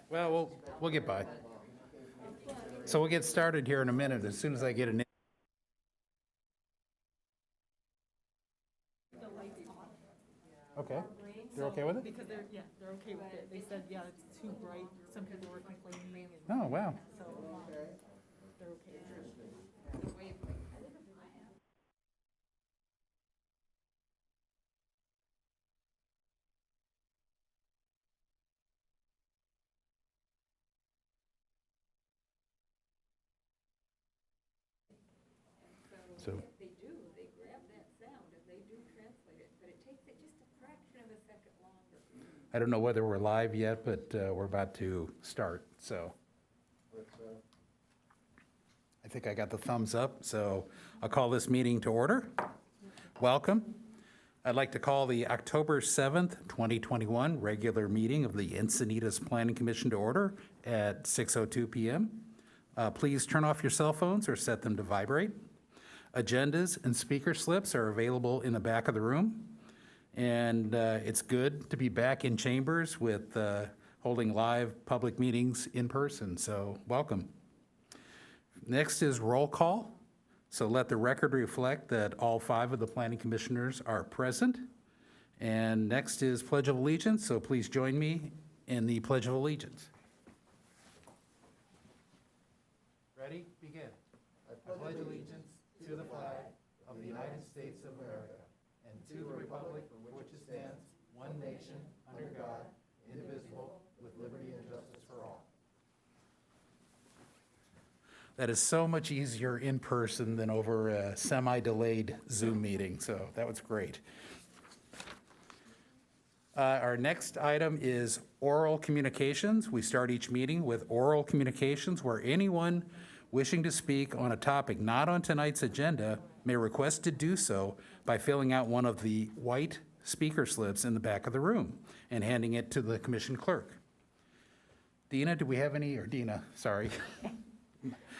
Well, we'll get by. So we'll get started here in a minute as soon as I get an. Okay, they're okay with it? Because they're okay with it. They said, yeah, it's too bright. Some people were complaining, Oh, wow. so they're okay with it. So, They grab that sound and they do translate it, but it takes it just a fraction of a second longer. I don't know whether we're live yet, but we're about to start, so. I think I got the thumbs up, so I'll call this meeting to order. Welcome. I'd like to call the October 7th, 2021 regular meeting of the Encinitas Planning Commission to order at 6:02 PM. Please turn off your cell phones or set them to vibrate. Agendas and speaker slips are available in the back of the room. And it's good to be back in chambers with holding live public meetings in person, so welcome. Next is roll call. So let the record reflect that all 5 of the planning commissioners are present. And next is Pledge of Allegiance, so please join me in the Pledge of Allegiance. Ready? Begin. I pledge allegiance to the flag of the United States of America and to the republic for which it stands, one nation, under God, indivisible, with liberty and justice for all. That is so much easier in person than over a semi-delayed Zoom meeting, so that was great. Our next item is oral communications. We start each meeting with oral communications where anyone wishing to speak on a topic not on tonight's agenda may request to do so by filling out one of the white speaker slips in the back of the room and handing it to the commission clerk. Dina, do we have any, or Dina, sorry.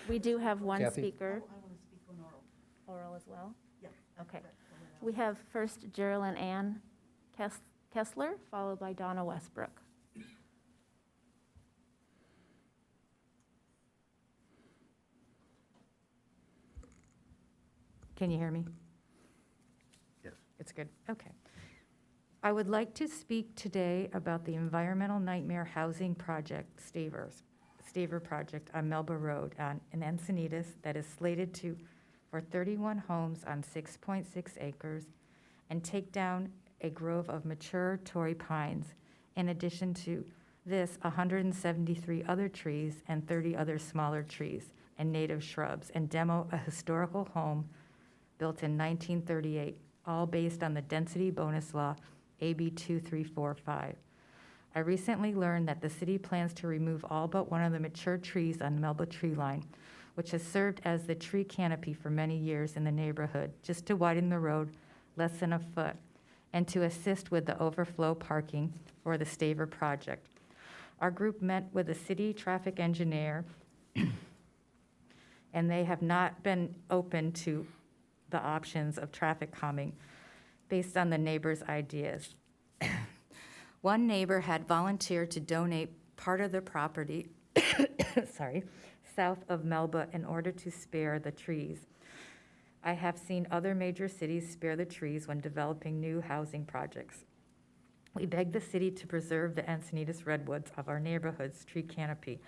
We do have one Kathy? speaker. I want to speak on oral. Oral as well? Yeah. Okay. We have first Geraldine Ann Kessler, followed by Donna Westbrook. Can you hear me? Yes. It's good, okay. I would like to speak today about the environmental nightmare housing project, Staver project on Melba Road in Encinitas that is slated for 31 homes on 6.6 acres and take down a grove of mature Tory pines. In addition to this, 173 other trees and 30 other smaller trees and native shrubs, and demo a historical home built in 1938, all based on the density bonus law, AB 2345. I recently learned that the city plans to remove all but one of the mature trees on Melba tree line, which has served as the tree canopy for many years in the neighborhood, just to widen the road less than a foot, and to assist with the overflow parking for the Staver project. Our group met with the city traffic engineer, and they have not been open to the options of traffic calming based on the neighbors' ideas. One neighbor had volunteered to donate part of the property, south of Melba in order to spare the trees. I have seen other major cities spare the trees when developing new housing projects. We beg the city to preserve the Encinitas redwoods of our neighborhood's tree canopy,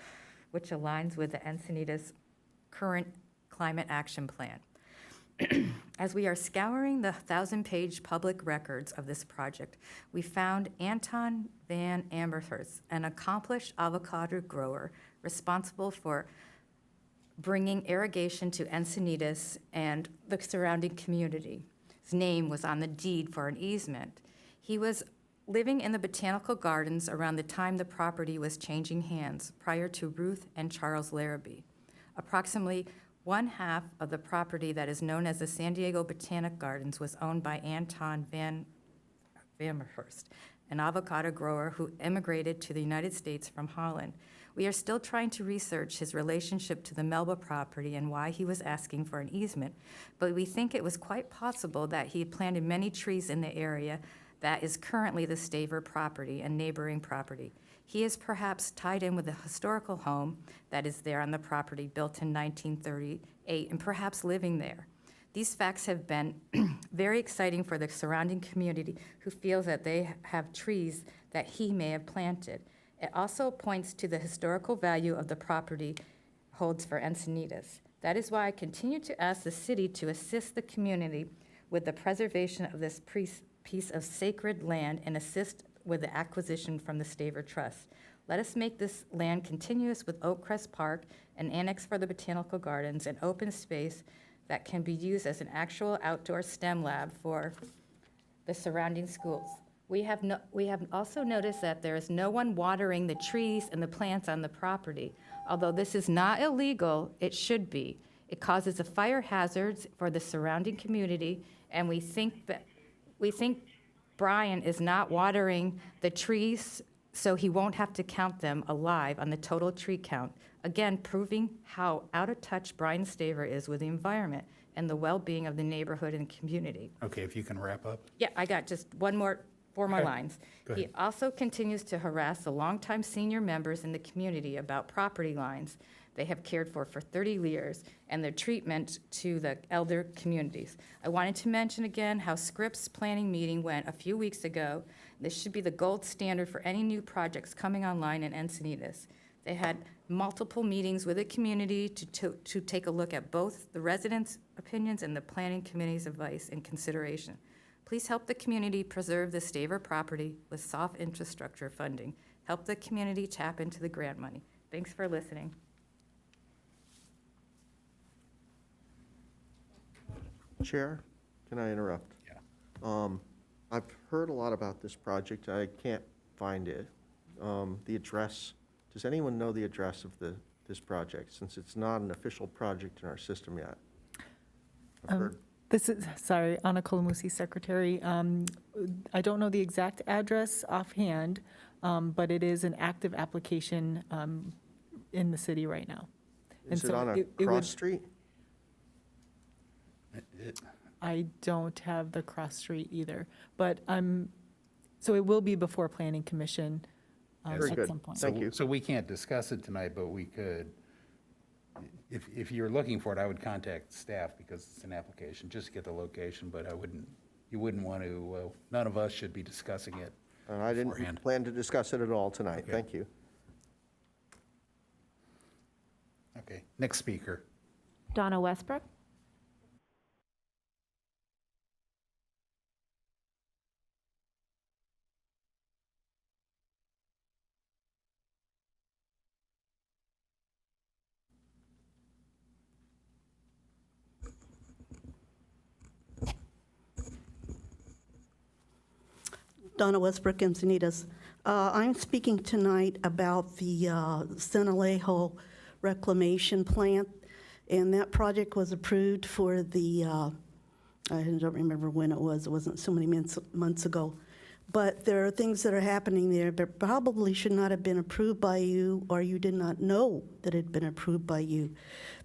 which aligns with the Encinitas current climate action plan. As we are scouring the 1,000-page public records of this project, we found Anton van Amberhurst, an accomplished avocado grower responsible for bringing irrigation to Encinitas and the surrounding community. His name was on the deed for an easement. He was living in the botanical gardens around the time the property was changing hands, prior to Ruth and Charles Larrabee. Approximately 1/2 of the property that is known as the San Diego Botanic Gardens was owned by Anton van Amberhurst, an avocado grower who immigrated to the United States from Holland. We are still trying to research his relationship to the Melba property and why he was asking for an easement, but we think it was quite possible that he had planted many trees in the area that is currently the Staver property and neighboring property. He is perhaps tied in with a historical home that is there on the property, built in 1938, and perhaps living there. These facts have been very exciting for the surrounding community, who feels that they have trees that he may have planted. It also points to the historical value of the property holds for Encinitas. That is why I continue to ask the city to assist the community with the preservation of this piece of sacred land and assist with the acquisition from the Staver Trust. Let us make this land continuous with Oakcrest Park, an annex for the botanical gardens, and open space that can be used as an actual outdoor STEM lab for the surrounding schools. We have also noticed that there is no one watering the trees and the plants on the property. Although this is not illegal, it should be. It causes a fire hazard for the surrounding community, and we think Brian is not watering the trees, so he won't have to count them alive on the total tree count. Again, proving how out of touch Brian Staver is with the environment and the well-being of the neighborhood and community. Okay, if you can wrap up. Yeah, I got just four more Okay. lines. Go He ahead. also continues to harass the longtime senior members in the community about property lines they have cared for 30 years and their treatment to the elder communities. I wanted to mention again how Scripps planning meeting went a few weeks ago. This should be the gold standard for any new projects coming online in Encinitas. They had multiple meetings with the community to take a look at both the residents' opinions and the planning committee's advice and consideration. Please help the community preserve the Staver property with soft infrastructure funding. Help the community tap into the grant money. Thanks for listening. Chair, can I interrupt? Yeah. I've heard a lot about this project. I can't find it. The address, does anyone know the address of this project, since it's not an official project in our system yet? I've heard, This is, sorry, Anna Colamusi, Secretary. I don't know the exact address offhand, but it is an active application in the city right now. And is it so on a it would- cross street? I don't have the cross street either, but so it will be before Planning Commission Very at good. some point. Thank you. So we can't discuss it tonight, but we could, if you're looking for it, I would contact staff because it's an application, just to get the location, but you wouldn't want to, none of us should be discussing it. And I didn't beforehand. plan to discuss it at all tonight. Okay. Thank you. Okay, next speaker. Donna Westbrook. Donna Westbrook, Encinitas. I'm speaking tonight about the San Alejo reclamation plant, and that project was approved for the, I don't remember when it wasn't so many months ago, but there are things that are happening there that probably should not have been approved by you, or you did not know that it had been approved by you.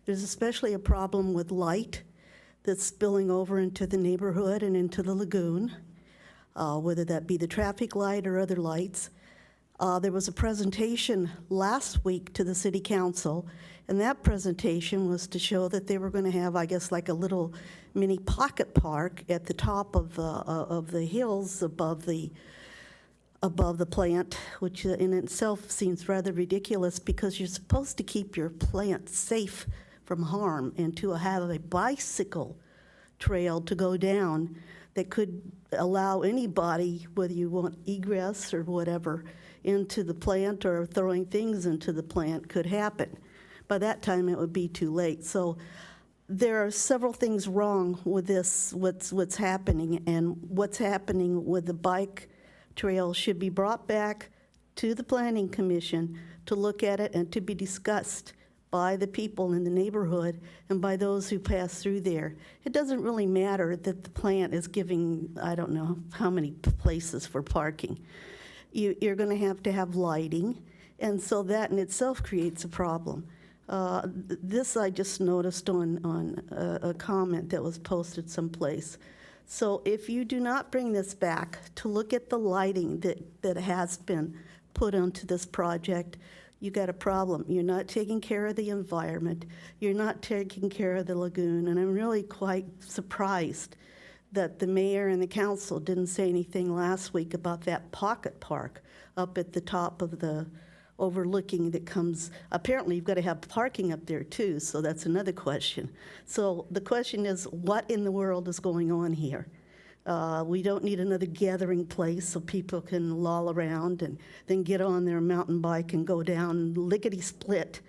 There's especially a problem with light that's spilling over into the neighborhood and into the lagoon. Whether that be the traffic light or other lights. There was a presentation last week to the city council, and that presentation was to show that they were going to have, I guess, like a little mini pocket park at the top of the hills above the plant, which in itself seems rather ridiculous because you're supposed to keep your plant safe from harm, and to have a bicycle trail to go down that could allow anybody, whether you want egress or whatever, into the plant or throwing things into the plant could happen. By that time, it would be too late. So there are several things wrong with this, what's happening, and what's happening with the bike trail should be brought back to the Planning Commission to look at it and to be discussed by the people in the neighborhood and by those who pass through there. It doesn't really matter that the plant is giving, I don't know how many places for parking. You're going to have lighting, and so that in itself creates a problem. This I just noticed on a comment that was posted someplace. So if you do not bring this back to look at the lighting that has been put onto this project, you got a problem. You're not taking care of the environment. You're not taking care of the lagoon. And I'm really quite surprised that the mayor and the council didn't say anything last week about that pocket park up at the top of the overlooking that comes, apparently you've got to have parking up there too, so that's another question. So the question is, what in the world is going on here? We don't need another gathering place so people can loll around and then get on their mountain bike and go down lickety-split.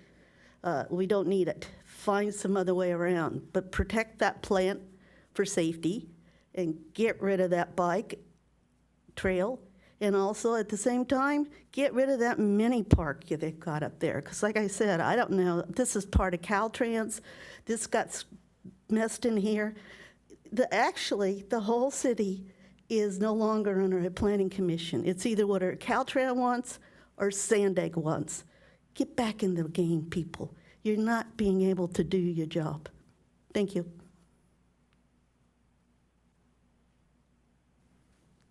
We don't need it. Find some other way around, but protect that plant for safety and get rid of that bike trail. And also, at the same time, get rid of that mini park they've got up there. Because like I said, I don't know, this is part of Caltrans. This got messed in here. Actually, the whole city is no longer under a planning commission. It's either what Caltrans wants or Sandag wants. Get back in the game, people. You're not being able to do your job. Thank you.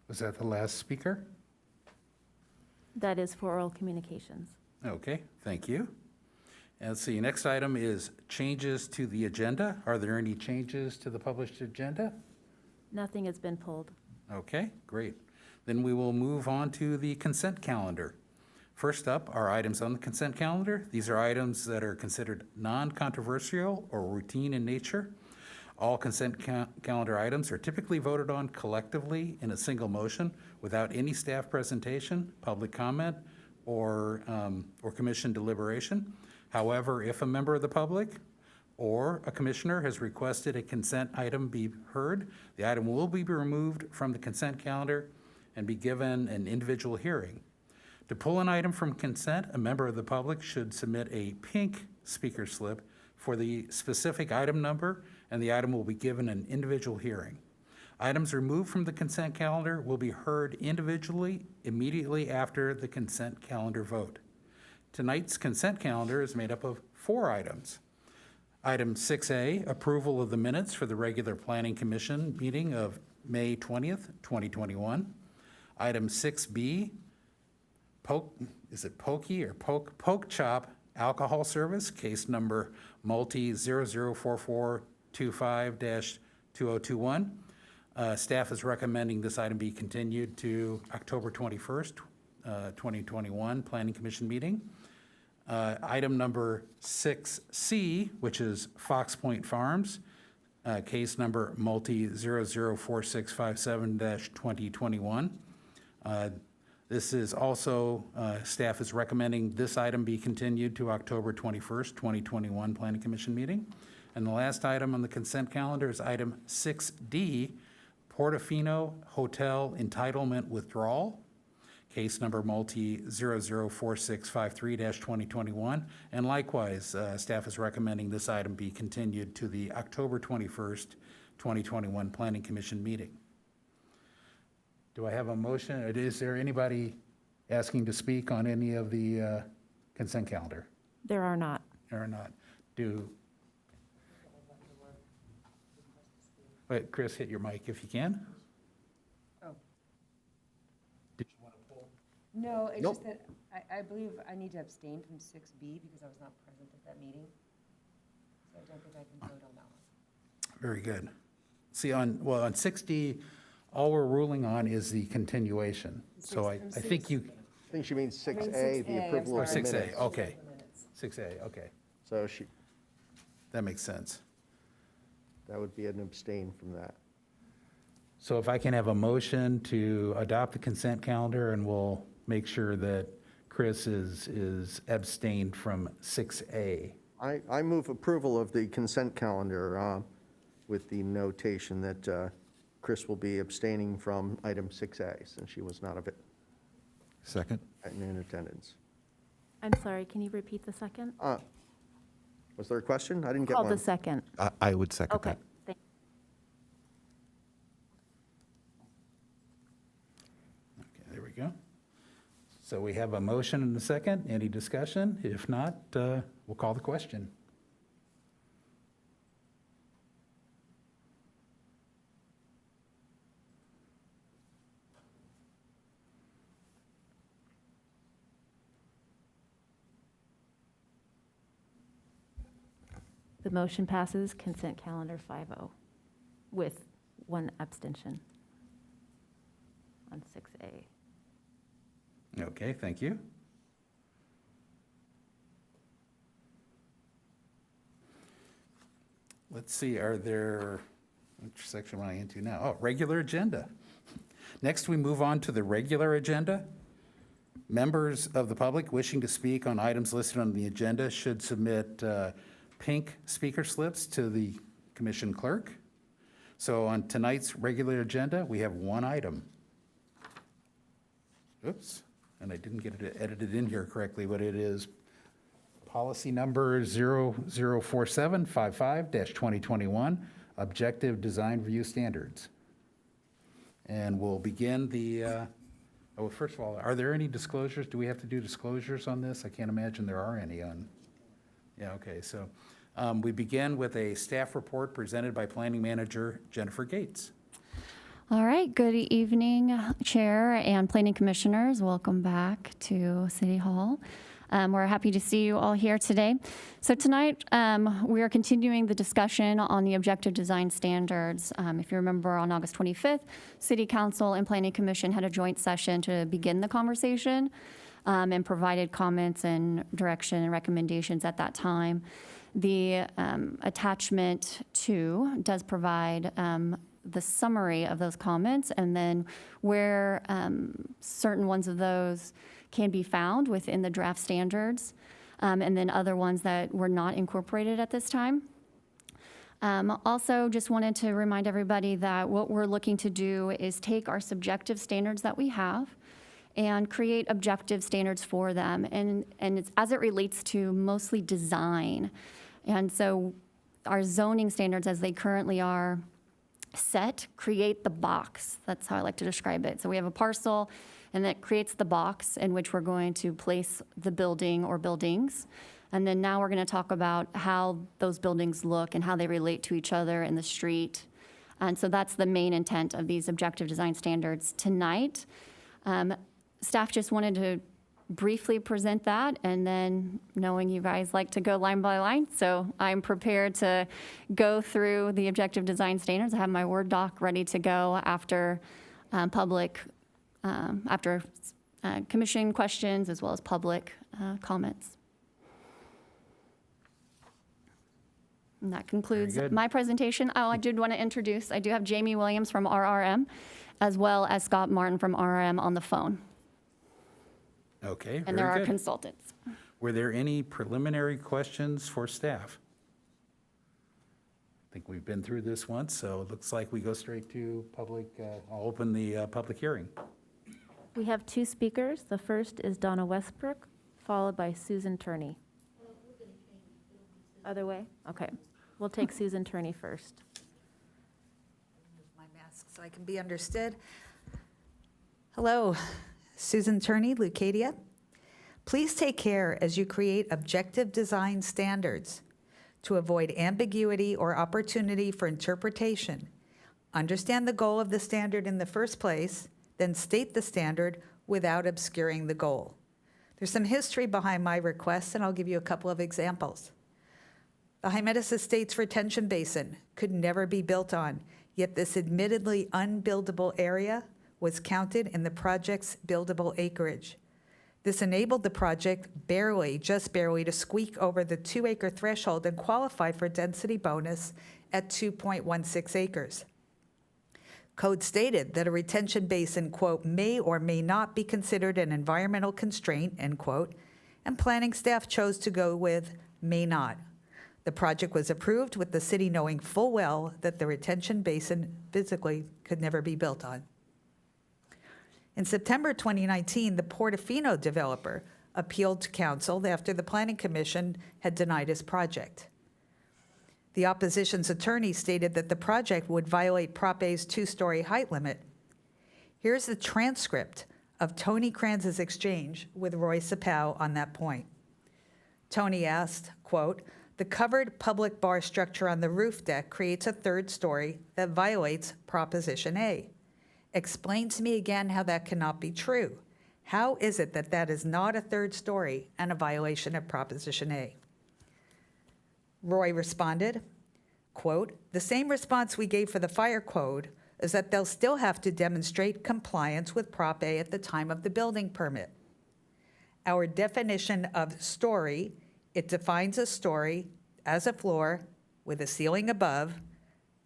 Was that the last speaker? That is for oral communications. Okay, thank you. And let's see, next item is changes to the agenda. Are there any changes to the published agenda? Nothing has been pulled. Okay, great. Then we will move on to the consent calendar. First up are items on the consent calendar. These are items that are considered non-controversial or routine in nature. All consent calendar items are typically voted on collectively in a single motion without any staff presentation, public comment, or commission deliberation. However, if a member of the public or a commissioner has requested a consent item be heard, the item will be removed from the consent calendar and be given an individual hearing. To pull an item from consent, a member of the public should submit a pink speaker slip for the specific item number, and the item will be given an individual hearing. Items removed from the consent calendar will be heard individually immediately after the consent calendar vote. Tonight's consent calendar is made up of 4 items. Item 6A, approval of the minutes for the regular Planning Commission meeting of May 20th, 2021. Item 6B, Poke Chop Alcohol Service, case number multi 004425-2021. Staff is recommending this item be continued to October 21st, 2021 Planning Commission meeting. Item number 6C, which is Fox Point Farms, case number multi 004657-2021. This is also, staff is recommending this item be continued to October 21st, 2021 Planning Commission meeting. And the last item on the consent calendar is item 6D, Portofino Hotel Entitlement Withdrawal, case number multi 004653-2021. And likewise, staff is recommending this item be continued to the October 21st, 2021 Planning Commission meeting. Do I have a motion? Is there anybody asking to speak on any of the consent calendar? There are not. Or not? Wait, Chris, hit your mic if you can. Oh. Did you want to pull? No, it's Nope. just that I believe I need to abstain from 6B because I was not present at that meeting. So I don't think I can vote on that one. Very good. See, on 6D, all we're ruling on is the continuation. So I think you, I think she means 6A, the 6A, approval or of the 6A, minutes. okay. The minutes. 6A, okay. So she, That makes sense. that would be an abstain from that. So if I can have a motion to adopt the consent calendar, and we'll make sure that Chris is abstained from 6A. I move approval of the consent calendar with the notation that Chris will be abstaining from item 6A since she was not Second? in attendance. I'm sorry, can you repeat the second? Was there a question? I didn't get Call the one. second. I would second Okay. that. Thank- Okay, there we go. So we have a motion and a second. Any discussion? If not, we'll call the question. The motion passes, consent calendar 5-0, with one abstention on 6A. Okay, thank you. Let's see, which section am I into now? Oh, regular agenda. Next, we move on to the regular agenda. Members of the public wishing to speak on items listed on the agenda should submit pink speaker slips to the commission clerk. So on tonight's regular agenda, we have one item. Oops, and I didn't get it edited in here correctly, but it is policy number 004755-2021, Objective Design Review Standards. And we'll begin first of all, are there any disclosures? Do we have to do disclosures on this? I can't imagine there are any on. Yeah, okay, so we begin with a staff report presented by Planning Manager Jennifer Gates. All right, good evening, Chair and Planning Commissioners. Welcome back to City Hall. We're happy to see you all here today. So tonight, we are continuing the discussion on the objective design standards. If you remember, on August 25th, City Council and Planning Commission had a joint session to begin the conversation and provided comments and direction and recommendations at that time. The attachment 2 does provide the summary of those comments, and then where certain ones of those can be found within the draft standards, and then other ones that were not incorporated at this time. Also, just wanted to remind everybody that what we're looking to do is take our subjective standards that we have and create objective standards for them, and it's as it relates to mostly design. And so our zoning standards as they currently are set create the box. That's how I like to describe it. So we have a parcel, and that creates the box in which we're going to place the building or buildings. And then now we're going to talk about how those buildings look and how they relate to each other in the street. And so that's the main intent of these objective design standards tonight. Staff just wanted to briefly present that, and then knowing you guys like to go line by line, so I'm prepared to go through the objective design standards. I have my Word doc ready to go after commission questions as well as public comments. And that concludes Very good. my presentation. Oh, I did want to introduce, I do have Jamie Williams from RRM, as well as Scott Martin from RRM on the phone. Okay, And they're very our good. consultants. Were there any preliminary questions for staff? I think we've been through this once, so it looks like we go straight to public. I'll open the public hearing. We have 2 speakers. The first is Donna Westbrook, followed by Susan Turney. Other way? Okay. We'll take Susan Turney first. My mask so I can be understood. Hello, Susan Turney, Leucadia. Please take care as you create objective design standards to avoid ambiguity or opportunity for interpretation. Understand the goal of the standard in the first place, then state the standard without obscuring the goal. There's some history behind my request, and I'll give you a couple of examples. The Hymettus Estates retention basin could never be built on, yet this admittedly unbuildable area was counted in the project's buildable acreage. This enabled the project just barely, to squeak over the 2-acre threshold and qualify for density bonus at 2.16 acres. Code stated that a retention basin, quote, may or may not be considered an environmental constraint, end quote, and planning staff chose to go with may not. The project was approved with the city knowing full well that the retention basin physically could never be built on. In September 2019, the Portofino developer appealed to council after the Planning Commission had denied his project. The opposition's attorney stated that the project would violate Prop A's 2-story height limit. Here's the transcript of Tony Kranz's exchange with Roy Sapow on that point. Tony asked, quote, "The covered public bar structure on the roof deck creates a 3rd story that violates Proposition A. Explain to me again how that cannot be true. How is it that that is not a 3rd story and a violation of Proposition A?" Roy responded, quote, "The same response we gave for the fire code is that they'll still have to demonstrate compliance with Prop A at the time of the building permit. Our definition of story, it defines a story as a floor with a ceiling above.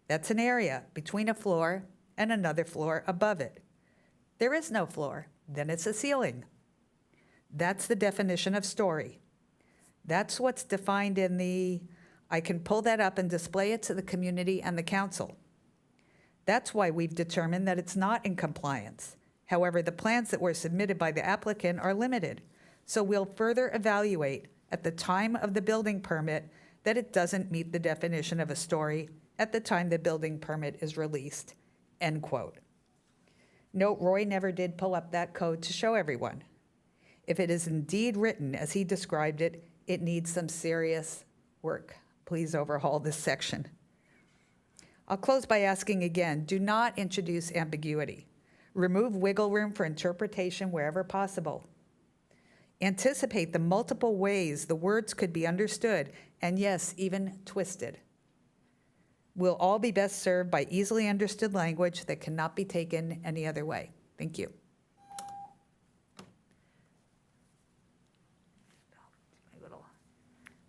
That's an area between a floor and another floor above it. There is no floor, then it's a ceiling. That's the definition of story. That's what's defined in the, I can pull that up and display it to the community and the council. That's why we've determined that it's not in compliance. However, the plans that were submitted by the applicant are limited, so we'll further evaluate at the time of the building permit that it doesn't meet the definition of a story at the time the building permit is released," end quote. Note, Roy never did pull up that code to show everyone. If it is indeed written as he described it, it needs some serious work. Please overhaul this section. I'll close by asking again, do not introduce ambiguity. Remove wiggle room for interpretation wherever possible. Anticipate the multiple ways the words could be understood, and yes, even twisted. We'll all be best served by easily understood language that cannot be taken any other way. Thank you. My little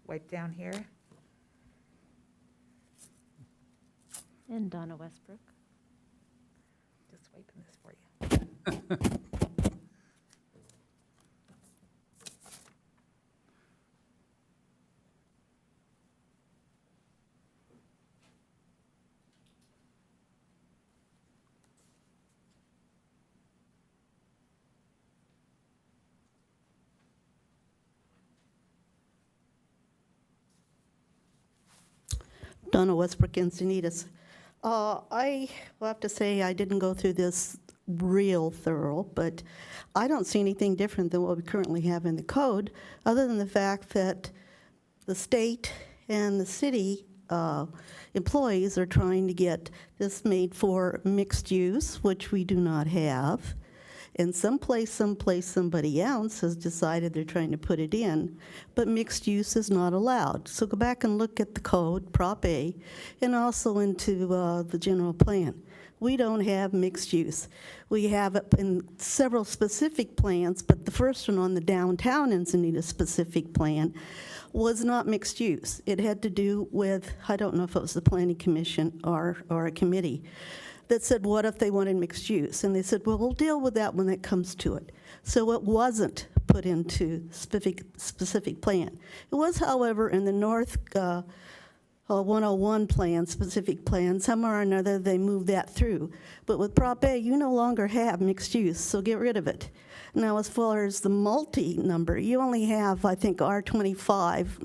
wipe down here. And Donna Westbrook. Just wiping this for you. Donna Westbrook, Encinitas. I will have to say I didn't go through this real thorough, but I don't see anything different than what we currently have in the code, other than the fact that the state and the city employees are trying to get this made for mixed use, which we do not have. And someplace, somebody else has decided they're trying to put it in, but mixed use is not allowed. So go back and look at the code, Prop A, and also into the general plan. We don't have mixed use. We have it in several specific plans, but the first one on the downtown Encinitas specific plan was not mixed use. It had to do with, I don't know if it was the planning commission or a committee, that said, what if they wanted mixed use? And they said, well, we'll deal with that when it comes to it. So it wasn't put into specific plan. It was, however, in the North 101 plan, specific plan, somewhere or another they moved that through. But with Prop A, you no longer have mixed use, so get rid of it. Now, as far as the multi-number, you only have, I think, R25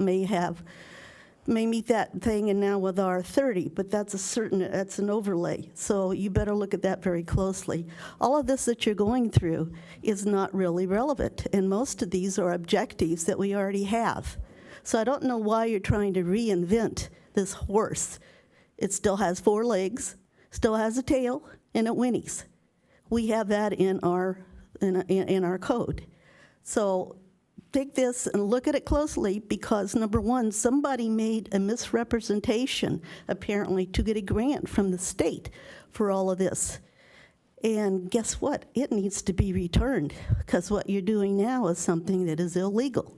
may meet that thing, and now with R30, but that's an overlay. So you better look at that very closely. All of this that you're going through is not really relevant, and most of these are objectives that we already have. So I don't know why you're trying to reinvent this horse. It still has 4 legs, still has a tail, and it whinnies. We have that in our code. So take this and look at it closely, because number one, somebody made a misrepresentation, apparently, to get a grant from the state for all of this. And guess what? It needs to be returned, because what you're doing now is something that is illegal.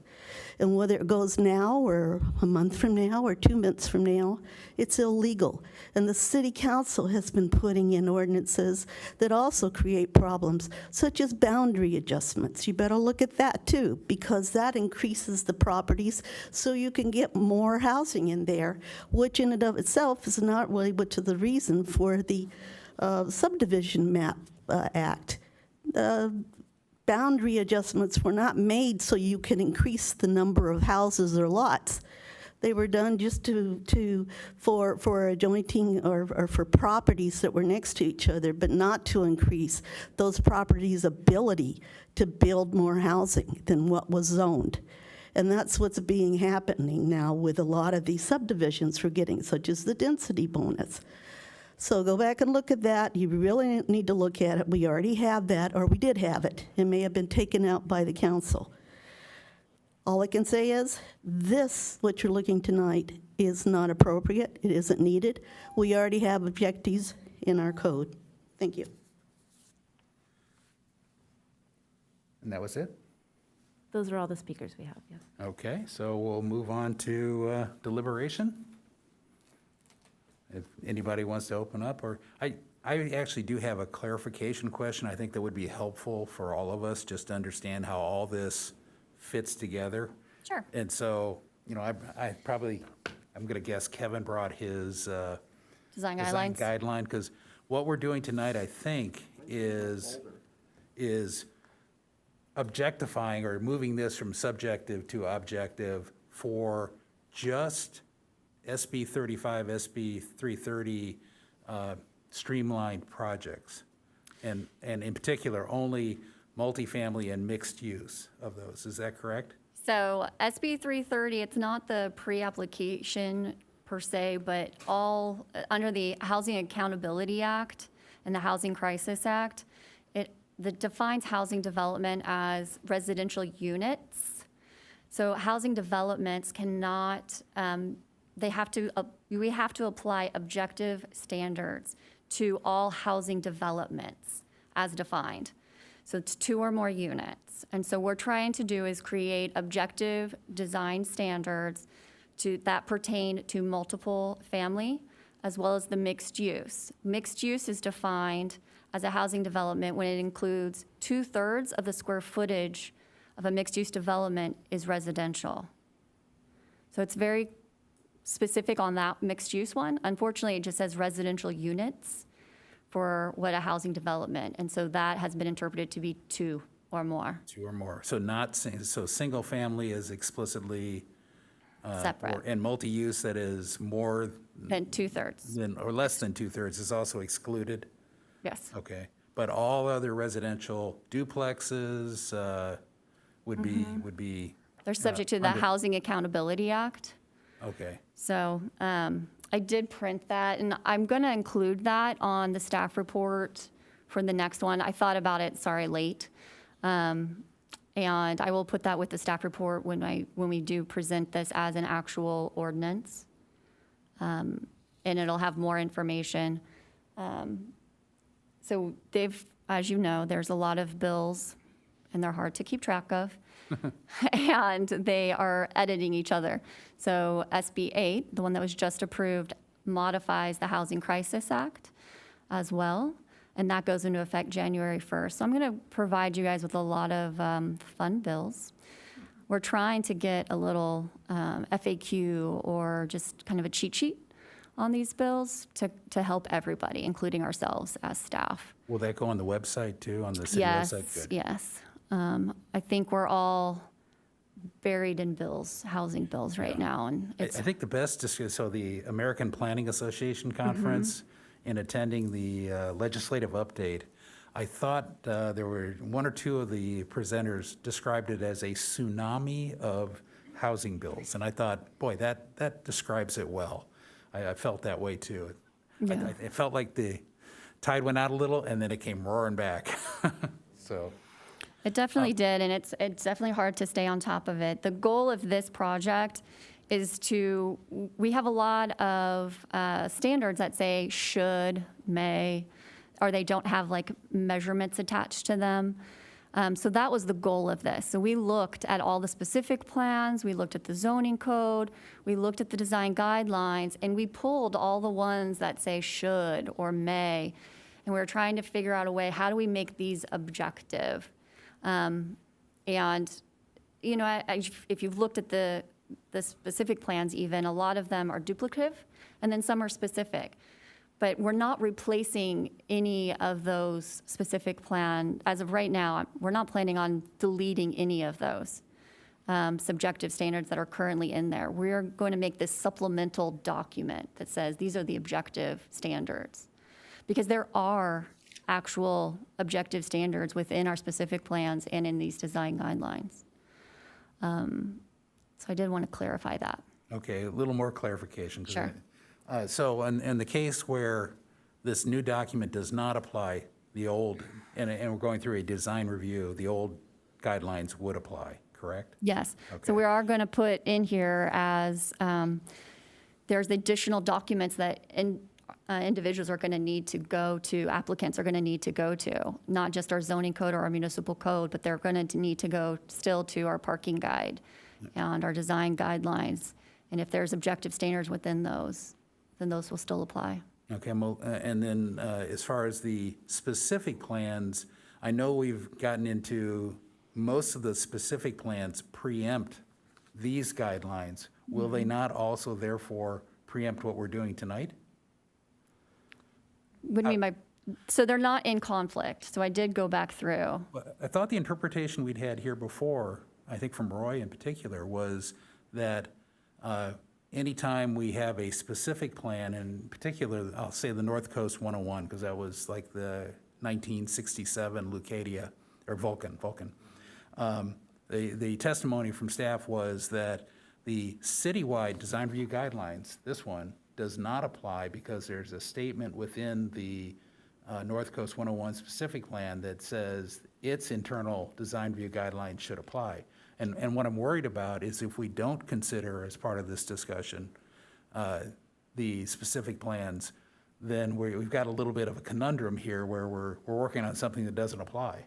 And whether it goes now or a month from now or 2 months from now, it's illegal. And the city council has been putting in ordinances that also create problems, such as boundary adjustments. You better look at that too, because that increases the properties so you can get more housing in there, which in and of itself is not really much of the reason for the subdivision map act. Boundary adjustments were not made so you can increase the number of houses or lots. They were done just for adjoining or for properties that were next to each other, but not to increase those properties' ability to build more housing than what was zoned. And that's what's happening now with a lot of these subdivisions we're getting, such as the density bonus. So go back and look at that. You really need to look at it. We already have that, or we did have it. It may have been taken out by the council. All I can say is this, what you're looking tonight, is not appropriate. It isn't needed. We already have objectives in our code. Thank you. And that was it? Those are all the speakers we have, yes. Okay, so we'll move on to deliberation. If anybody wants to open up, or I actually do have a clarification question. I think that would be helpful for all of us, just to understand how all this fits together. Sure. And so, you know, I'm gonna guess Kevin brought his Design design guidelines. guideline, because what we're doing tonight, I think, is objectifying or moving this from subjective to objective for just SB 35, SB 330 streamlined projects. And in particular, only multifamily and mixed use of those. Is that correct? So SB 330, it's not the pre-application per se, but all under the Housing Accountability Act and the Housing Crisis Act, that defines housing development as residential units. So housing developments cannot, we have to apply objective standards to all housing developments as defined. So it's 2 or more units. And so what we're trying to do is create objective design standards that pertain to multiple family as well as the mixed use. Mixed use is defined as a housing development when it includes 2/3 of the square footage of a mixed-use development is residential. So it's very specific on that mixed-use one. Unfortunately, it just says residential units for what a housing development, and so that has been interpreted to be 2 or more. 2 or more. So so single family is explicitly Separate. and multi-use that is more And 2/3, than, or less than 2/3 is also excluded? yes. Okay. But all other residential duplexes would be, They're subject to the under- Housing Accountability Act. okay. So I did print that, and I'm going to include that on the staff report for the next one. I thought about it, late. And I will put that with the staff report when we do present this as an actual ordinance. And it'll have more information. So as you know, there's a lot of bills, and they're hard to keep track of. And they are editing each other. So SB 8, the one that was just approved, modifies the Housing Crisis Act as well, and that goes into effect January 1st. So I'm going to provide you guys with a lot of fun bills. We're trying to get a little FAQ or just kind of a cheat sheet on these bills to help everybody, including ourselves as staff. Will that go on the website too, on the city website? Good. Yes. I think we're all buried in bills, housing bills right now, and I it's, think the best, so the American Planning Association Conference, in attending the legislative update, I thought there were 1 or 2 of the presenters described it as a tsunami of housing bills. And I thought, boy, that describes it well. I felt that way too. Yeah. It felt like the tide went out a little and then it came roaring back. So, it definitely did, and it's definitely hard to stay on top of it. The goal of this project is we have a lot of standards that say should, may, or they don't have like measurements attached to them. So that was the goal of this. So we looked at all the specific plans, we looked at the zoning code, we looked at the design guidelines, and we pulled all the ones that say should or may. And we were trying to figure out a way, how do we make these objective? And, you know, if you've looked at the specific plans even, a lot of them are duplicative, and then some are specific. But we're not replacing any of those specific plan. As of right now, we're not planning on deleting any of those subjective standards that are currently in there. We're going to make this supplemental document that says these are the objective standards. Because there are actual objective standards within our specific plans and in these design guidelines. So I did want to clarify that. okay, a little more clarification. 'Cause Sure. So in the case where this new document does not apply the old, and we're going through a design review, the old guidelines would apply, correct? Yes. Okay. So we are going to put in here as there's additional documents that individuals are going to need to go to, applicants are going to need to go to, not just our zoning code or our municipal code, but they're going to need to go still to our parking guide and our design guidelines. And if there's objective standards within those, then those will still apply. Okay, well, and then as far as the specific plans, I know we've gotten into most of the specific plans preempt these guidelines. Will they not also therefore preempt what we're doing tonight? What do you mean by, so they're not in conflict. So I did go back through. But I thought the interpretation we'd had here before, I think from Roy in particular, was that anytime we have a specific plan, in particular, I'll say the North Coast 101, because that was like the 1967 Leucadia, or Vulcan. The testimony from staff was that the citywide design review guidelines, this one, does not apply because there's a statement within the North Coast 101 specific plan that says its internal design review guidelines should apply. And what I'm worried about is if we don't consider as part of this discussion the specific plans, then we've got a little bit of a conundrum here where we're working on something that doesn't apply.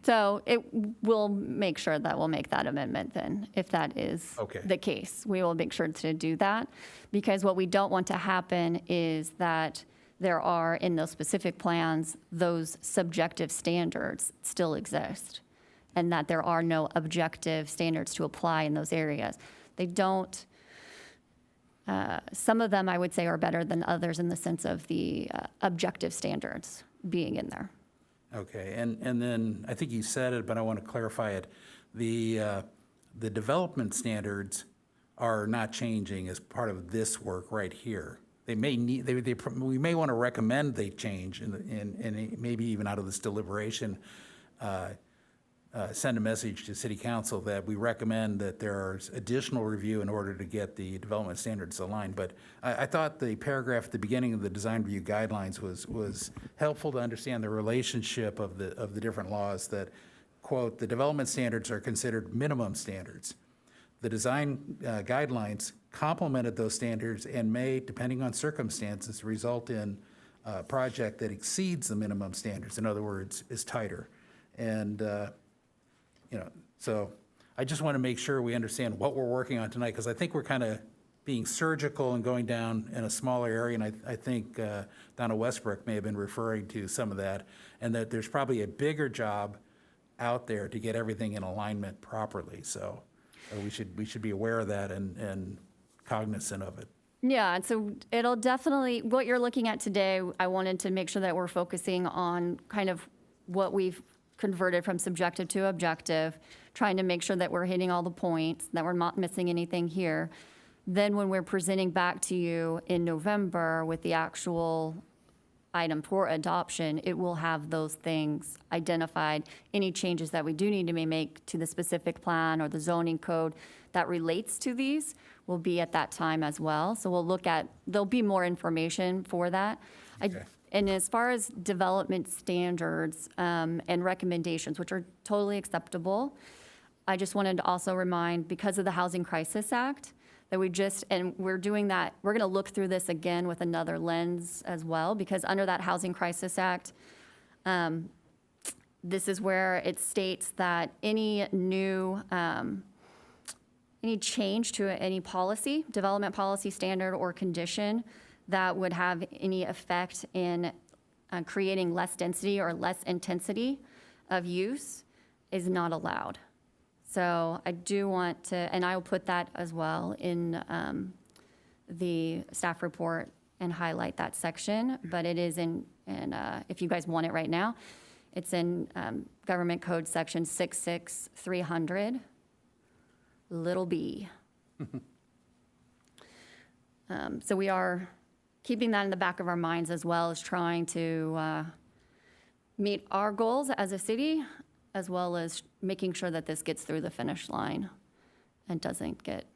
So it will make sure that we'll make that amendment then, if that is Okay. the case. We will make sure to do that, because what we don't want to happen is that there are, in those specific plans, those subjective standards still exist, and that there are no objective standards to apply in those areas. They don't, some of them I would say are better than others in the sense of the objective standards being in there. Okay, and then, I think you said it, but I want to clarify it. The development standards are not changing as part of this work right here. They may need, we may want to recommend they change, and maybe even out of this deliberation, send a message to City Council that we recommend that there's additional review in order to get the development standards aligned. But I thought the paragraph at the beginning of the design review guidelines was helpful to understand the relationship of the different laws that, quote, the development standards are considered minimum standards. The design guidelines complemented those standards and may, depending on circumstances, result in a project that exceeds the minimum standards. In other words, is tighter. And so I just want to make sure we understand what we're working on tonight, because I think we're kind of being surgical and going down in a smaller area, and I think Donna Westbrook may have been referring to some of that, and that there's probably a bigger job out there to get everything in alignment properly. So we should be aware of that and cognizant of it. Yeah, and so it'll definitely, what you're looking at today, I wanted to make sure that we're focusing on kind of what we've converted from subjective to objective, trying to make sure that we're hitting all the points, that we're not missing anything here. Then when we're presenting back to you in November with the actual item for adoption, it will have those things identified. Any changes that we do need to make to the specific plan or the zoning code that relates to these will be at that time as well. So we'll look at, there'll be more information for that. Okay. And as far as development standards and recommendations, which are totally acceptable, I just wanted to also remind, because of the Housing Crisis Act, that we're doing that, we're gonna look through this again with another lens as well, because under that Housing Crisis Act, this is where it states that any new, any change to any policy, development policy, standard, or condition that would have any effect in creating less density or less intensity of use is not allowed. So I do want to, and I will put that as well in the staff report and highlight that section, but it is in if you guys want it right now, it's in Government Code Section 66300, little b. So we are keeping that in the back of our minds, as well as trying to meet our goals as a city, as well as making sure that this gets through the finish line and doesn't get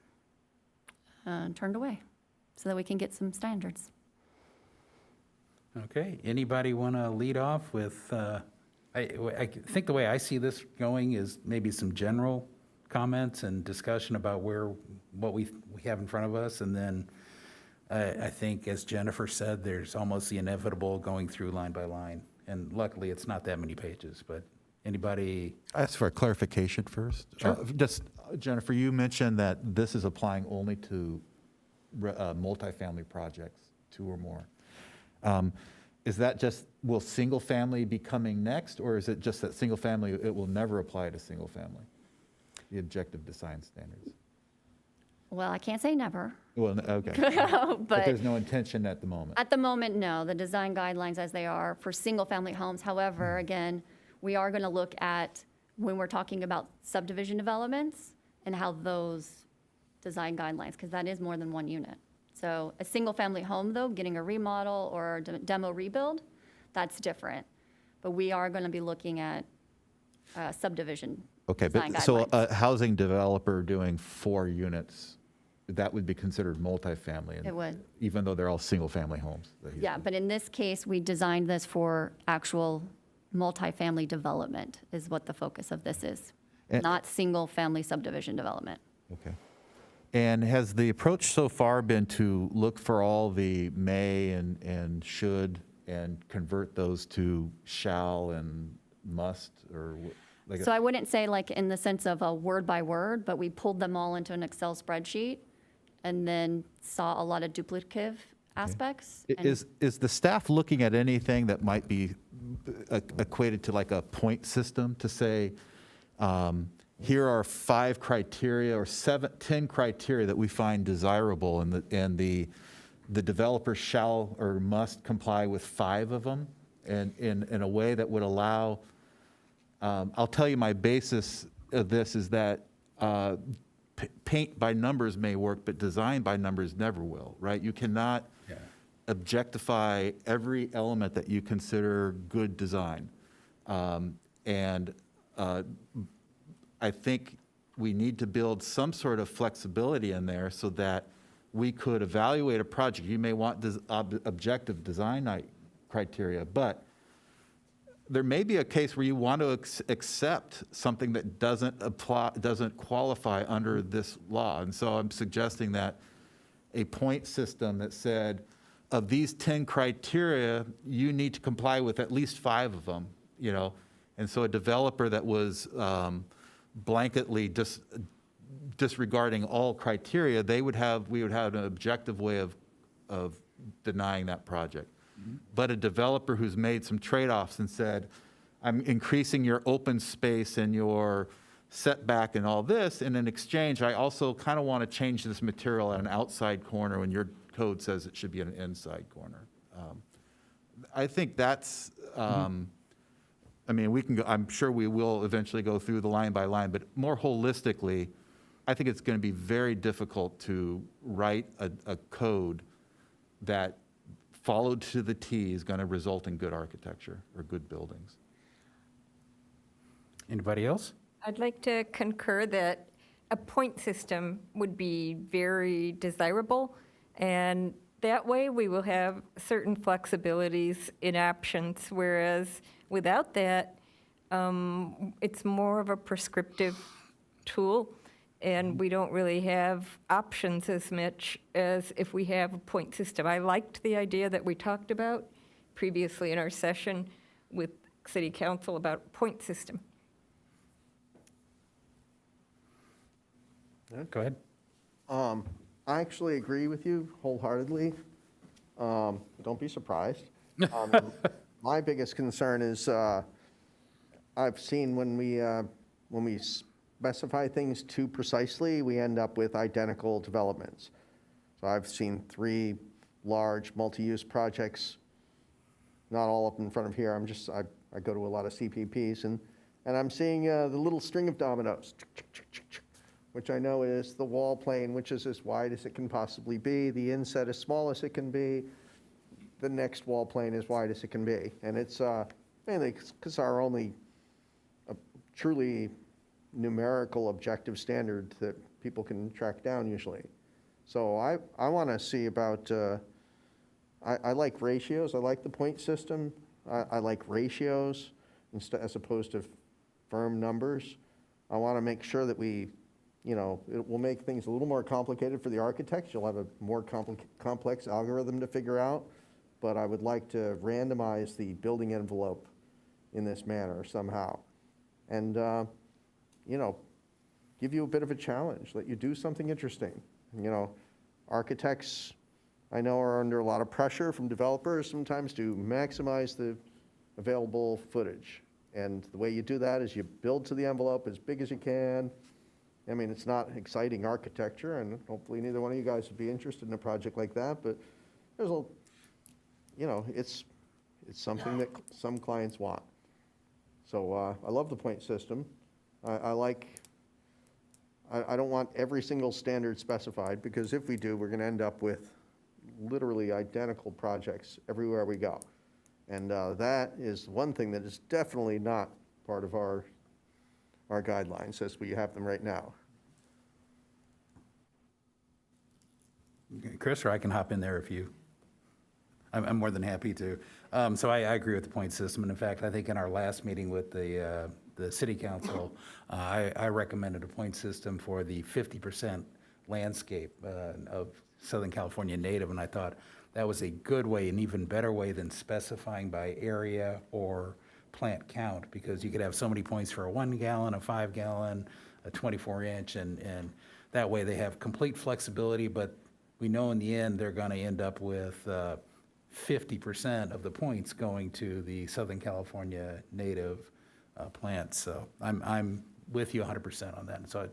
turned away, so that we can get some standards. Okay, anybody want to lead off with, I think the way I see this going is maybe some general comments and discussion about what we have in front of us, and then I think, as Jennifer said, there's almost the inevitable going through line by line. And luckily, it's not that many pages, but anybody? I ask for a clarification first. Sure. Jennifer, you mentioned that this is applying only to multifamily projects, 2 or more. Is that just, will single family be coming next, or is it just that single family, it will never apply to single family? The objective design standards. Well, I can't say never, Well, okay. But but there's no intention at the moment. at the moment, no. The design guidelines as they are for single-family homes. However, again, we are going to look at, when we're talking about subdivision developments, and how those design guidelines, because that is more than one unit. So a single-family home, though, getting a remodel or a demo rebuild, that's different. But we are going to be looking at subdivision Okay, design but so guidelines. a housing developer doing 4 units, that would be considered multifamily? It would. Even though they're all single-family homes? that he's Yeah, doing. but in this case, we designed this for actual multifamily development is what the focus of this is, And- not single-family subdivision development. Okay. And has the approach so far been to look for all the may and should and convert those to shall and must, or like? So I wouldn't say like in the sense of a word by word, but we pulled them all into an Excel spreadsheet and then saw a lot of duplicative aspects. and- Is the staff looking at anything that might be equated to like a point system to say, here are 5 criteria or 10 criteria that we find desirable, and the developer shall or must comply with 5 of them, and in a way that would allow, I'll tell you my basis of this is that paint by numbers may work, but design by numbers never will, right? You cannot Yeah. objectify every element that you consider good design. And I think we need to build some sort of flexibility in there so that we could evaluate a project. You may want objective design criteria, but there may be a case where you want to accept something that doesn't qualify under this law. And so I'm suggesting that a point system that said, of these 10 criteria, you need to comply with at least 5 of them, you know? And so a developer that was blanketly disregarding all criteria, we would have an objective way of denying that project. But a developer who's made some trade-offs and said, I'm increasing your open space and your setback and all this, and in exchange, I also kind of want to change this material at an outside corner when your code says it should be an inside corner. I think that's, I mean, we can go, I'm sure we will eventually go through the line by line, but more holistically, I think it's going to be very difficult to write a code that followed to the T is going to result in good architecture or good buildings. Anybody else? I'd like to concur that a point system would be very desirable, and that way we will have certain flexibilities in options, whereas without that, it's more of a prescriptive tool, and we don't really have options as much as if we have a point system. I liked the idea that we talked about previously in our session with City Council about point system. Go ahead. I actually agree with you wholeheartedly. Don't be surprised. My biggest concern is I've seen when we specify things too precisely, we end up with identical developments. So I've seen 3 large multi-use projects, not all up in front of here. I go to a lot of CPPs, and I'm seeing the little string of dominoes, which I know is the wall plane, which is as wide as it can possibly be, the inset as small as it can be, the next wall plane as wide as it can be. And it's mainly because our only truly numerical objective standard that people can track down usually. So I want to see about, I like ratios. I like the point system. I like ratios as opposed to firm numbers. I want to make sure that we it will make things a little more complicated for the architects. You'll have a more complex algorithm to figure out, but I would like to randomize the building envelope in this manner somehow. And, give you a bit of a challenge, let you do something interesting. Architects, I know, are under a lot of pressure from developers sometimes to maximize the available footage. And the way you do that is you build to the envelope as big as you can. I mean, it's not exciting architecture, and hopefully neither one of you guys would be interested in a project like that, but there's it's something that some clients want. So I love the point system. I don't want every single standard specified, because if we do, we're going to end up with literally identical projects everywhere we go. And that is one thing that is definitely not part of our guidelines as we have them right now. Chris, or I can hop in there if you, I'm more than happy to. So I agree with the point system, and in fact, I think in our last meeting with the city council, I recommended a point system for the 50% landscape of Southern California native, and I thought that was a good way, an even better way than specifying by area or plant count, because you could have so many points for a 1 gallon, a 5 gallon, a 24-inch, and that way they have complete flexibility, but we know in the end they're going to end up with 50% of the points going to the Southern California native plants. So I'm with you 100% on that. So,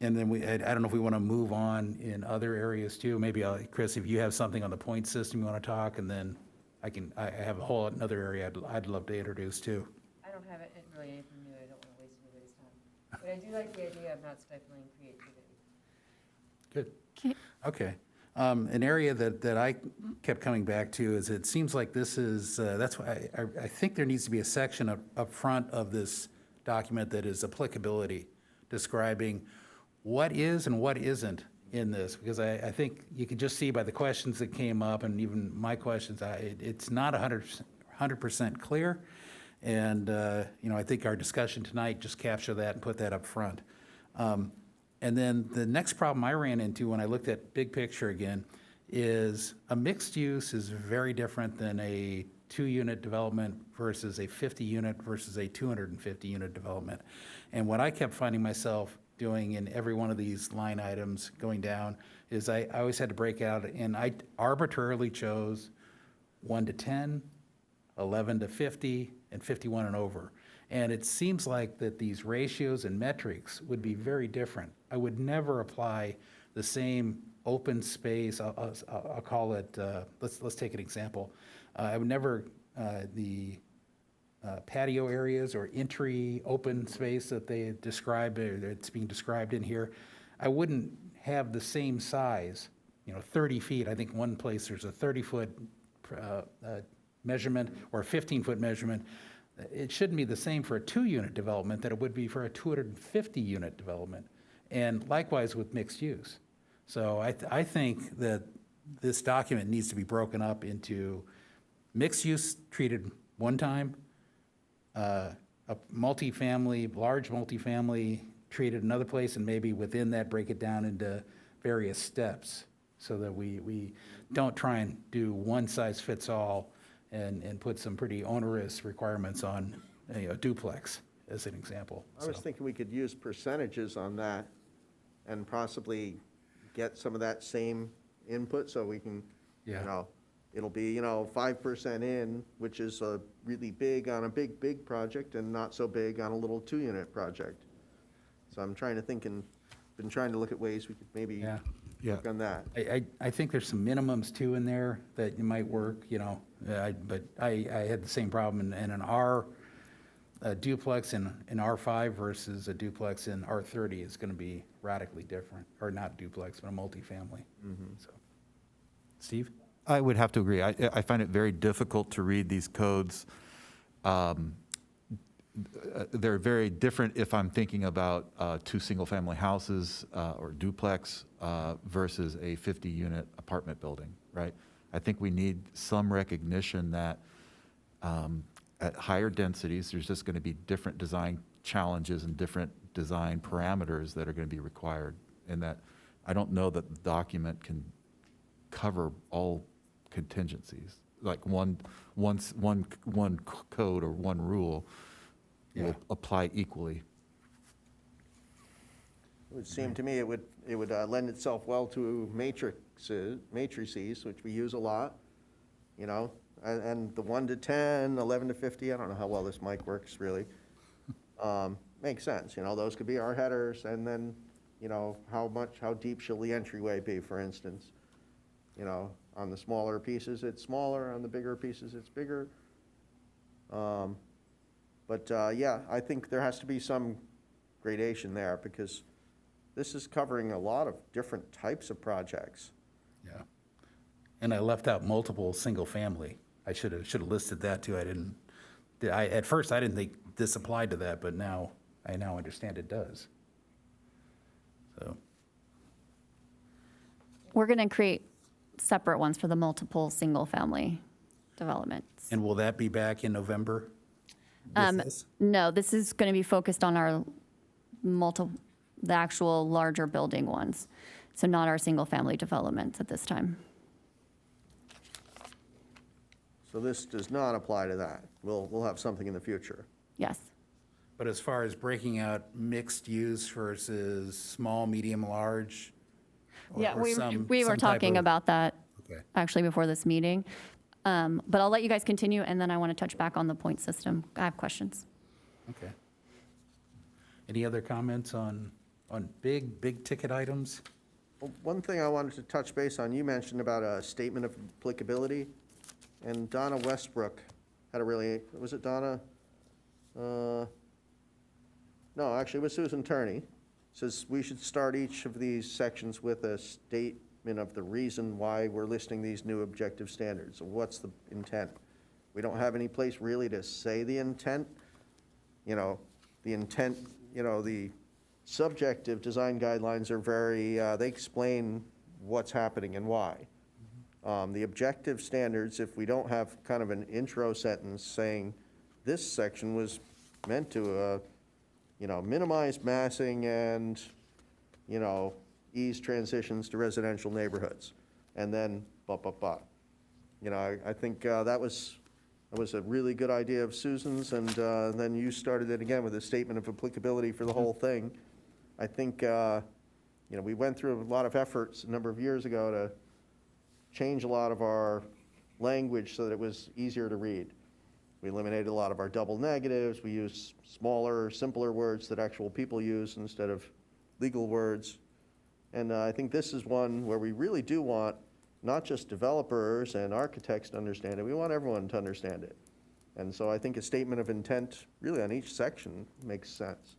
and then I don't know if we want to move on in other areas too. Maybe Chris, if you have something on the point system you want to talk, and then I have a whole another area I'd love to introduce too. I don't have really anything new. I don't want to waste anybody's time. But I do like the idea of not stifling creativity. Good. Okay. An area that I kept coming back to is it seems like this is, that's why I think there needs to be a section up front of this document that is applicability, describing what is and what isn't in this, because I think you can just see by the questions that came up and even my questions, it's not 100% clear. And, I think our discussion tonight just captured that and put that up front. And then the next problem I ran into when I looked at big picture again is a mixed use is very different than a 2-unit development versus a 50-unit versus a 250-unit development. And what I kept finding myself doing in every one of these line items going down is I always had to break out, and I arbitrarily chose 1 to 10, 11 to 50, and 51 and over. And it seems like that these ratios and metrics would be very different. I would never apply the same open space, I'll call it, let's take an example. I would never, the patio areas or entry open space that they describe, it's being described in here, I wouldn't have the same size, 30 feet. I think one place there's a 30-foot measurement or a 15-foot measurement. It shouldn't be the same for a 2-unit development that it would be for a 250-unit development. And likewise with mixed use. So I think that this document needs to be broken up into mixed use treated one time, a multifamily, large multifamily treated another place, and maybe within that break it down into various steps so that we don't try and do one size fits all and put some pretty onerous requirements on a duplex, as an example. I was thinking we could use percentages on that and possibly get some of that same input so we can, it'll be, 5% in, which is really big on a big project and not so big on a little 2-unit project. So I'm trying to think and been trying to look at ways we could maybe work on that. I think there's some minimums too in there that might work, but I had the same problem in an R duplex in R5 versus a duplex in R30 is going to be radically different, or not duplex, but a multifamily. So, Steve? I would have to agree. I find it very difficult to read these codes. They're very different if I'm thinking about 2 single-family houses or duplex versus a 50-unit apartment building, right? I think we need some recognition that at higher densities, there's just going to be different design challenges and different design parameters that are going to be required. And that, I don't know that the document can cover all contingencies. Like one code or one rule Yeah. will apply equally. It would seem to me it would lend itself well to matrices, which we use a lot, you know, and the 1 to 10, 11 to 50, I don't know how well this mic works really. Makes sense, you know, those could be our headers, and then, you know, how deep shall the entryway be, for instance? You know, on the smaller pieces, it's smaller, on the bigger pieces, it's bigger. Yeah, I think there has to be some gradation there, because this is covering a lot of different types of projects. Yeah. And I left out multiple single-family. I should have listed that too. At first, I didn't think this applied to that, but now, I now understand it does. So, We're going to create separate ones for the multiple single-family developments. and will that be back in November? with this? No, this is going to be focused on our the actual larger building ones, so not our single-family developments at this time. So this does not apply to that. We'll have something in the future. Yes. But as far as breaking out mixed use versus small, medium, large? or- Yeah, or some we were type talking of- about that Okay. actually before this meeting. But I'll let you guys continue, and then I want to touch back on the point system. I have questions. Okay. Any other comments on big ticket items? Well, one thing I wanted to touch base on, you mentioned about a statement of applicability, and Donna Westbrook had a really, was it Donna? No, actually, it was Susan Turney. Says we should start each of these sections with a statement of the reason why we're listing these new objective standards. So what's the intent? We don't have any place really to say the intent. You know, the intent, you know, the subjective design guidelines are very, they explain what's happening and why. The objective standards, if we don't have kind of an intro sentence saying this section was meant to, you know, minimize massing and, you know, ease transitions to residential neighborhoods, and then You know, I think that was a really good idea of Susan's, and then you started it again with a statement of applicability for the whole thing. I think, you know, we went through a lot of efforts a number of years ago to change a lot of our language so that it was easier to read. We eliminated a lot of our double negatives. We used smaller, simpler words that actual people use instead of legal words. And I think this is one where we really do want not just developers and architects to understand it, we want everyone to understand it. And so I think a statement of intent really on each section makes sense.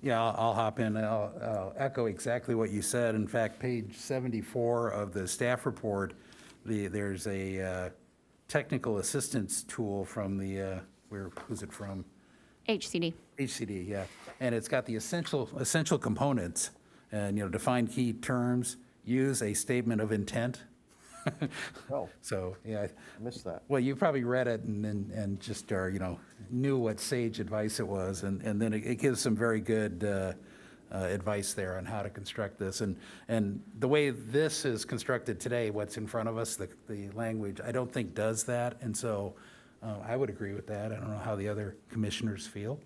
Yeah, I'll hop in. I'll echo exactly what you said. In fact, page 74 of the staff report, there's a technical assistance tool from who's it from? HCD. HCD, yeah. And it's got the essential components, and, you know, define key terms, use a statement of intent. Oh, So, yeah. I missed that. Well, you probably read it and just, you know, knew what sage advice it was, and then it gives some very good advice there on how to construct this. And the way this is constructed today, what's in front of us, the language, I don't think does that, and so I would agree with that. I don't know how the other commissioners feel.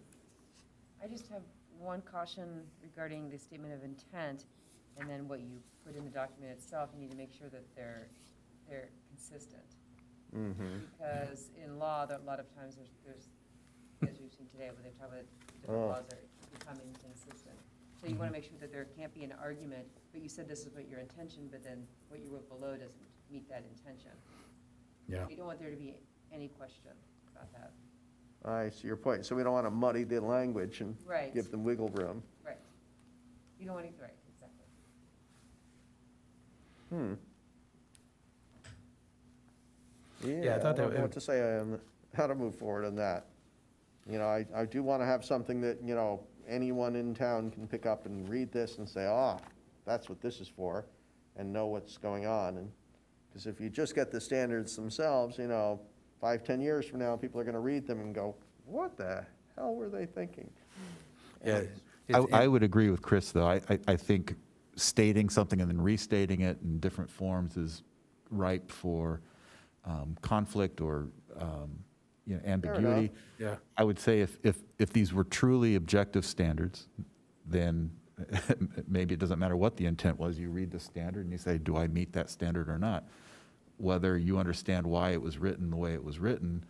I just have one caution regarding the statement of intent, and then what you put in the document itself. You need to make sure that they're consistent. Because in law, there, a lot of times there's, as we've seen today, where they talk about different laws are becoming inconsistent. So you want to make sure that there can't be an argument, but you said this is what your intention, but then what you wrote below doesn't meet that intention. Yeah. You don't want there to be any question about that. I see your point. So we don't want to muddy the language and Right. give them wiggle room. Right. You don't want to, right, exactly. Yeah, I thought I don't that- know what to say on how to move forward on that. You know, I do want to have something that, you know, anyone in town can pick up and read this and say, that's what this is for, and know what's going on. And because if you just get the standards themselves, you know, 5, 10 years from now, people are going to read them and go, what the hell were they thinking? Yeah, I would agree with Chris, though. I think stating something and then restating it in different forms is ripe for conflict or ambiguity. Yeah. I would say if these were truly objective standards, then maybe it doesn't matter what the intent was. You read the standard and you say, do I meet that standard or not? Whether you understand why it was written the way it was written,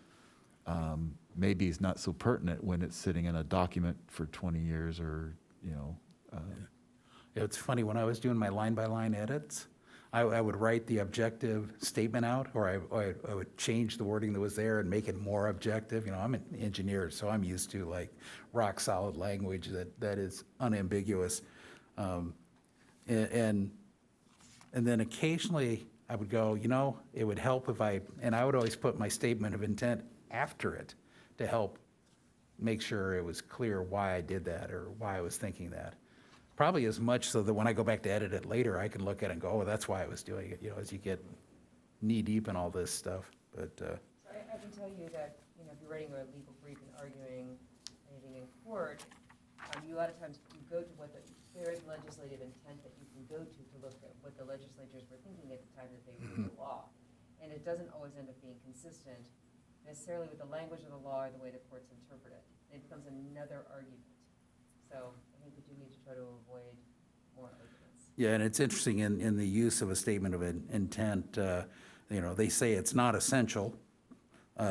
maybe is not so pertinent when it's sitting in a document for 20 years or, It's funny, when I was doing my line-by-line edits, I would write the objective statement out, or I would change the wording that was there and make it more objective. I'm an engineer, so I'm used to like rock-solid language that is unambiguous. And then occasionally I would go, it would help if and I would always put my statement of intent after it to help make sure it was clear why I did that or why I was thinking that. Probably as much so that when I go back to edit it later, I can look at it and go, oh, that's why I was doing it, as you get knee-deep in all this stuff. But, So I can tell you that, if you're writing a legal brief and arguing anything in court, a lot of times you go to there is legislative intent that you can go to look at what the legislatures were thinking at the time that they wrote the law. And it doesn't always end up being consistent necessarily with the language of the law or the way the courts interpret it. It becomes another argument. So I think we do need to try to avoid more arguments. yeah, and it's interesting in the use of a statement of intent, they say it's not essential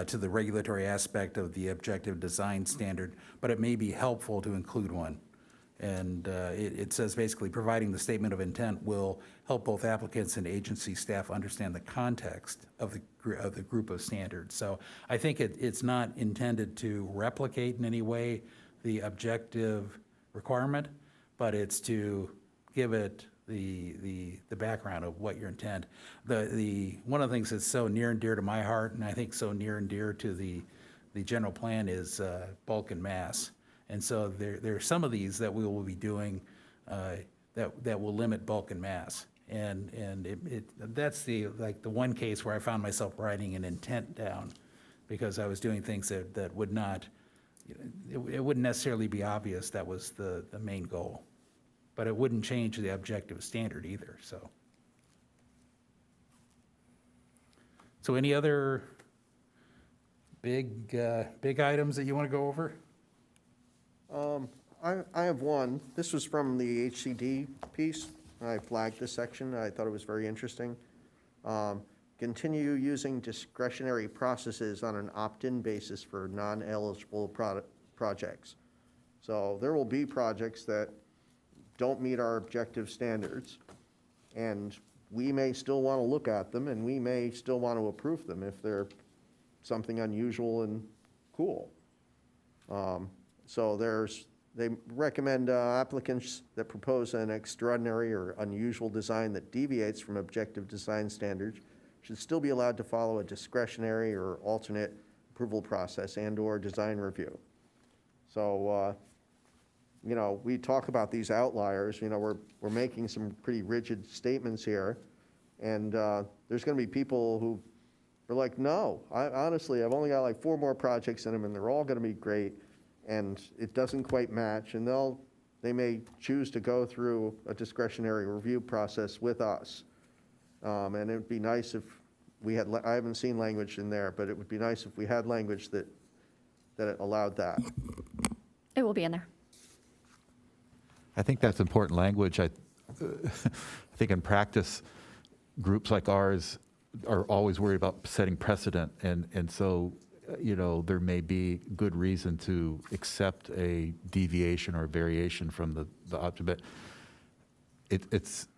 to the regulatory aspect of the objective design standard, but it may be helpful to include one. And it says basically providing the statement of intent will help both applicants and agency staff understand the context of the group of standards. So I think it's not intended to replicate in any way the objective requirement, but it's to give it the background of what your intent. One of the things that's so near and dear to my heart, and I think so near and dear to the general plan, is bulk and mass. And so there are some of these that we will be doing that will limit bulk and mass. And that's the one case where I found myself writing an intent down because I was doing things that would not, it wouldn't necessarily be obvious that was the main goal. But it wouldn't change the objective standard either, so. So any other big items that you want to go over? I have one. This was from the HCD piece. I flagged this section. I thought it was very interesting. Continue using discretionary processes on an opt-in basis for non-eligible projects. So there will be projects that don't meet our objective standards, and we may still want to look at them, and we may still want to approve them if they're something unusual and cool. So they recommend applicants that propose an extraordinary or unusual design that deviates from objective design standards should still be allowed to follow a discretionary or alternate approval process and/or design review. So, we talk about these outliers. We're making some pretty rigid statements here, and there's going to be people who are like, no, honestly, I've only got like 4 more projects in them, and they're all going to be great, and it doesn't quite match, and they may choose to go through a discretionary review process with us. And it would be nice if we had, I haven't seen language in there, but it would be nice if we had language that it allowed that. It will be in there. I think that's important language. I think in practice, groups like ours are always worried about setting precedent, and so there may be good reason to accept a deviation or a variation from the option, but it's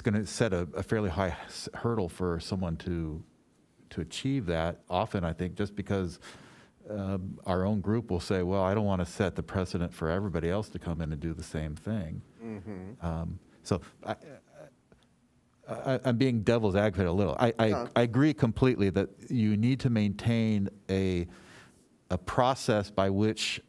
going to set a fairly high hurdle for someone to achieve that. Often, I think, just because our own group will say, well, I don't want to set the precedent for everybody else to come in and do the same thing. Mm-hmm. So I'm being devil's advocate a little. I agree completely that you need to maintain a process by which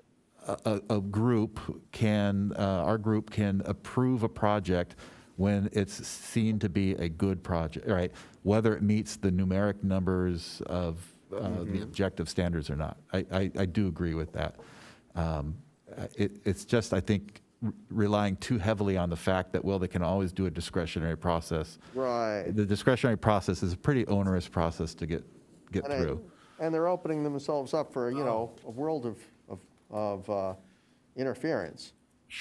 our group can approve a project when it's seen to be a good project, right? Whether it meets the numeric numbers of the objective standards or not. I do agree with that. It's just, I think, relying too heavily on the fact that, well, they can always do a discretionary process. Right. The discretionary process is a pretty onerous process to get through. And they're opening themselves up for, a world of interference.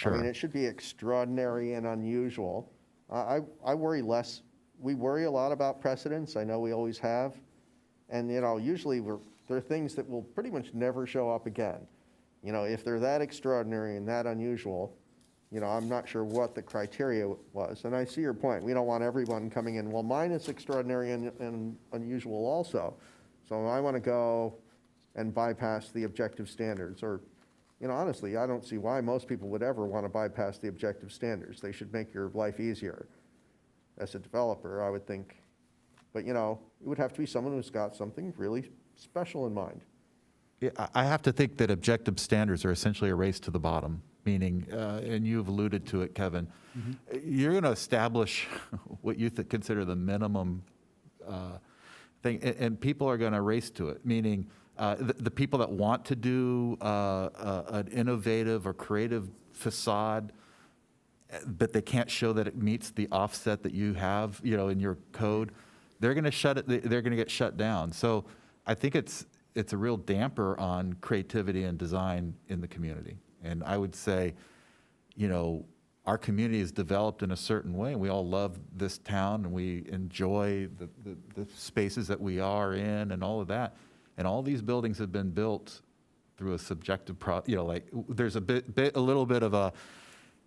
I mean, Sure. it should be extraordinary and unusual. I worry less, we worry a lot about precedents, I know we always have. And, usually there are things that will pretty much never show up again. If they're that extraordinary and that unusual, I'm not sure what the criteria was. And I see your point. We don't want everyone coming in, well, mine is extraordinary and unusual also. So I want to go and bypass the objective standards. Or, honestly, I don't see why most people would ever want to bypass the objective standards. They should make your life easier. As a developer, I would think. But, it would have to be someone who's got something really special in mind. Yeah, I have to think that objective standards are essentially a race to the bottom, meaning, and you've alluded to it, Kevin, you're going to establish what you consider the minimum thing, and people are going to race to it, meaning the people that want to do an innovative or creative facade, but they can't show that it meets the offset that you have, in your code, they're going to get shut down. So I think it's a real damper on creativity and design in the community. And I would say, our community is developed in a certain way. We all love this town and we enjoy the spaces that we are in and all of that. And all these buildings have been built through a subjective there's a little bit of a,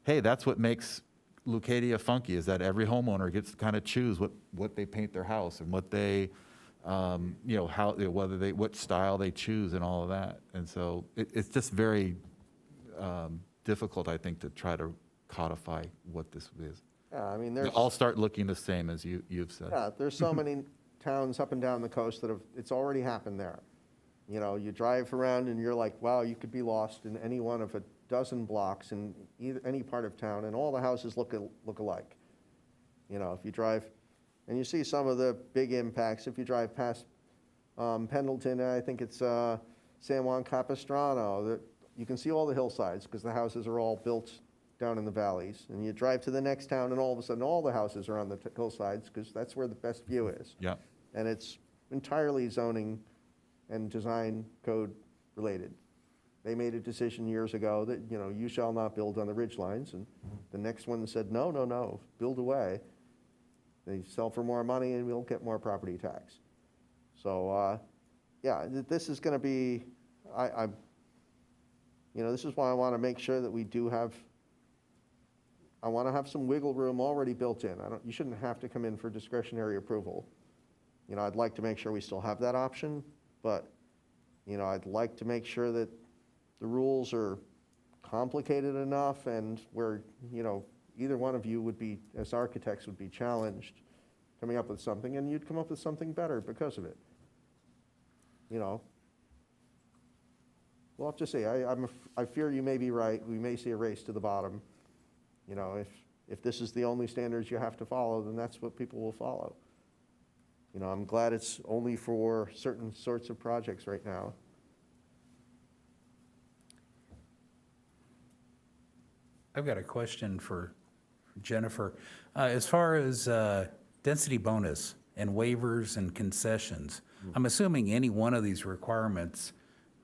hey, that's what makes Leucadia funky, is that every homeowner gets to kind of choose what they paint their house and what they, what style they choose and all of that. And so it's just very difficult, I think, to try to codify what this is. Yeah, I mean, They there's. all start looking the same as you've said. Yeah, there's so many towns up and down the coast that it's already happened there. You drive around and you're like, wow, you could be lost in any one of a dozen blocks in any part of town, and all the houses look alike. If you drive, and you see some of the big impacts, if you drive past Pendleton, I think it's San Juan Capistrano, that you can see all the hillsides because the houses are all built down in the valleys. And you drive to the next town and all of a sudden all the houses are on the hillsides because that's where the best view is. Yeah. And it's entirely zoning and design code related. They made a decision years ago that, you shall not build on the ridge lines, and the next one said, no, build away. They sell for more money and we'll get more property tax. So, this is going to be, this is why I want to make sure that we do have, I want to have some wiggle room already built in. You shouldn't have to come in for discretionary approval. I'd like to make sure we still have that option, but, I'd like to make sure that the rules are complicated enough and where, either one of you would be, as architects, would be challenged coming up with something, and you'd come up with something better because of it. We'll have to see. I fear you may be right. We may see a race to the bottom. If this is the only standards you have to follow, then that's what people will follow. I'm glad it's only for certain sorts of projects right now. I've got a question for Jennifer. As far as density bonus and waivers and concessions, I'm assuming any one of these requirements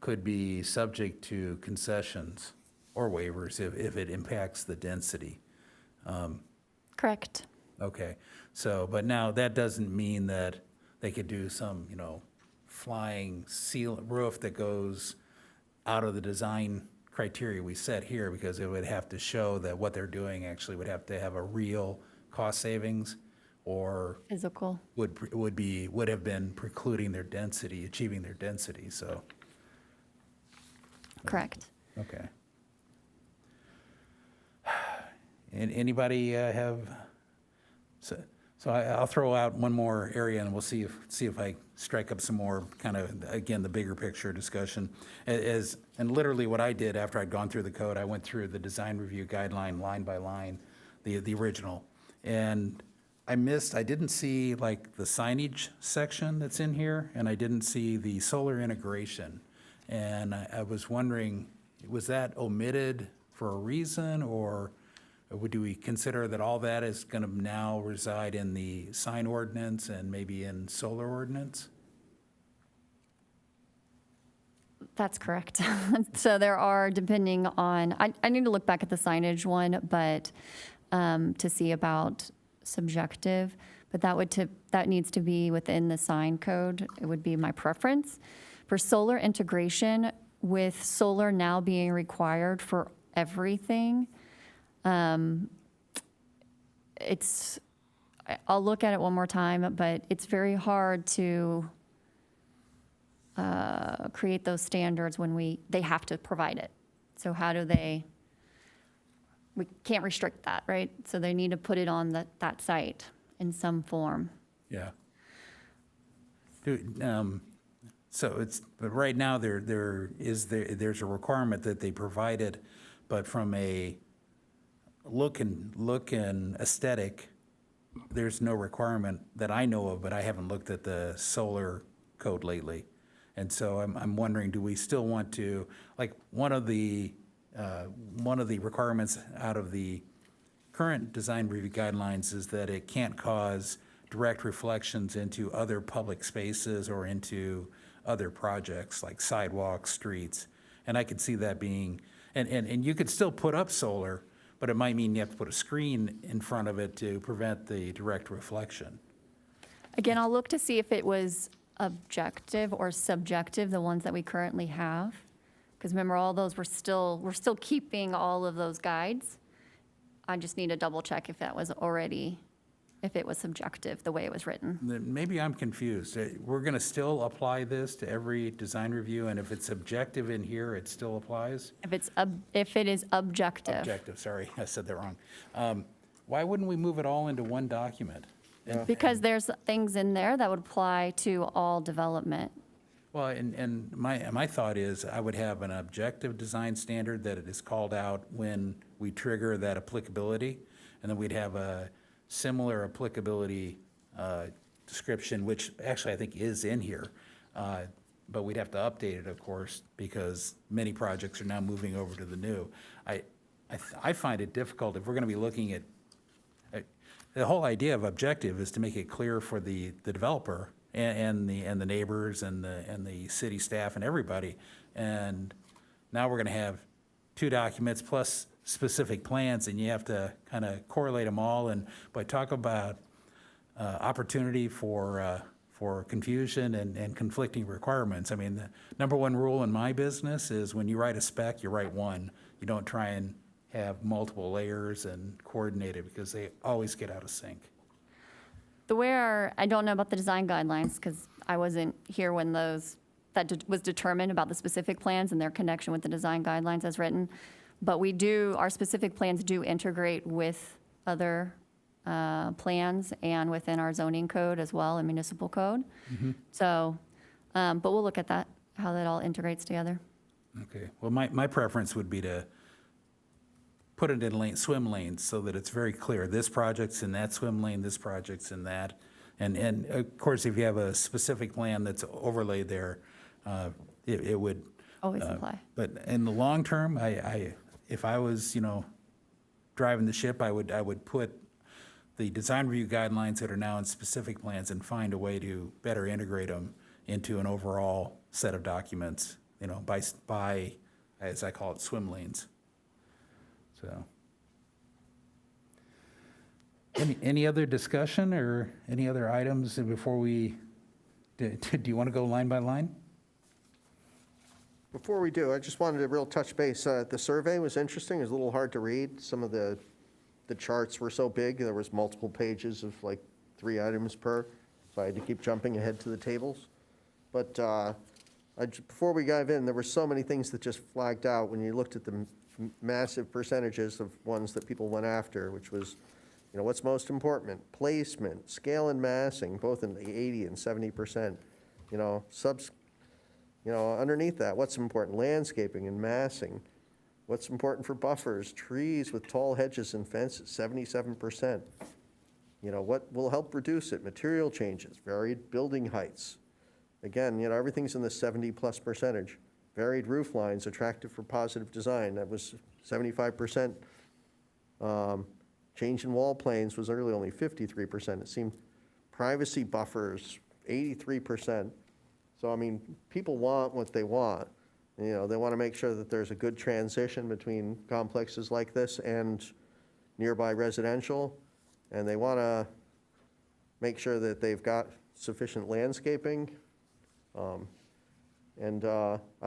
could be subject to concessions or waivers if it impacts the density. Correct. Okay, so, but now that doesn't mean that they could do some, flying roof that goes out of the design criteria we set here, because it would have to show that what they're doing actually would have to have a real cost savings, or Physical. would have been precluding their density, achieving their density, so, Correct. okay. And anybody have, so I'll throw out one more area and we'll see if I strike up some more kind of, again, the bigger picture discussion. And literally what I did after I'd gone through the code, I went through the design review guideline line by line, the original. And I didn't see like the signage section that's in here, and I didn't see the solar integration. And I was wondering was that omitted for a reason, or do we consider that all that is going to now reside in the sign ordinance and maybe in solar ordinance? That's correct. So there are, depending on, I need to look back at the signage one, but to see about subjective, but that needs to be within the sign code. It would be my preference. For solar integration, with solar now being required for everything, I'll look at it one more time, but it's very hard to create those standards when they have to provide it. So how do we can't restrict that, right? So they need to put it on that site in some form. Yeah. But right now, there's a requirement that they provide it, but from a look and aesthetic, there's no requirement that I know of, but I haven't looked at the solar code lately. And so I'm wondering, do we still want to, like, one of the requirements out of the current design review guidelines is that it can't cause direct reflections into other public spaces or into other projects like sidewalks, streets. And I could see that being, and you could still put up solar, but it might mean you have to put a screen in front of it to prevent the direct reflection. Again, I'll look to see if it was objective or subjective, the ones that we currently have. Because remember, all those we're still keeping all of those guides. I just need to double check if it was subjective, the way it was written. Then maybe I'm confused. We're going to still apply this to every design review, and if it's objective in here, it still applies? If it is objective. Objective, sorry, I said that wrong. Why wouldn't we move it all into one document? Because there's things in there that would apply to all development. Well, and my thought is I would have an objective design standard that it is called out when we trigger that applicability, and then we'd have a similar applicability description, which actually I think is in here, but we'd have to update it, of course, because many projects are now moving over to the new. I find it difficult if we're going to be looking at, the whole idea of objective is to make it clear for the developer and the neighbors and the city staff and everybody. And now we're going to have two documents plus specific plans, and you have to kind of correlate them all. And talk about opportunity for confusion and conflicting requirements. I mean, the number one rule in my business is when you write a spec, you write one. You don't try and have multiple layers and coordinate it, because they always get out of sync. I don't know about the design guidelines, because I wasn't here when was determined about the specific plans and their connection with the design guidelines as written. But our specific plans do integrate with other plans and within our zoning code as well, and municipal code. So, but we'll look at that, how that all integrates together. Okay, well, my preference would be to put it in swim lanes so that it's very clear. This project's in that swim lane, this project's in that. And of course, if you have a specific plan that's overlaid there, it would. Always apply. But in the long term, if I was, driving the ship, I would put the design review guidelines that are now in specific plans and find a way to better integrate them into an overall set of documents, by, as I call it, swim lanes. So, any other discussion or any other items before do you want to go line by line? Before we do, I just wanted to real touch base. The survey was interesting. It was a little hard to read. Some of the charts were so big, there was multiple pages of like 3 items per, so I had to keep jumping ahead to the tables. But before we dive in, there were so many things that just flagged out when you looked at the massive percentages of ones that people went after, which was, what's most important? Placement, scale and massing, both in the 80 and 70%. Underneath that, what's important? Landscaping and massing. What's important for buffers? Trees with tall hedges and fences, 77%. What will help reduce it? Material changes, varied building heights. Again, everything's in the 70+ percentage. varied roof lines, attractive for positive design. That was 75%. Change in wall planes was really only 53%. It seemed privacy buffers, 83%. So, I mean, people want what they want. You know, they want to make sure that there's a good transition between complexes like this and nearby residential. And they want to make sure that they've got sufficient landscaping. I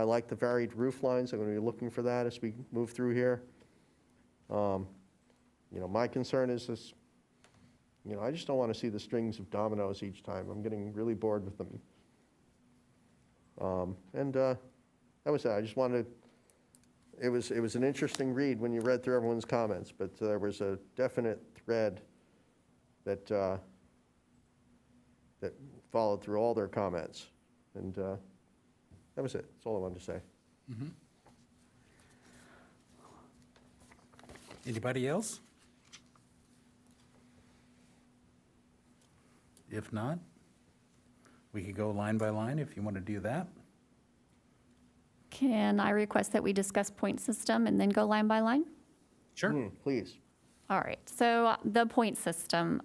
like the varied roof lines. I'm going to be looking for that as we move through here. You know, my concern is this, you know, I just don't want to see the strings of dominoes each time. I'm getting really bored with them. That was it. I just wanted, it was an interesting read when you read through everyone's comments, but there was a definite thread that that followed through all their comments. And that was it. That's all I wanted to say. Anybody else? If not, we could go line by line if you want to do that. Can I request that we discuss point system and then go line by line? Sure. Please. All right, so the point system.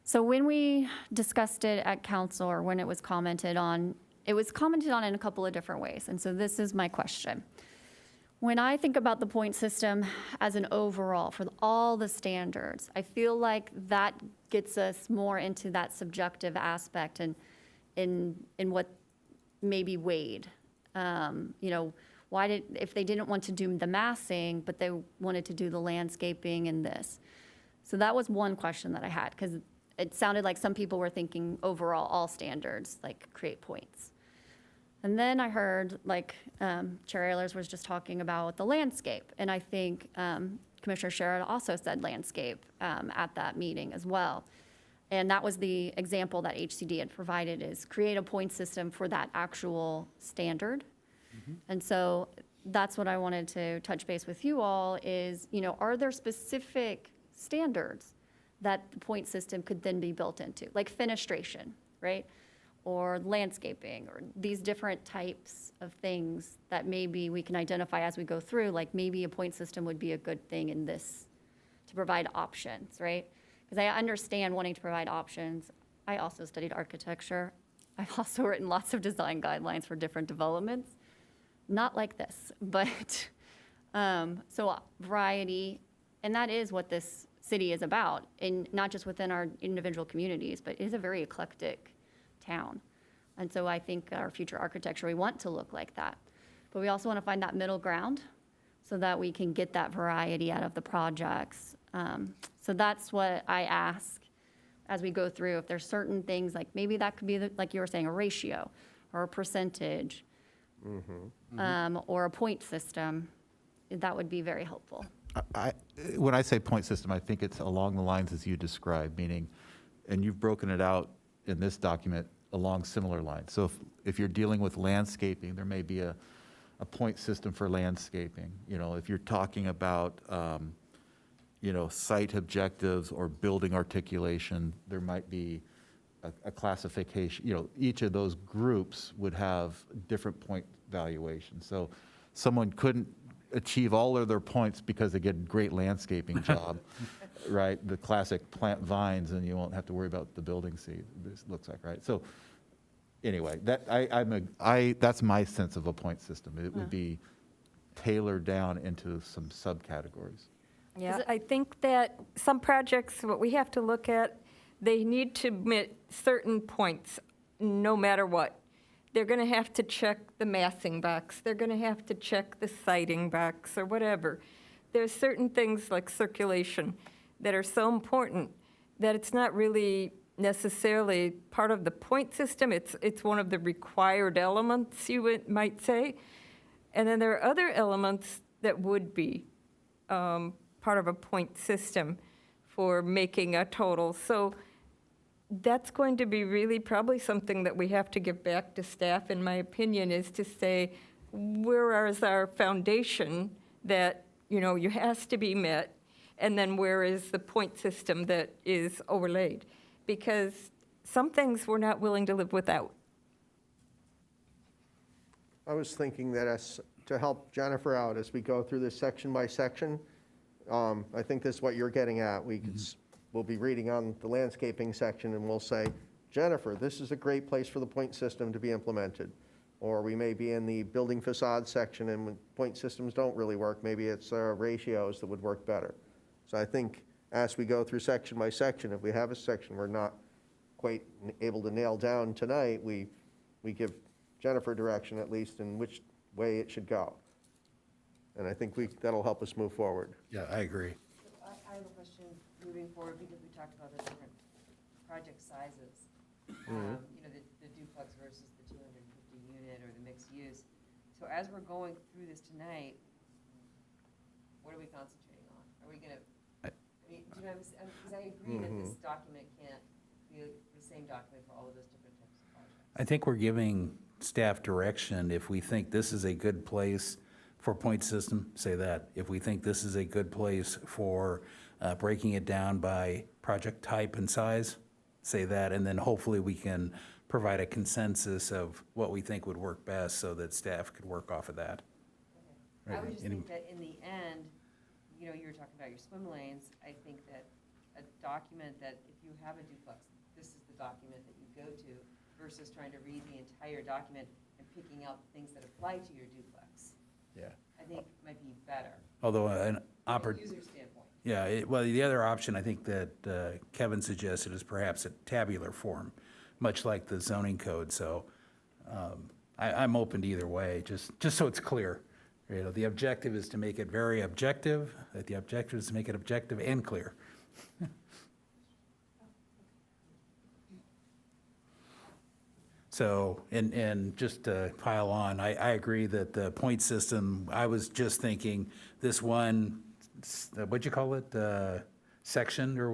So when we discussed it at council, or when it was commented on in a couple of different ways. And so this is my question. When I think about the point system as an overall for all the standards, I feel like that gets us more into that subjective aspect and in what may be weighed. You know, if they didn't want to do the massing, but they wanted to do the landscaping and this. So that was one question that I had, because it sounded like some people were thinking overall, all standards, like create points. And then I heard, like, Chair Ehlers was just talking about the landscape. And I think Commissioner Sherrod also said landscape at that meeting as well. And that was the example that HCD had provided, is create a point system for that actual standard. And so that's what I wanted to touch base with you all is, you know, are there specific standards that the point system could then be built into, like fenestration, right? Or landscaping, or these different types of things that maybe we can identify as we go through, like maybe a point system would be a good thing in this to provide options, right? Because I understand wanting to provide options. I also studied architecture. I've also written lots of design guidelines for different developments. Not like this, but so variety, and that is what this city is about, and not just within our individual communities, but it is a very eclectic town. And so I think our future architecture, we want to look like that. But we also want to find that middle ground so that we can get that variety out of the projects. So that's what I ask as we go through. If there's certain things, like maybe that could be, like you were saying, a ratio or a percentage, or a point system, that would be very helpful. When I say point system, I think it's along the lines as you described, meaning, and you've broken it out in this document along similar lines. So if you're dealing with landscaping, there may be a point system for landscaping. You know, if you're talking about, you know, site objectives or building articulation, there might be a classification. You know, each of those groups would have different point valuations. So someone couldn't achieve all of their points because they get a great landscaping job, right? The classic plant vines, and you won't have to worry about the building seed, this looks like, right? So anyway, that's my sense of a point system. It would be tailored down into some subcategories. Yeah, I think that some projects, what we have to look at, they need to meet certain points, no matter what. They're going to have to check the massing box. They're going to have to check the sighting box or whatever. There's certain things like circulation that are so important that it's not really necessarily part of the point system. It's one of the required elements, you might say. And then there are other elements that would be part of a point system for making a total. So that's going to be really probably something that we have to give back to staff, in my opinion, is to say, where is our foundation that, you know, has to be met, and then where is the point system that is overlaid? Because some things we're not willing to live without. I was thinking that as, to help Jennifer out as we go through this section by section, I think this is what you're getting at. We'll be reading on the landscaping section and we'll say, Jennifer, this is a great place for the point system to be implemented. Or we may be in the building facade section and when point systems don't really work, maybe it's ratios that would work better. So I think as we go through section by section, if we have a section we're not quite able to nail down tonight, we give Jennifer direction at least in which way it should go. And I think that'll help us move forward. Yeah, I agree. I have a question moving forward, because we talked about the different project sizes. You know, the duplex versus the 250 unit or the mixed use. So as we're going through this tonight, what are we concentrating on? Are we gonna, I mean, do you know, because I agree that this document can't be the same document for all of those different types of projects. I think we're giving staff direction. If we think this is a good place for point system, say that. If we think this is a good place for breaking it down by project type and size, say that. And then hopefully we can provide a consensus of what we think would work best so that staff could work off of that. I Right, would just any- think that in the end, you know, you were talking about your swim lanes, I think that a document that if you have a duplex, this is the document that you go to versus trying to read the entire document and picking out the things that apply to your duplex, Yeah. I think might be better Although an from a user standpoint. Yeah, well, the other option I think that Kevin suggested is perhaps a tabular form, much like the zoning code. So I'm open to either way, just so it's clear. You know, the objective is to make it very objective. The objective is to make it objective and clear. So, and just to pile on, I agree that the point system, I was just thinking this one, what'd you call it? Section or,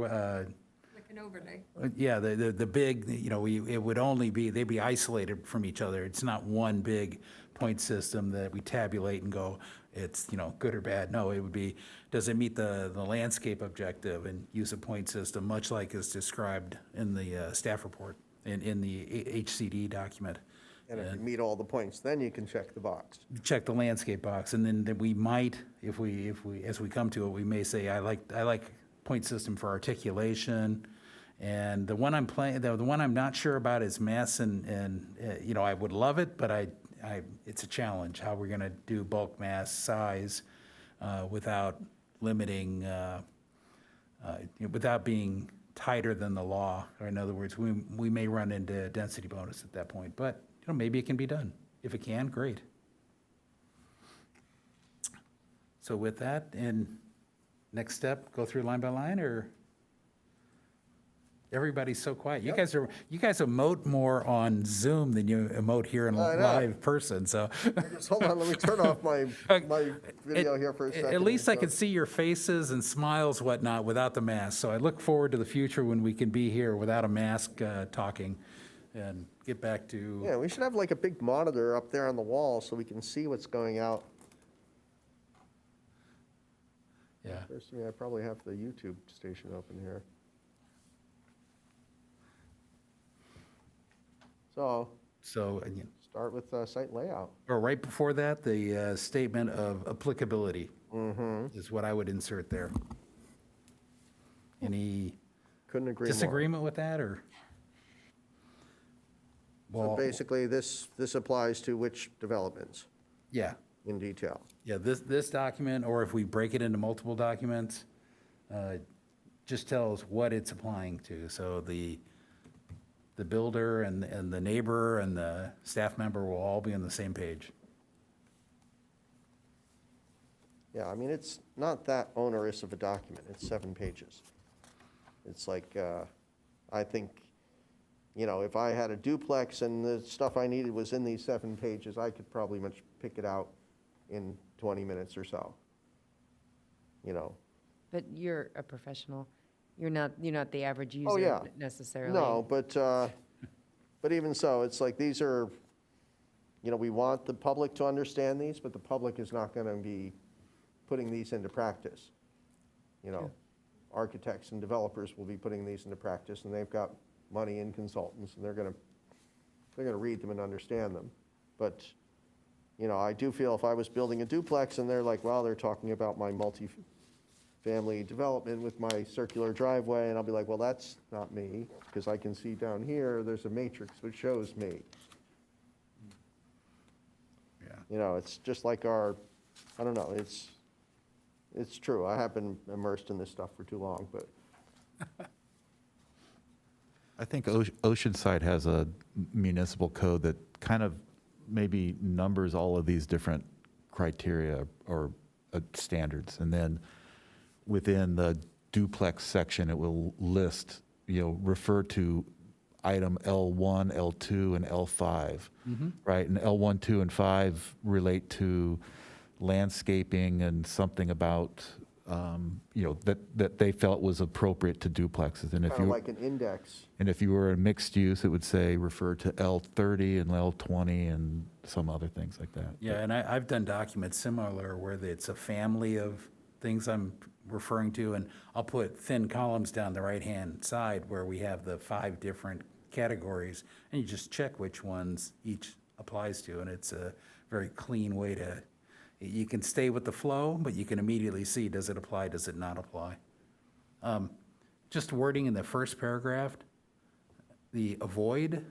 Like an overlay. yeah, the big, you know, it would only be, they'd be isolated from each other. It's not one big point system that we tabulate and go, it's, you know, good or bad. No, it would be, does it meet the landscape objective and use a point system, much like is described in the staff report, in the HCD document. And if you meet all the points, then you can check the box. Check the landscape box, and then we might, if we, as we come to it, we may say, I like point system for articulation. And the one I'm the one I'm not sure about is mass and you know, I would love it, but it's a challenge, how we're gonna do bulk mass size without limiting, without being tighter than the law. Or in other words, we may run into a density bonus at that point, but you know, maybe it can be done. If it can, great. So with that, and next step, go through line by line, or? Everybody's so quiet. You guys emote more on Zoom than you emote here in I know. live person, so. Just hold on, let me turn off my video here for a second. At least I So- can see your faces and smiles, whatnot, without the mask. So I look forward to the future when we can be here without a mask, talking, and get back to. Yeah, we should have like a big monitor up there on the wall so we can see what's going out. Yeah. First, I probably have the YouTube station open here. So, So, and, you know, start with site layout. or right before that, the statement of applicability is what I would insert there. Any Couldn't agree more. disagreement with that, or? So Well, basically, this applies to which developments yeah. in detail? Yeah, this document, or if we break it into multiple documents, just tells what it's applying to. So the builder and the neighbor and the staff member will all be on the same page. Yeah, I mean, it's not that onerous of a document. It's 7 pages. It's like, I think, you know, if I had a duplex and the stuff I needed was in these 7 pages, I could probably pick it out in 20 minutes or so. You know, But you're a professional. You're not the average Oh, user yeah. necessarily. no, but even so, it's like these are, you know, we want the public to understand these, but the public is not going to be putting these into practice. You know, architects and developers will be putting these into practice, and they've got money in consultants, and they're going to read them and understand them. But You know, I do feel if I was building a duplex and they're like, well, they're talking about my multi-family development with my circular driveway, and I'll be like, well, that's not me, because I can see down here, there's a matrix which shows me. Yeah. You know, it's just like our, I don't know, it's true. I have been immersed in this stuff for too long, but I think Oceanside has a municipal code that kind of maybe numbers all of these different criteria or standards. And then within the duplex section, it will list, refer to item L1, L2, and L5, right? And L1, 2, and 5 relate to landscaping and something about, that they felt was appropriate to duplexes. And if kind of you like an index. and if you were a mixed use, it would say refer to L30 and L20 and some other things like that. Yeah, and I've done documents similar where it's a family of things I'm referring to, and I'll put thin columns down the right-hand side where we have the 5 different categories, and you just check which ones each applies to, and it's a very clean way to, you can stay with the flow, but you can immediately see, does it apply, does it not apply? Just wording in the first paragraph, the avoid,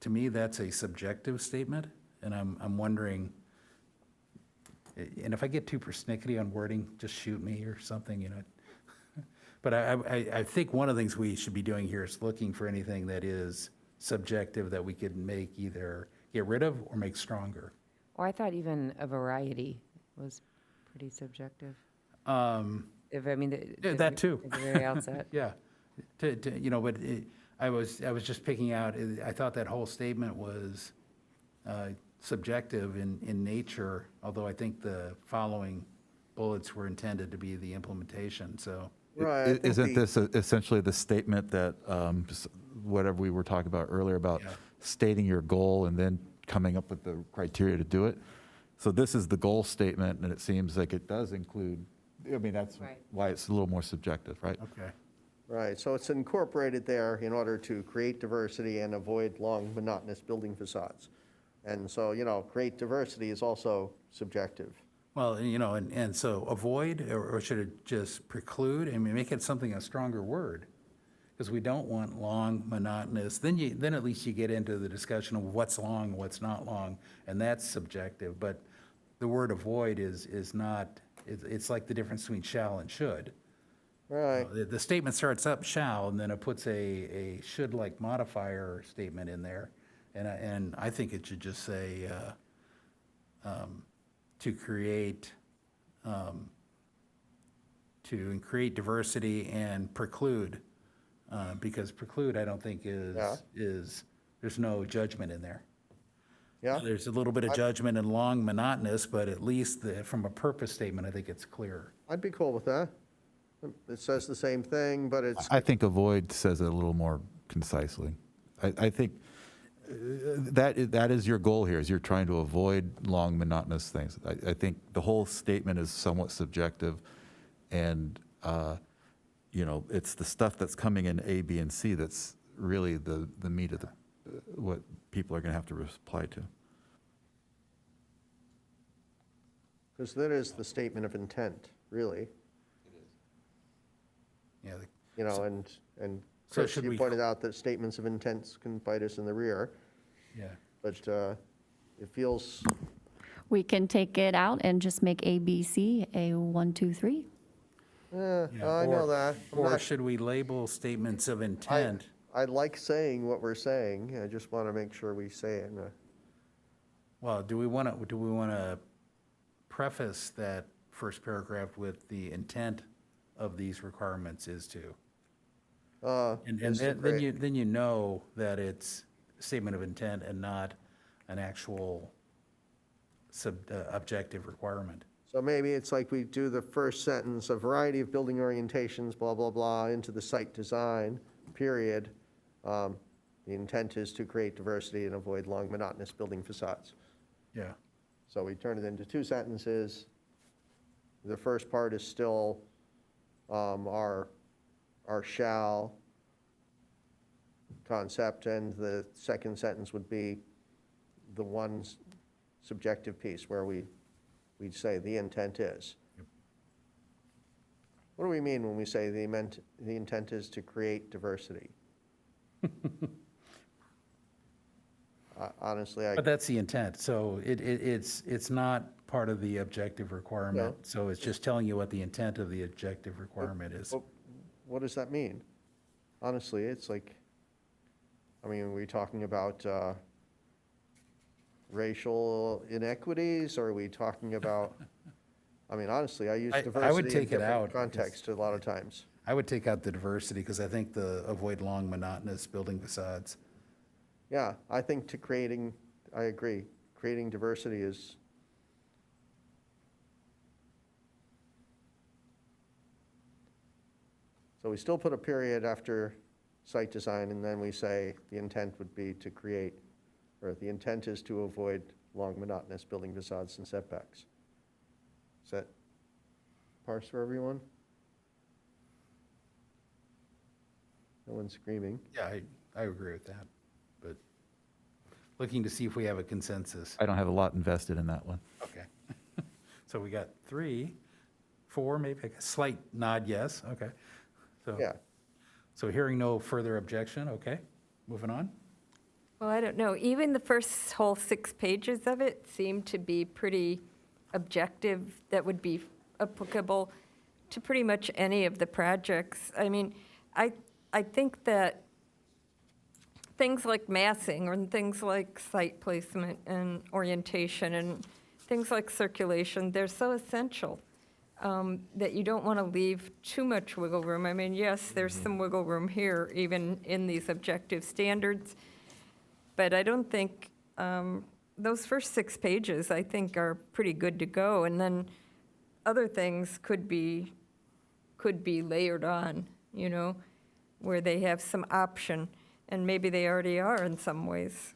to me, that's a subjective statement, and I'm wondering, and if I get too persnickety on wording, just shoot me or something. But I think one of the things we should be doing here is looking for anything that is subjective that we could make either get rid of or make stronger. Or I thought even a variety was pretty subjective. If, I mean, Yeah, that too. At the very outset. Yeah, but I was just picking out, I thought that whole statement was subjective in nature, although I think the following bullets were intended to be the implementation, so. Right. I think Isn't this essentially the statement that, whatever we were talking about earlier about Yeah. stating your goal and then coming up with the criteria to do it? So this is the goal statement, and it seems like it does include, that's Right. why it's a little more subjective, right? Okay. Right, so it's incorporated there in order to create diversity and avoid long monotonous building facades. And so, create diversity is also subjective. Well, and so avoid, or should it just preclude? I mean, make it something, a stronger word, because we don't want long, monotonous. Then at least you get into the discussion of what's long, what's not long, and that's subjective. But the word avoid is not, it's like the difference between shall and should. Right, The statement starts up shall, and then it puts a should-like modifier statement in there. And I think it should just say, to create diversity and preclude, because preclude, I don't think Yeah. there's no judgment in there. yeah, There's a little bit of judgment in long monotonous, but at least from a purpose statement, I think it's clear. I'd be cool with that. It says the same thing, but it's, I think avoid says it a little more concisely. I think that is your goal here, is you're trying to avoid long monotonous things. I think the whole statement is somewhat subjective, and, it's the stuff that's coming in A, B, and C that's really the meat of what people are going to have to reply to. because that is the statement of intent, really. Yeah, And So Chris, should you we- pointed out that statements of intents can bite us in the rear, yeah. but it feels, We can take it out and just make A, B, C, a 1, 2, 3. Yeah, I know or- that. I'm Or not- should we label statements of intent? I like saying what we're saying, I just want to make sure we say it. Well, do we want to preface that first paragraph with the intent of these requirements is to? And is to create- then you know that it's a statement of intent and not an actual objective requirement. So maybe it's like we do the first sentence, a variety of building orientations, blah, blah, blah, into the site design, period. The intent is to create diversity and avoid long monotonous building facades. Yeah. So we turn it into 2 sentences. The first part is still our shall concept, and the second sentence would be the ones subjective piece where we'd say the intent is. What do we mean when we say the intent is to create diversity? Honestly, But that's the intent, so it's not part of the objective requirement. No. So it's just telling you what the intent of the objective requirement is. what does that mean? Honestly, it's like, I mean, are we talking about racial inequities, or are we talking about, I mean, honestly, I use I would diversity in take it out, different context a lot of times. I would take out the diversity, because I think avoid long monotonous building facades. Yeah, I think I agree, creating diversity is, so we still put a period after site design, and then we say the intent would be to create, or the intent is to avoid long monotonous building facades and setbacks. Is that parse for everyone? No one's screaming. Yeah, I agree with that, but looking to see if we have a consensus. I don't have a lot invested in that one. Okay. So we got 3, 4, maybe, a slight nod, yes, okay. So, Yeah, so hearing no further objection, okay, moving on. Well, I don't know, even the first whole 6 pages of it seem to be pretty objective, that would be applicable to pretty much any of the projects. I mean, I think that things like massing and things like site placement and orientation and things like circulation, they're so essential that you don't want to leave too much wiggle room. I mean, yes, there's some wiggle room here, even in these objective standards, but I don't think, those first 6 pages, I think, are pretty good to go. And then other things could be layered on, you know, where they have some option, and maybe they already are in some ways.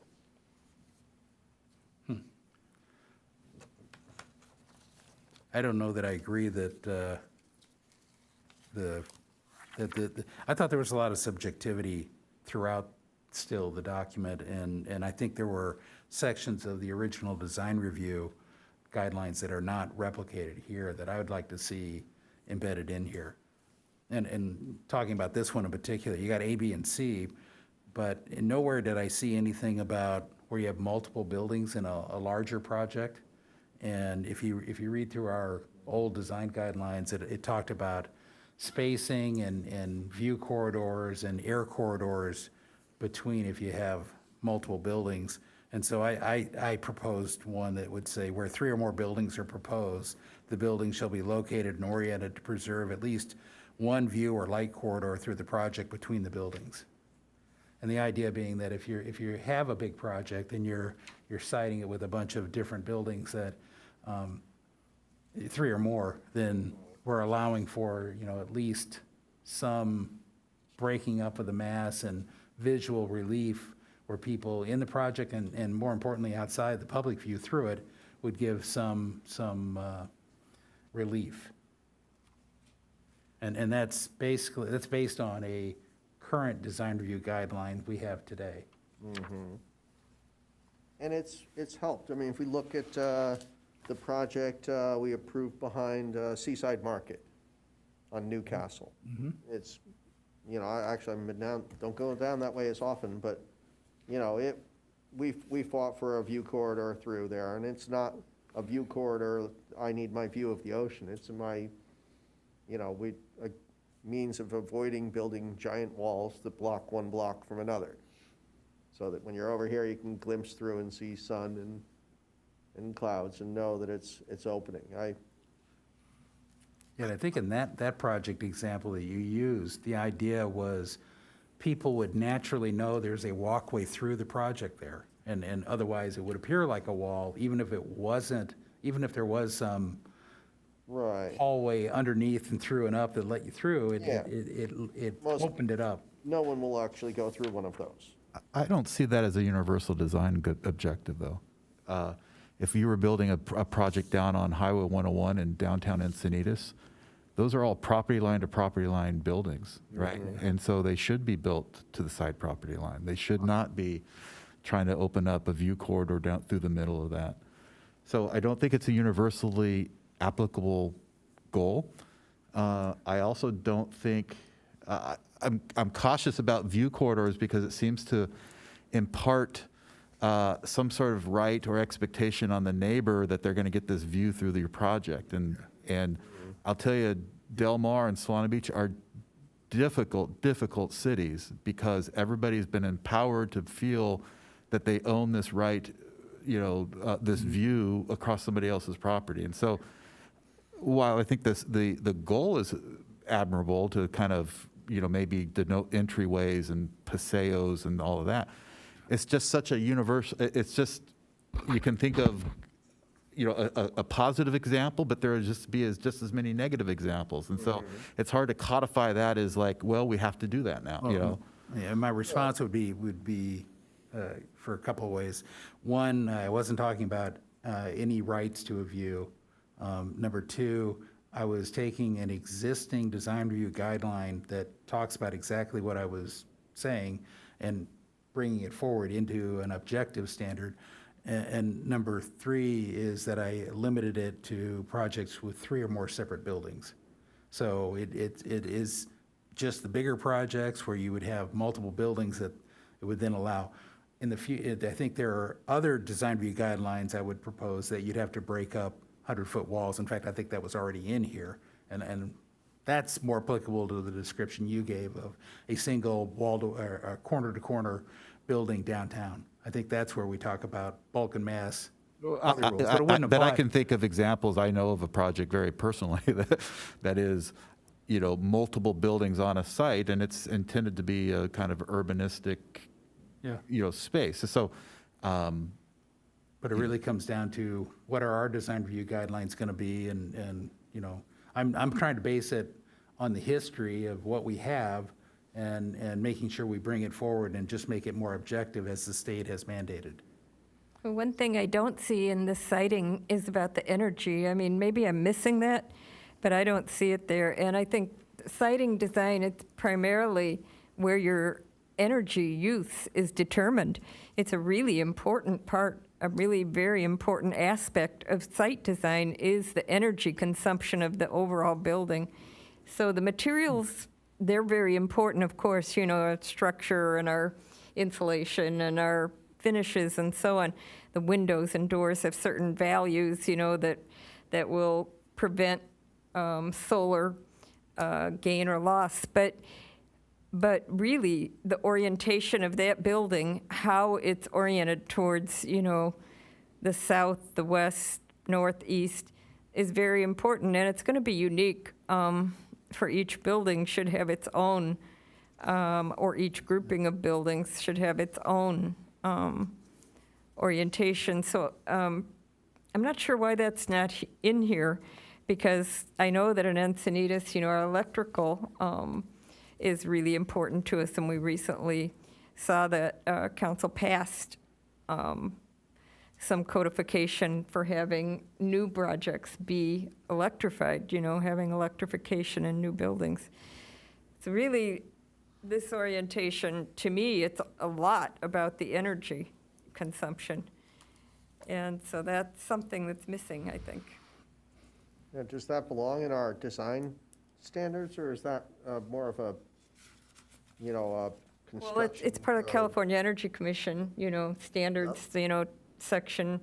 I don't know that I agree that I thought there was a lot of subjectivity throughout still the document, and I think there were sections of the original design review guidelines that are not replicated here that I would like to see embedded in here. And talking about this one in particular, you got A, B, and C, but nowhere did I see anything about where you have multiple buildings in a larger project. And if you read through our old design guidelines, it talked about spacing and view corridors and air corridors between if you have multiple buildings. And so I proposed one that would say where 3 or more buildings are proposed, the building shall be located and oriented to preserve at least one view or light corridor through the project between the buildings. And the idea being that if you have a big project and you're citing it with a bunch of different buildings that 3 or more, then we're allowing for, you know, at least some breaking up of the mass and visual relief where people in the project and more importantly outside the public view through it would give some relief. And that's based on a current design review guideline we have today. and it's helped. I mean, if we look at the project we approved behind Seaside Market on Newcastle. It's, you know, I've been down, don't go down that way as often, but, you know, we fought for a view corridor through there, and it's not a view corridor, I need my view of the ocean. It's my, you know, a means of avoiding building giant walls that block one block from another. So that when you're over here, you can glimpse through and see sun and clouds and know that it's opening. Yeah, I think in that project example that you used, the idea was people would naturally know there's a walkway through the project there. And otherwise, it would appear like a wall, even if it wasn't, even if there was some Right. hallway underneath and through and up that let you through, Yeah. it Most- opened it up. No one will actually go through one of those. I don't see that as a universal design objective, though. If you were building a project down on Highway 101 in downtown Encinitas, those are all property line to property line buildings, right? And so they should be built to the side property line. They should not be trying to open up a view corridor down through the middle of that. So I don't think it's a universally applicable goal. I also don't think, I'm cautious about view corridors because it seems to impart some sort of right or expectation on the neighbor that they're going to get this view through your project. And I'll tell you, Del Mar and Solana Beach are difficult cities because everybody's been empowered to feel that they own this right, this view across somebody else's property. And so while I think the goal is admirable to kind of, maybe denote entryways and paseos and all of that, it's just such a universal, it's just, you can think of, a positive example, but there are just as many negative examples. And so it's hard to codify that as like, well, we have to do that now, Yeah, my response would be for a couple of ways. One, I wasn't talking about any rights to a view. Number two, I was taking an existing design review guideline that talks about exactly what I was saying and bringing it forward into an objective standard. And number three is that I limited it to projects with 3 or more separate buildings. So it is just the bigger projects where you would have multiple buildings that it would then allow. In the I think there are other design review guidelines I would propose that you'd have to break up 100-foot walls. In fact, I think that was already in here. And that's more applicable to the description you gave of a single wall to, or corner-to-corner building downtown. I think that's where we talk about bulk and mass. Other rules, but it wouldn't But I apply. can think of examples, I know of a project very personally that is, multiple buildings on a site, and it's intended to be a kind of urbanistic, Yeah. Space. So, But it really comes down to what are our design review guidelines going to be, and I'm trying to base it on the history of what we have, and making sure we bring it forward and just make it more objective as the state has mandated. Well, one thing I don't see in this citing is about the energy. I mean, maybe I'm missing that, but I don't see it there. And I think citing design, it's primarily where your energy use is determined. It's a really important part, a really very important aspect of site design is the energy consumption of the overall building. So the materials, they're very important, of course, our structure and our insulation and our finishes and so on. The windows and doors have certain values, that will prevent solar gain or loss. But really, the orientation of that building, how it's oriented towards, the south, the west, northeast, is very important, and it's going to be unique for each building. Should have its own, or each grouping of buildings should have its own orientation. So I'm not sure why that's not in here, because I know that in Encinitas, our electrical is really important to us, and we recently saw that council passed some codification for having new projects be electrified, having electrification in new buildings. So really, this orientation, to me, it's a lot about the energy consumption. And so that's something that's missing, I think. Now, does that belong in our design standards, or is that more of a, construction? Well, it's part of the California Energy Commission, standards, section,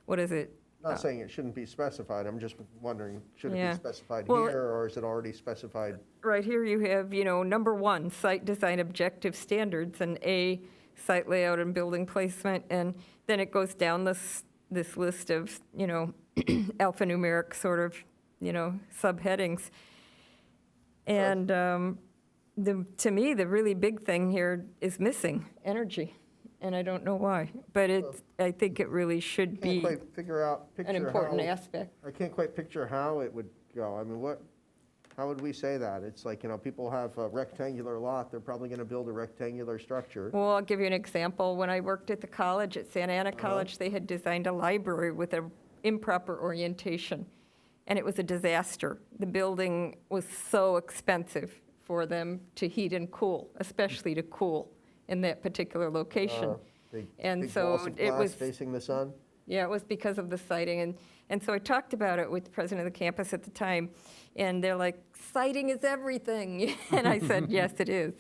what is it? Not saying it shouldn't be specified, I'm just wondering, should it Yeah. be specified Well, here, or is it already specified? Right here you have, number 1, site design objective standards, and A, site layout and building placement, and then it goes down this list of, alphanumeric sort of, subheadings. And to me, the really big thing here is missing energy, and I don't know why, but I think it really should Can't be quite picture an important how- aspect. I can't quite picture how it would go. I mean, how would we say that? It's like, people have a rectangular lot, they're probably going to build a rectangular structure. Well, I'll give you an example. When I worked at the college, at Santa Ana College, they had designed a library with an improper orientation, and it was a disaster. The building was so expensive for them to heat and cool, especially to cool in that particular location. Big And big so walls of it glass was- facing the sun? Yeah, it was because of the sighting. And so I talked about it with the president of the campus at the time, and they're like, sighting is everything. And I said, yes, it is.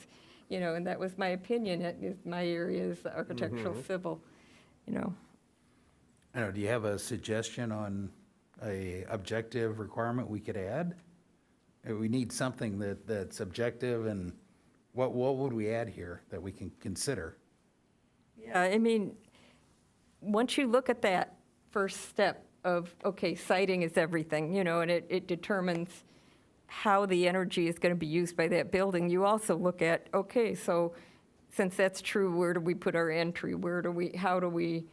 You know, and that was my opinion. My area is architectural civil, you know. I don't know, do you have a suggestion on a objective requirement we could add? We need something that's objective, and what would we add here that we can consider? Yeah, I mean, once you look at that first step of, okay, siting is everything, you know, and it determines how the energy is going to be used by that building, you also look at, okay, so since that's true, where do we put our entry? How do we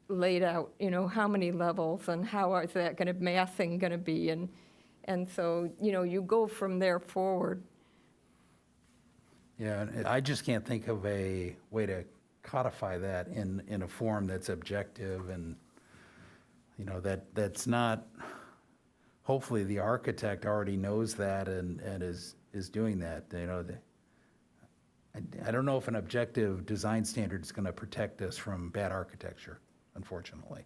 lay it out? You know, how many levels, and how is that going to, massing going to be? And so, you know, you go from there forward. Yeah, and I just can't think of a way to codify that in a form that's objective and, you know, that's not, hopefully the architect already knows that and is doing that, you know. I don't know if an objective design standard is going to protect us from bad architecture, unfortunately.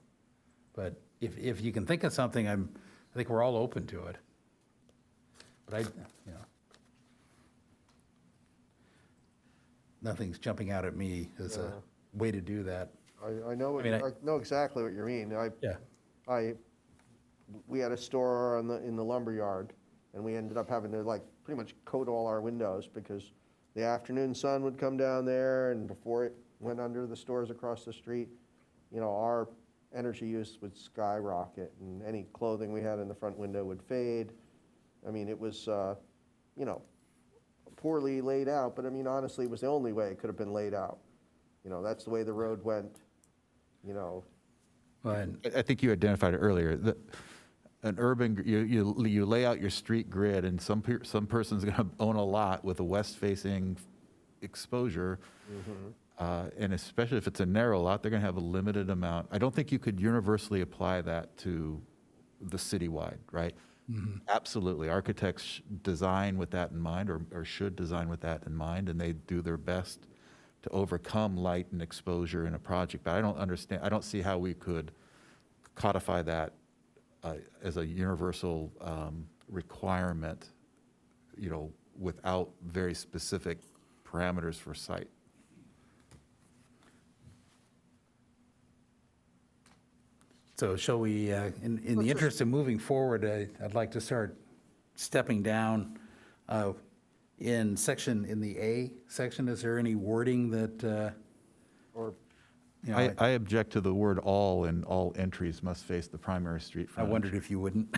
But if you can think of something, I think we're all open to it. But you know, nothing's jumping out at me as a way to do that. I know, I know exactly what you mean. Yeah. We had a store in the lumber yard, and we ended up having to like pretty much coat all our windows because the afternoon sun would come down there, and before it went under the stores across the street, you know, our energy use would skyrocket, and any clothing we had in the front window would fade. I mean, it was, you know, poorly laid out, but I mean, honestly, it was the only way it could have been laid out. You know, that's the way the road went, you know. But I think you identified it earlier. An urban, you lay out your street grid, and some person's going to own a lot with a west-facing exposure, and especially if it's a narrow lot, they're going to have a limited amount. I don't think you could universally apply that to the citywide, right? Absolutely, architects design with that in mind, or should design with that in mind, and they do their best to overcome light and exposure in a project. But I don't see how we could codify that as a universal requirement, you know, without very specific parameters for site. So shall we, in the interest of moving forward, I'd like to start stepping down. In the A section, is there any wording that, Or you know, I object to the word all, and all entries must face the primary street I frontage. wondered if you wouldn't.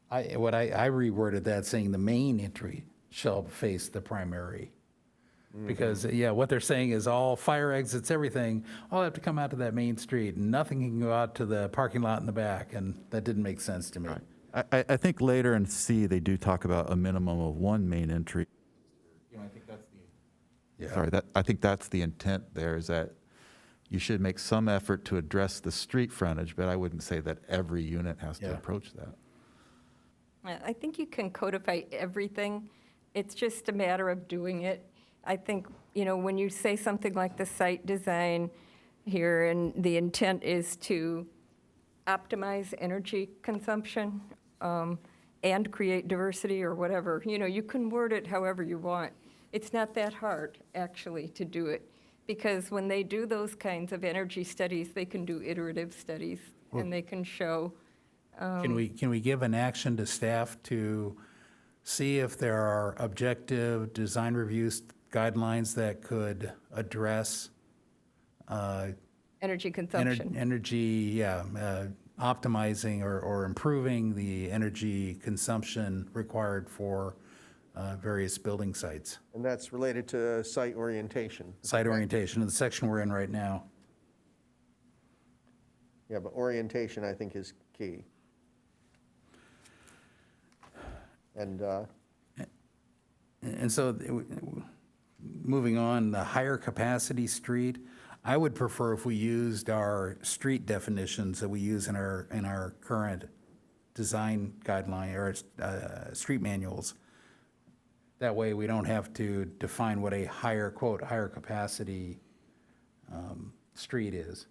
I reworded that saying the main entry shall face the primary. Because, yeah, what they're saying is all fire exits, everything, all have to come out to that main street, and nothing can go out to the parking lot in the back, and that didn't make sense to me. I think later in C, they do talk about a minimum of one main entry. I think that's Yeah. Sorry, I think that's the intent there, is that you should make some effort to address the street frontage, but I wouldn't say that every unit has to Yeah. approach that. I think you can codify everything. It's just a matter of doing it. I think, you know, when you say something like the site design here, and the intent is to optimize energy consumption and create diversity or whatever, you know, you can word it however you want. It's not that hard, actually, to do it, because when they do those kinds of energy studies, they can do iterative studies, and they can show. Can we give an action to staff to see if there are objective design reviews guidelines that could address Energy consumption. Optimizing or improving the energy consumption required for various building sites? and that's related to site orientation. Site orientation, the section we're in right now. Yeah, but orientation, I think, is key. And, And so, moving on, the higher capacity street, I would prefer if we used our street definitions that we use in our current design guideline, or street manuals. That way, we don't have to define what a higher, quote, higher capacity street is.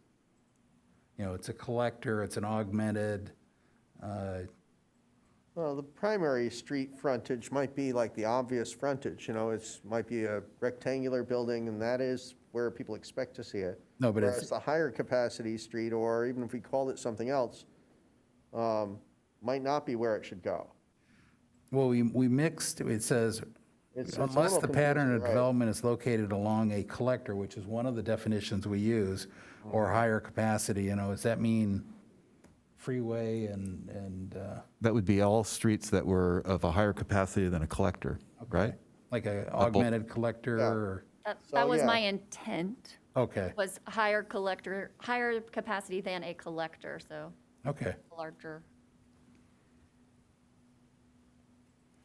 You know, it's a collector, it's an augmented, Well, the primary street frontage might be like the obvious frontage, you know, might be a rectangular building, and that is where people expect to see it. No, but it's- Whereas the higher capacity street, or even if we called it something else, might not be where it should go. well, we mixed, it says, It's a unless little the pattern confusing, of right. development is located along a collector, which is one of the definitions we use, or higher capacity, you know, does that mean freeway and That would be all streets that were of a higher capacity than a collector, right? like a augmented collector? Yeah. or That was yeah. my intent, Okay, was higher capacity than a collector, so okay. larger.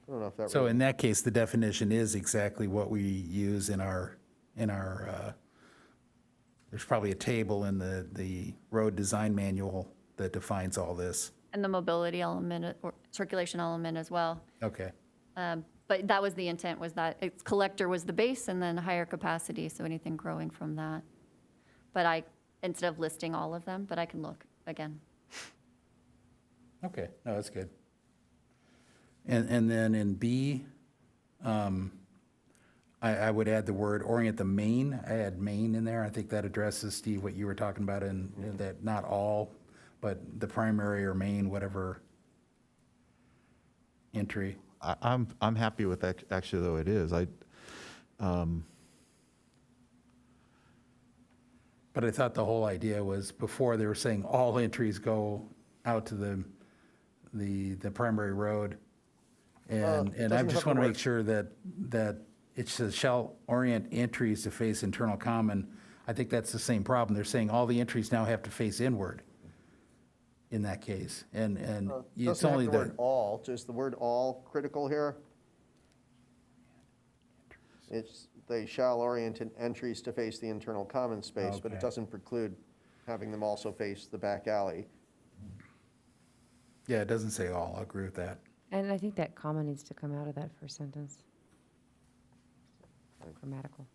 I don't know if that. So really- in that case, the definition is exactly what we use in our, there's probably a table in the road design manual that defines all this. And the mobility element or circulation element as well. Okay, But that was the intent, was that its collector was the base and then higher capacity, so anything growing from that. But instead of listing all of them, but I can look again. okay, no, that's good. And then in B, I would add the word orient the main. I add main in there. I think that addresses, Steve, what you were talking about, and that not all, but the primary or main, whatever entry. I'm happy with that, actually, though it is. But I thought the whole idea was, before they were saying all entries go out to the primary road. And I doesn't just have want the to word- make sure that it says shall orient entries to face internal common. I think that's the same problem. They're saying all the entries now have to face inward in that case. And it's Doesn't have only the the, word all, is the word all critical here? They shall orient entries to face the internal common space, but it Okay. doesn't preclude having them also face the back alley. yeah, it doesn't say all. I agree with that. And I think that comma needs to come out of that first sentence. Grammatical.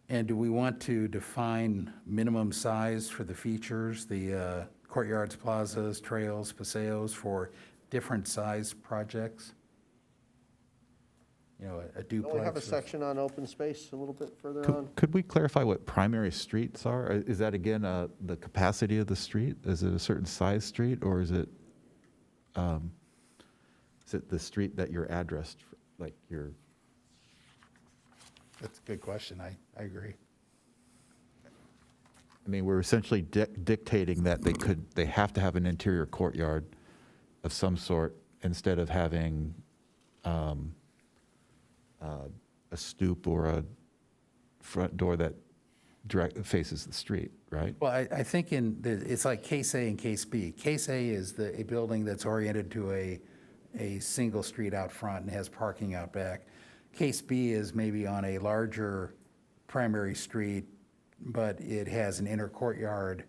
And do we want to define minimum size for the features, the courtyards, plazas, trails, paseos for different size projects? You know, a Don't we duplex. have a or- section on open space a little bit further on? Could we clarify what primary streets are? Is that, again, the capacity of the street? Is it a certain size street, or is it the street that you're addressed, like your? That's a good question. I agree. I mean, we're essentially dictating that they have to have an interior courtyard of some sort instead of having a stoop or a front door that faces the street, right? Well, I think it's like case A and case B. Case A is a building that's oriented to a single street out front and has parking out back. Case B is maybe on a larger primary street, but it has an inner courtyard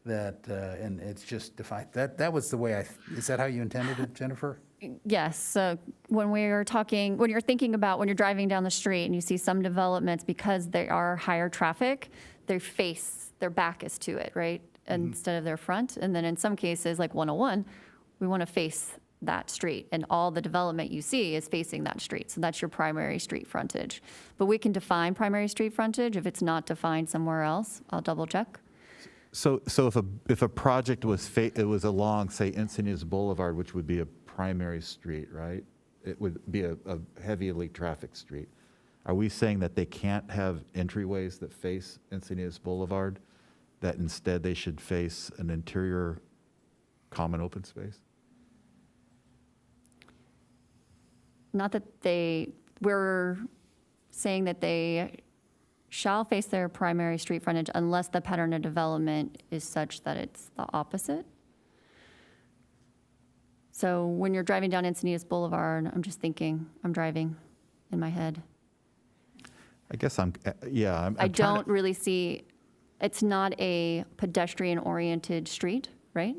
that, and it's just defined. That was the way is that how you intended it, Jennifer? Yes, so when you're thinking about when you're driving down the street and you see some developments, because they are higher traffic, their back is to it, right? Instead of their front. And then in some cases, like 101, we want to face that street, and all the development you see is facing that street. So that's your primary street frontage. But we can define primary street frontage if it's not defined somewhere else. I'll double check. So if a project it was along, say, Encinitas Boulevard, which would be a primary street, right? It would be a heavily trafficked street. Are we saying that they can't have entryways that face Encinitas Boulevard, that instead they should face an interior common open space? Not that we're saying that they shall face their primary street frontage unless the pattern of development is such that it's the opposite. So when you're driving down Encinitas Boulevard, I'm just thinking, I'm driving in my head. I guess I'm I trying don't to- really see, it's not a pedestrian-oriented street, right?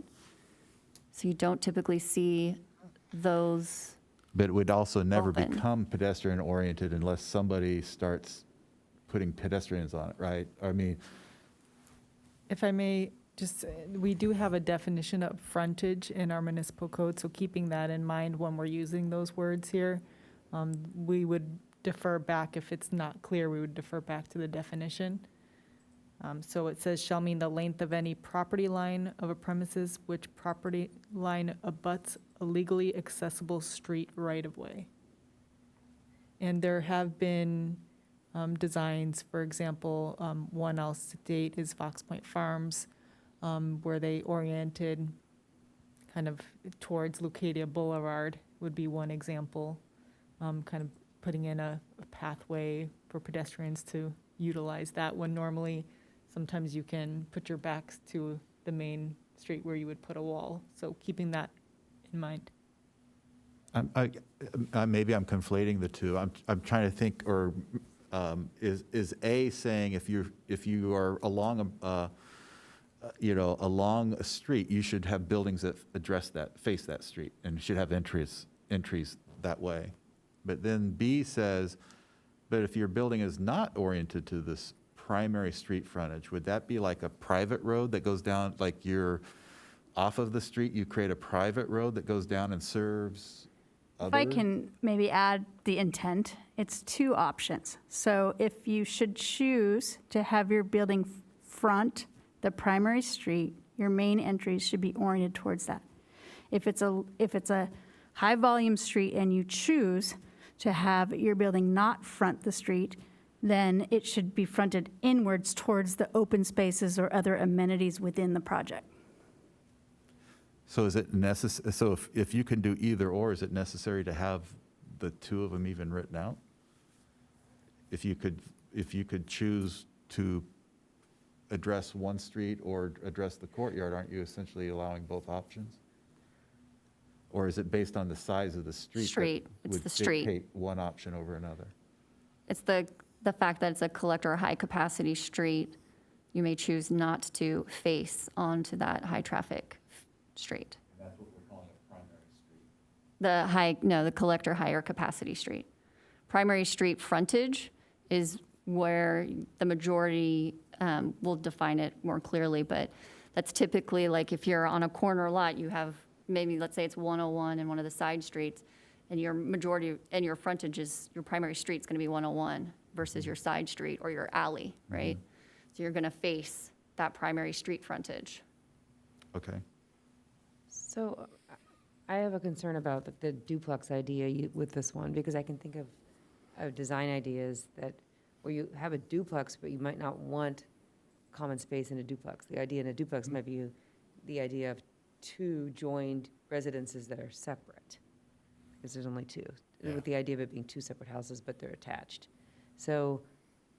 So you don't typically see those. But it would also never Open. become pedestrian-oriented unless somebody starts putting pedestrians on it, right? I mean, If I may, just, we do have a definition of frontage in our municipal code, so keeping that in mind when we're using those words here, we would defer back, if it's not clear, we would defer back to the definition. So it says, shall mean the length of any property line of a premises which property line abuts a legally accessible street right-of-way. And there have been designs, for example, one I'll state is Fox Point Farms, where they oriented kind of towards Lucadia Boulevard would be one example, kind of putting in a pathway for pedestrians to utilize that when normally sometimes you can put your backs to the main street where you would put a wall. So keeping that in mind. maybe I'm conflating the two. I'm trying to think, or is A saying if you are along along a street, you should have buildings that face that street, and should have entries that way. But then B says, but if your building is not oriented to this primary street frontage, would that be like a private road that goes down, like you're off of the street, you create a private road that goes down and serves If I other? can maybe add the intent, it's two options. So if you should choose to have your building front the primary street, your main entries should be oriented towards that. If it's a high volume street and you choose to have your building not front the street, then it should be fronted inwards towards the open spaces or other amenities within the project. So is it necessary, so if you can do either or, is it necessary to have the two of them even written out? If you could choose to address one street or address the courtyard, aren't you essentially allowing both options? Or is it based on the size of the street? Street, it's the street. Would dictate one option over another? It's the fact that it's a collector or high-capacity street, you may choose not to face onto that high-traffic street. That's what we're calling a primary street. The collector higher capacity street. Primary street frontage is where the majority will define it more clearly, but that's typically like if you're on a corner lot, you have maybe, let's say it's 101 and one of the side streets, and your majority, and your frontage is, your primary street's gonna be 101 versus your side street or your alley, right? So you're gonna face that primary street frontage. Okay. So I have a concern about the duplex idea with this one, because I can think of design ideas that, where you have a duplex, but you might not want common space in a duplex. The idea in a duplex might be the idea of two joined residences that are separate, because there's only two, with the idea of it being two separate houses, but they're attached. So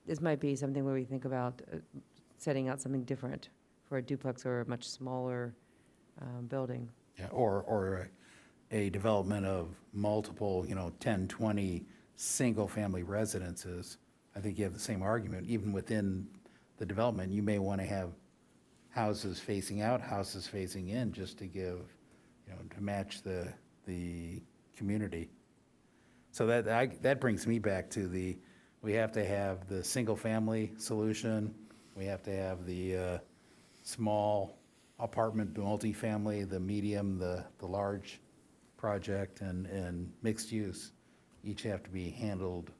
this might be something where we think about setting out something different for a duplex or a much smaller building. Yeah, or a development of multiple, 10, 20 single-family residences. I think you have the same argument. Even within the development, you may want to have houses facing out, houses facing in, just to give, to match the community. So that brings me back to we have to have the single-family solution. We have to have the small apartment, multifamily, the medium, the large project, and mixed use. Each have to be handled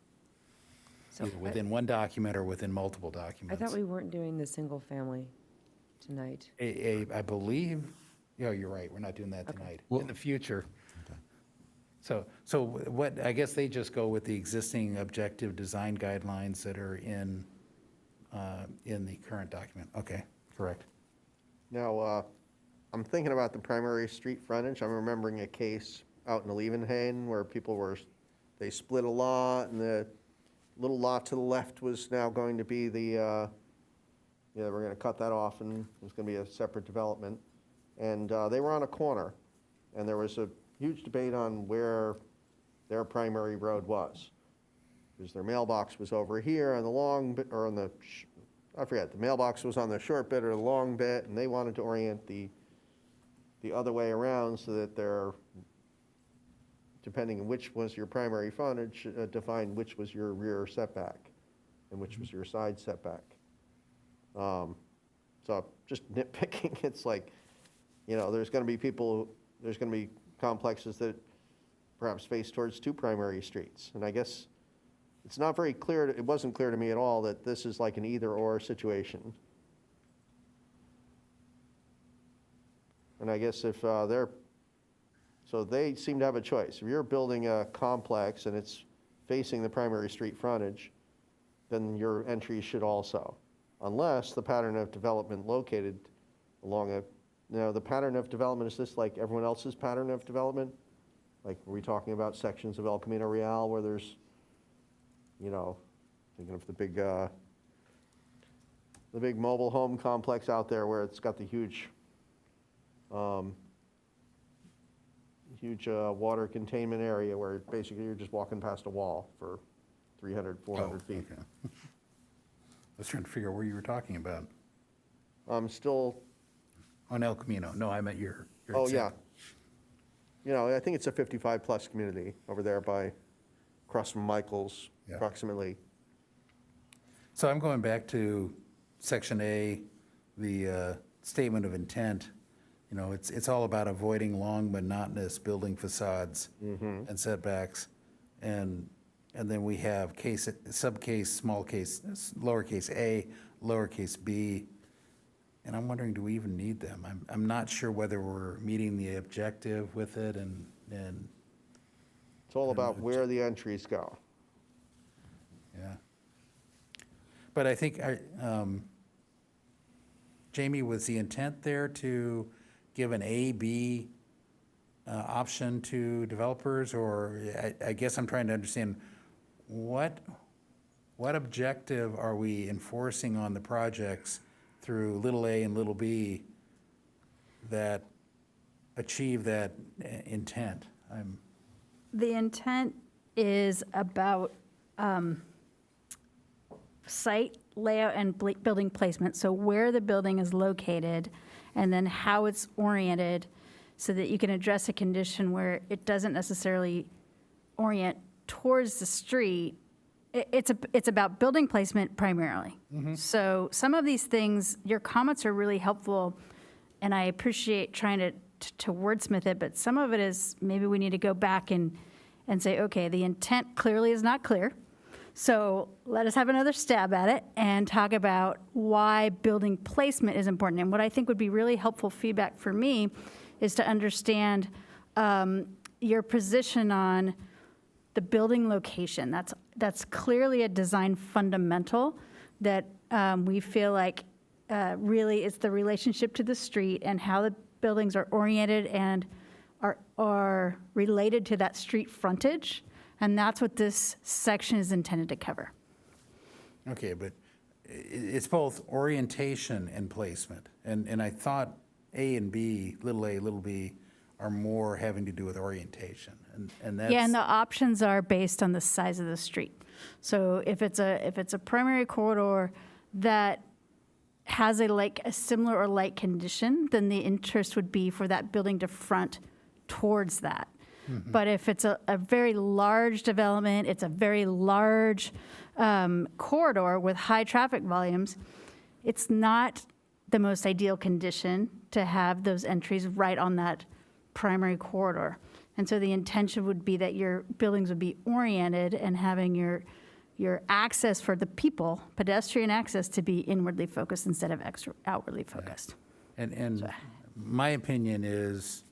So either within one document or within multiple I documents. thought we weren't doing the single family tonight. I believe, you're right, we're not doing that Okay. tonight. Well- In the future. So what, I guess they just go with the existing objective design guidelines that are in the current document. Okay, correct. Now, I'm thinking about the primary street frontage. I'm remembering a case out in Leeuwenhoek where they split a lot, and the little lot to the left was now going to be we're going to cut that off, and it was going to be a separate development. And they were on a corner, and there was a huge debate on where their primary road was. Because their mailbox was over here on the long bit, or on the, I forget, the mailbox was on the short bit or the long bit, and they wanted to orient the the other way around so that they're, depending on which was your primary frontage, define which was your rear setback and which was your side setback. So just nitpicking, it's like, there's going to be there's going to be complexes that perhaps face towards two primary streets. And I guess it's not very clear, it wasn't clear to me at all that this is like an either-or situation. And I guess if so they seem to have a choice. If you're building a complex and it's facing the primary street frontage, then your entry should also, unless the pattern of development located along the pattern of development, is this like everyone else's pattern of development? Like, are we talking about sections of El Camino Real where there's, thinking of the big mobile home complex out there where it's got the huge water containment area where basically you're just walking past a wall for 300, 400 feet. Okay. I was trying to figure out where you were talking about. I'm still, On El Camino. No, I meant your oh, example. yeah. I think it's a 55-plus community over there across from Michael's, Yeah. approximately. So I'm going back to Section A, the statement of intent. It's all about avoiding long, monotonous building facades and setbacks. And then we have subcase, small case, lowercase a, lowercase b. And I'm wondering, do we even need them? I'm not sure whether we're meeting the objective with it and It's all about where the entries go. yeah. But I think, Jamie, was the intent there to give an A, B option to developers? Or I guess I'm trying to understand what objective are we enforcing on the projects through little a and little b that achieve that intent? The intent is about site layout and building placement, so where the building is located, and then how it's oriented, so that you can address a condition where it doesn't necessarily orient towards the street. It's about building placement primarily. So some of these things, your comments are really helpful, and I appreciate trying to wordsmith it, but some of it is maybe we need to go back and say, okay, the intent clearly is not clear. So let us have another stab at it and talk about why building placement is important. And what I think would be really helpful feedback for me is to understand your position on the building location. That's clearly a design fundamental that we feel like really is the relationship to the street and how the buildings are oriented and are related to that street frontage. And that's what this section is intended to cover. Okay, but it's both orientation and placement. And I thought A and B, little a, little b, are more having to do with orientation. And that's. Yeah, and the options are based on the size of the street. So if it's a primary corridor that has a similar or like condition, then the interest would be for that building to front towards that. But if it's a very large development, it's a very large corridor with high traffic volumes, it's not the most ideal condition to have those entries right on that primary corridor. And so the intention would be that your buildings would be oriented and having your access for the people, pedestrian access, to be inwardly focused instead of outwardly focused. And my opinion is,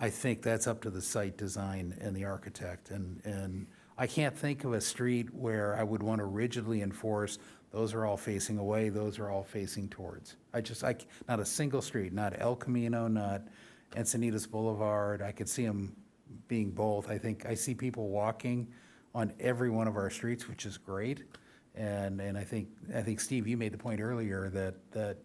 I think that's up to the site design and the architect. And I can't think of a street where I would want to rigidly enforce, those are all facing away, those are all facing towards. Not a single street, not El Camino, not Encinitas Boulevard. I could see them being both. I think I see people walking on every one of our streets, which is great. And I think Steve, you made the point earlier that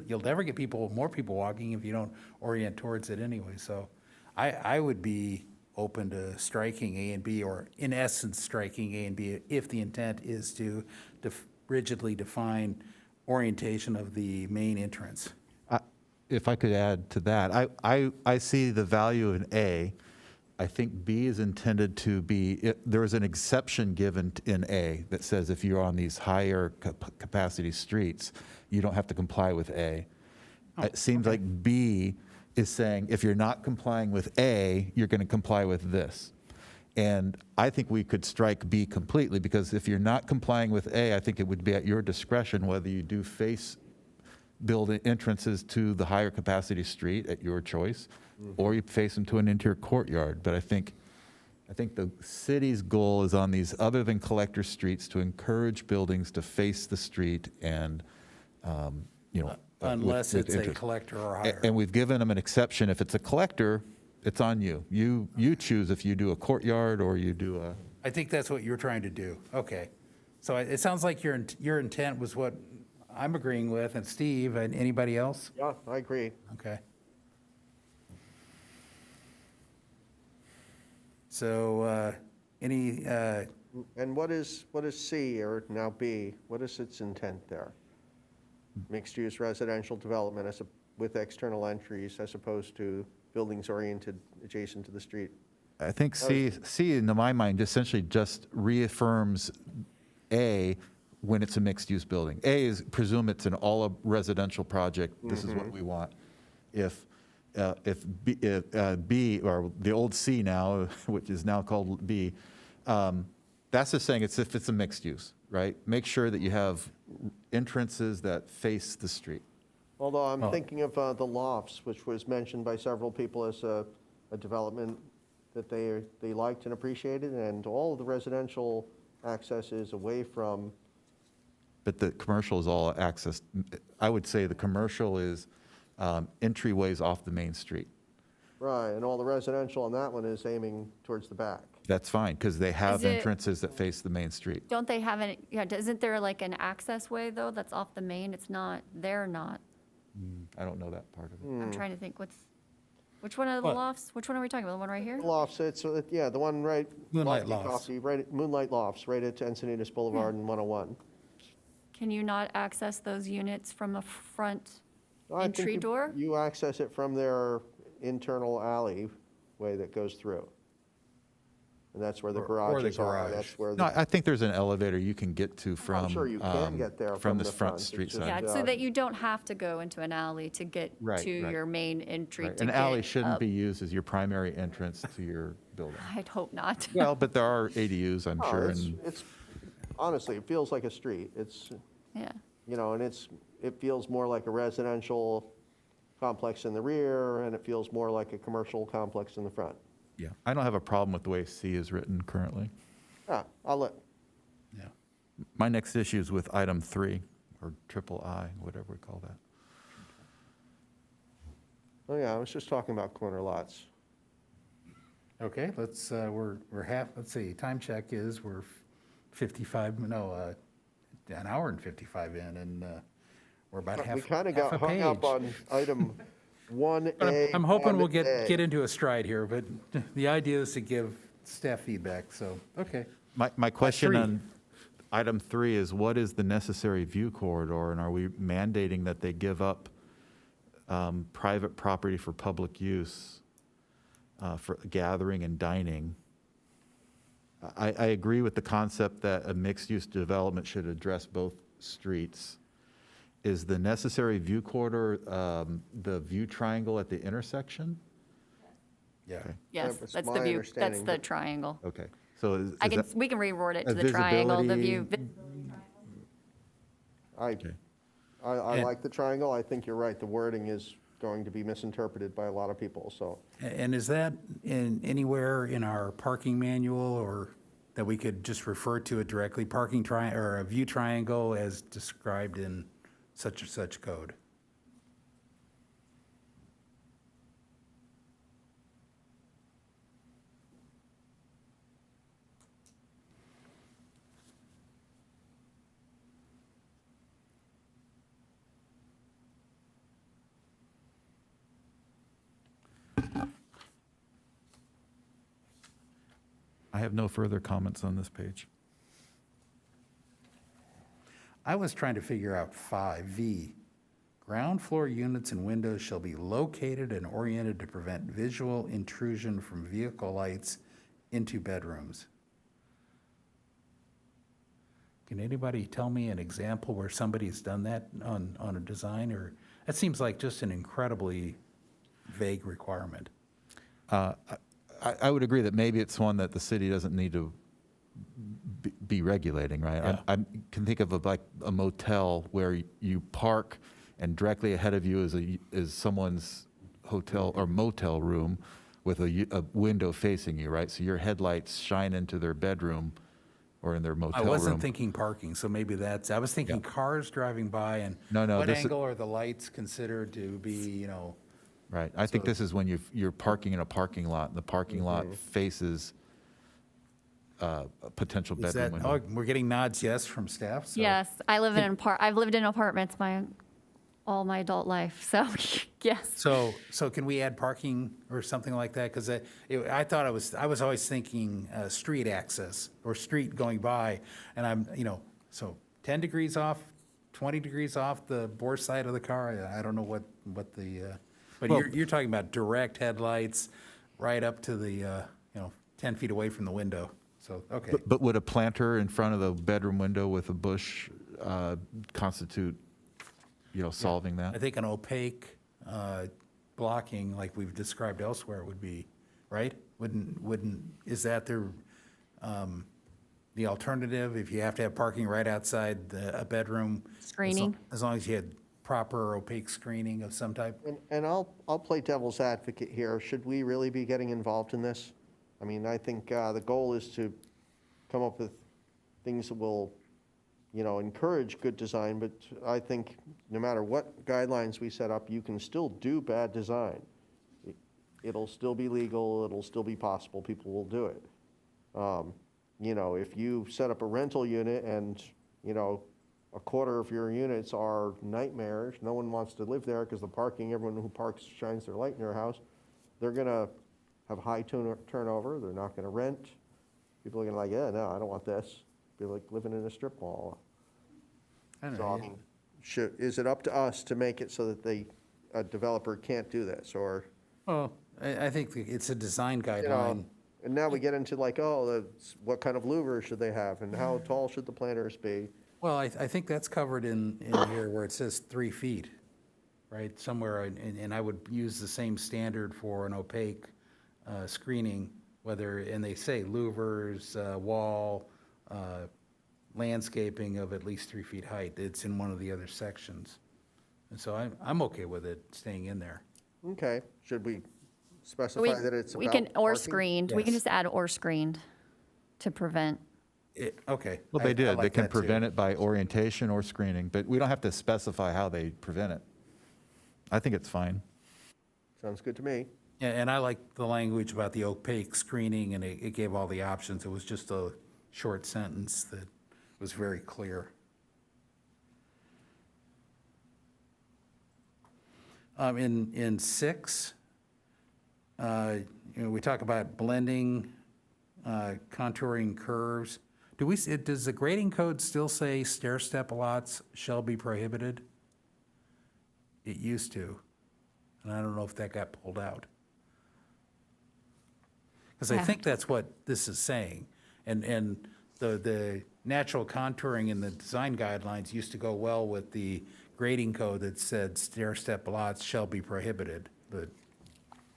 you'll never get more people walking if you don't orient towards it anyway. So I would be open to striking A and B, or in essence, striking A and B, if the intent is to rigidly define orientation of the main entrance. if I could add to that, I see the value in A. I think B is intended to be, there is an exception given in A that says if you're on these higher capacity streets, you don't have to comply with A. It seems like B is saying if you're not complying with A, you're going to comply with this. And I think we could strike B completely, because if you're not complying with A, I think it would be at your discretion whether you do face build entrances to the higher capacity street at your choice, or you face them to an interior courtyard. But I think the city's goal is on these other than collector streets to encourage buildings to face the street and, Unless with it's a interest. collector or higher. And we've given them an exception. If it's a collector, it's on you. You choose if you do a courtyard or you do a. I think that's what you're trying to do. Okay. So it sounds like your intent was what I'm agreeing with, and Steve, and anybody else? Yeah, I agree. Okay. So, any, And what is C, or now B? What is its intent there? Mixed-use residential development with external entries as opposed to buildings oriented adjacent to the street. I think C, in my mind, essentially just reaffirms A when it's a mixed-use building. A is, presume it's an all residential project, this is what we want. If B, or the old C now, which is now called B, that's just saying it's if it's a mixed use, right? Make sure that you have entrances that face the street. Although I'm thinking of the lofts, which was mentioned by several people as a development that they liked and appreciated, and all of the residential access is away from. But the commercial is all access. I would say the commercial is entryways off the main street. Right, and all the residential on that one is aiming towards the back. That's fine, because they have Is it- entrances that face the main street. Don't they have an, yeah, isn't there like an access way though that's off the main? It's not, they're not. I don't know that part of it. I'm trying to think, which one of the What? lofts? Which one are we talking about? The one right here? Lofts, it's, yeah, the one right. Moonlight Lofty Lofts. Coffee, right, Moonlight Lofts, right at Encinitas Boulevard and 101. Can you not access those units from a front I think entry door? You access it from their internal alleyway that goes through. And that's where the Or the garages are. garage. That's where No, the, I think there's an elevator you can get to from. sure you can get there from this the front front. street It's side. Yeah, just- so that you don't have to go into an alley to get Right, to right. your main entry Right. to An get alley shouldn't up. be used as your primary entrance to your building. I'd hope not. Well, but there are ADUs, I'm Oh, sure, it's, and it's, honestly, it feels like a street. It's, Yeah. and it feels more like a residential complex in the rear, and it feels more like a commercial complex in the front. yeah, I don't have a problem with the way C is written currently. I'll let, yeah. My next issue is with item 3, or triple I, whatever we call that. oh yeah, I was just talking about corner lots. Okay, let's, let's see, time check is we're 55, no, an hour and 55 in, and we're about half, We kind of half got a hung up page. on item 1A. But I'm hoping we'll and A. get into a stride here, but the idea is to give staff feedback, so, okay. My question 3. on item 3 is, what is the necessary view corridor, and are we mandating that they give up private property for public use, for gathering and dining? I agree with the concept that a mixed-use development should address both streets. Is the necessary view corridor the view triangle at the intersection? Yeah. Okay. Yes, That's that's my the view, that's understanding, the but- triangle. Okay, so is I can, that we can reword it a to the triangle, the view. visibility- I Okay. And- like the triangle. I think you're right. The wording is going to be misinterpreted by a lot of people, so. And is that anywhere in our parking manual, or that we could just refer to it directly, parking or a view triangle as described in such or such code? I have no further comments on this page. I was trying to figure out 5V, Ground floor units and windows shall be located and oriented to prevent visual intrusion from vehicle lights into bedrooms. Can anybody tell me an example where somebody's done that on a design, or, that seems like just an incredibly vague requirement. I would agree that maybe it's one that the city doesn't need to be regulating, right? Yeah. I can think of like a motel where you park and directly ahead of you is someone's hotel or motel room with a window facing you, right? So your headlights shine into their bedroom or in their motel I room. wasn't thinking parking, so maybe I was thinking cars driving by, and No, what this is- angle are the lights considered to be, Right. I think So- this is when you're parking in a parking lot, and the parking lot faces a potential is bedroom that, window. oh, we're getting nods yes from staff, so. Yes, I've lived in apartments all my adult life, so yes. So can we add parking or something like that? Because I thought I was always thinking street access or street going by, and I'm, so 10 degrees off, 20 degrees off the bore side of the car. I don't know what the, but Well- you're talking about direct headlights right up to the, 10 feet away from the window. So, okay. But would a planter in front of the bedroom window with a bush constitute, solving I that? think an opaque blocking, like we've described elsewhere, would be, right? Is that the alternative, if you have to have parking right outside a bedroom? Screening. As long as you had proper opaque screening of some type? And I'll play devil's advocate here. Should we really be getting involved in this? I mean, I think the goal is to come up with things that will, encourage good design, but I think no matter what guidelines we set up, you can still do bad design. It'll still be legal, it'll still be possible, people will do it. If you set up a rental unit and, a quarter of your units are nightmares, no one wants to live there because the parking, everyone who parks shines their light in their house, they're gonna have high turnover, they're not gonna rent. People are gonna like, yeah, no, I don't want this. Be like living in a strip mall. I don't So, know. I mean, is it up to us to make it so that a developer can't do this, or, Well, I think it's a design you know? guideline. And now we get into like, what kind of louvers should they have, and how tall should the planters be? Well, I think that's covered in here where it says 3 feet, right? Somewhere, and I would use the same standard for an opaque screening, and they say louvers, wall, landscaping of at least 3 feet height. It's in one of the other sections. And so I'm okay with it staying in there. Okay, should we specify that it's We about can, or parking? screened, we can Yes. just add or screened to prevent. Okay. Well, I they did. They like can that too. prevent it by orientation or screening, but we don't have to specify how they prevent it. I think it's fine. Sounds good to me. Yeah, and I like the language about the opaque screening, and it gave all the options. It was just a short sentence that was very clear. In 6, we talk about blending, contouring curves. Does the grading code still say stair-step lots shall be prohibited? It used to, and I don't know if that got pulled out. Because I think that's what this is saying. And the natural contouring in the design guidelines used to go well with the grading code that said stair-step lots shall be prohibited, but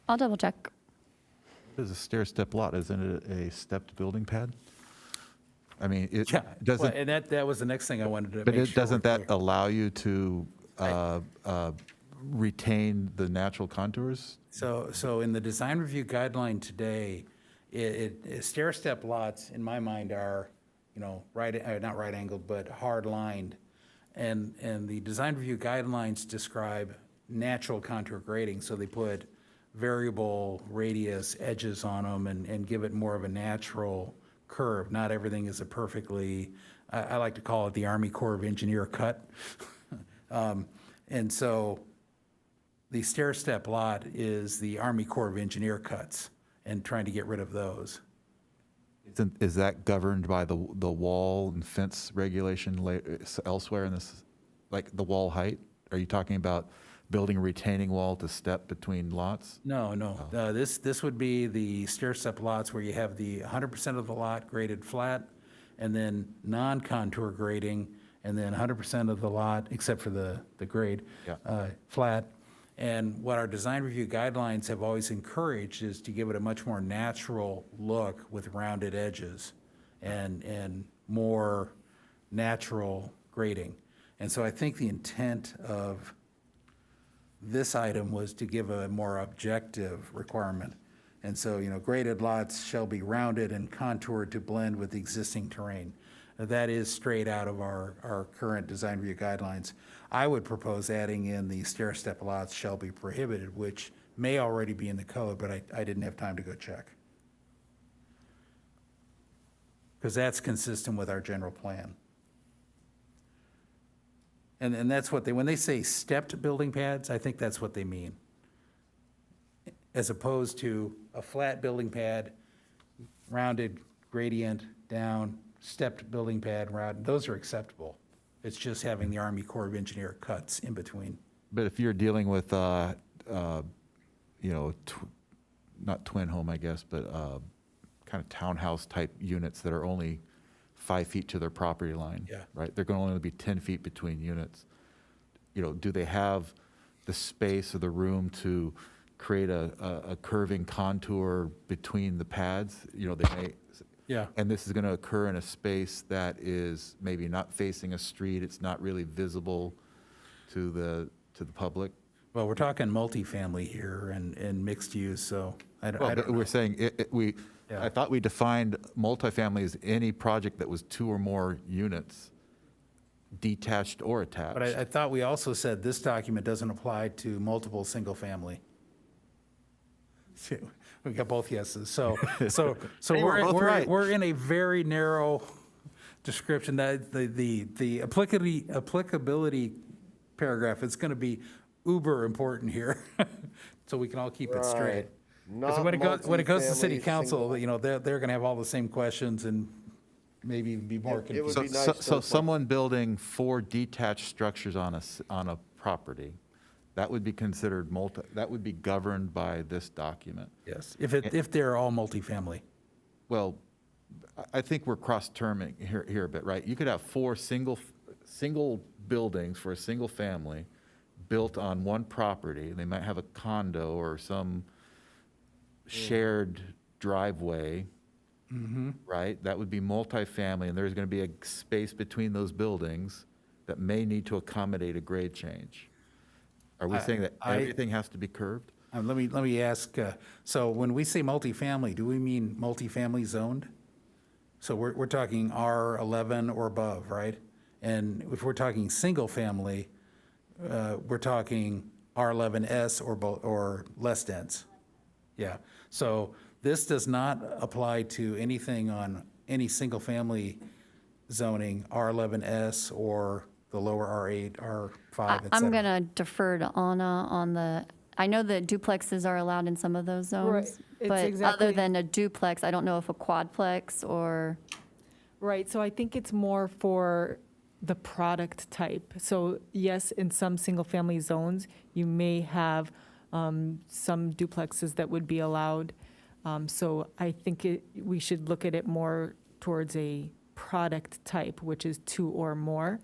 I'll double check. It is a stair-step lot, isn't it a stepped building pad? I mean, it yeah. Well, doesn't, and that was the next thing I wanted to make but sure. it, doesn't we're that clear. allow you to retain the natural contours? So in the design review guideline today, stair-step lots, in my mind, are, not right angled, but hard lined. And the design review guidelines describe natural contour grading, so they put variable radius edges on them and give it more of a natural curve. Not everything is a perfectly, I like to call it the Army Corps of Engineer cut. And so the stair-step lot is the Army Corps of Engineer cuts, and trying to get rid of those. Is that governed by the wall and fence regulation elsewhere in this, like the wall height? are you talking about building a retaining wall to step between lots? No, no. This would be the stair-step lots where you have the 100% of the lot graded flat, and then non-contour grading, and then 100% of the lot, except for the grade, Yeah. flat. And what our design review guidelines have always encouraged is to give it a much more natural look with rounded edges and more natural grading. And so I think the intent of this item was to give a more objective requirement. And so, graded lots shall be rounded and contoured to blend with the existing terrain. That is straight out of our current design review guidelines. I would propose adding in the stair-step lots shall be prohibited, which may already be in the code, but I didn't have time to go check. Because that's consistent with our general plan. And that's what when they say stepped building pads, I think that's what they mean. As opposed to a flat building pad, rounded gradient down, stepped building pad, round, those are acceptable. It's just having the Army Corps of Engineer cuts in between. But if you're dealing with, not twin home, I guess, but kind of townhouse type units that are only 5 feet to their property line. Yeah. Right? They're going to only be 10 feet between units. Do they have the space or the room to create a curving contour between the pads? They may. Yeah. And this is going to occur in a space that is maybe not facing a street. It's not really visible to the public. Well, we're talking multifamily here and mixed use, so I Well, don't know. we're saying, Yeah. I thought we defined multifamily as any project that was 2 or more units, detached or attached. But I thought we also said this document doesn't apply to multiple single-family. We got both yeses. So Hey, we're both right. we're in a very narrow description. That the applicability paragraph is going to be uber important here, so we can all keep it straight. Because when it goes to city council, they're going to have all the same questions and maybe even be more It would confused. be nice So to- someone building 4 detached structures on a property, that would be considered that would be governed by this document. Yes, if they're all multifamily. Well, I think we're cross-terming here a bit, right? You could have 4 single buildings for a single family built on one property. They might have a condo or some shared driveway, right? That would be multifamily, and there's going to be a space between those buildings that may need to accommodate a grade change. Are we saying that everything has to be curved? Let me ask, so when we say multifamily, do we mean multifamily zoned? So we're talking R11 or above, right? And if we're talking single family, we're talking R11S or less dense. Yeah, so this does not apply to anything on any single family zoning, R11S or the lower R8, R5, et cetera. I'm going to defer to Anna on I know that duplexes are allowed in some of those Right. zones. It's But exactly- other than a duplex, I don't know if a quadplex or, Right, so I think it's more for the product type. So yes, in some single-family zones, you may have some duplexes that would be allowed. So I think we should look at it more towards a product type, which is 2 or more.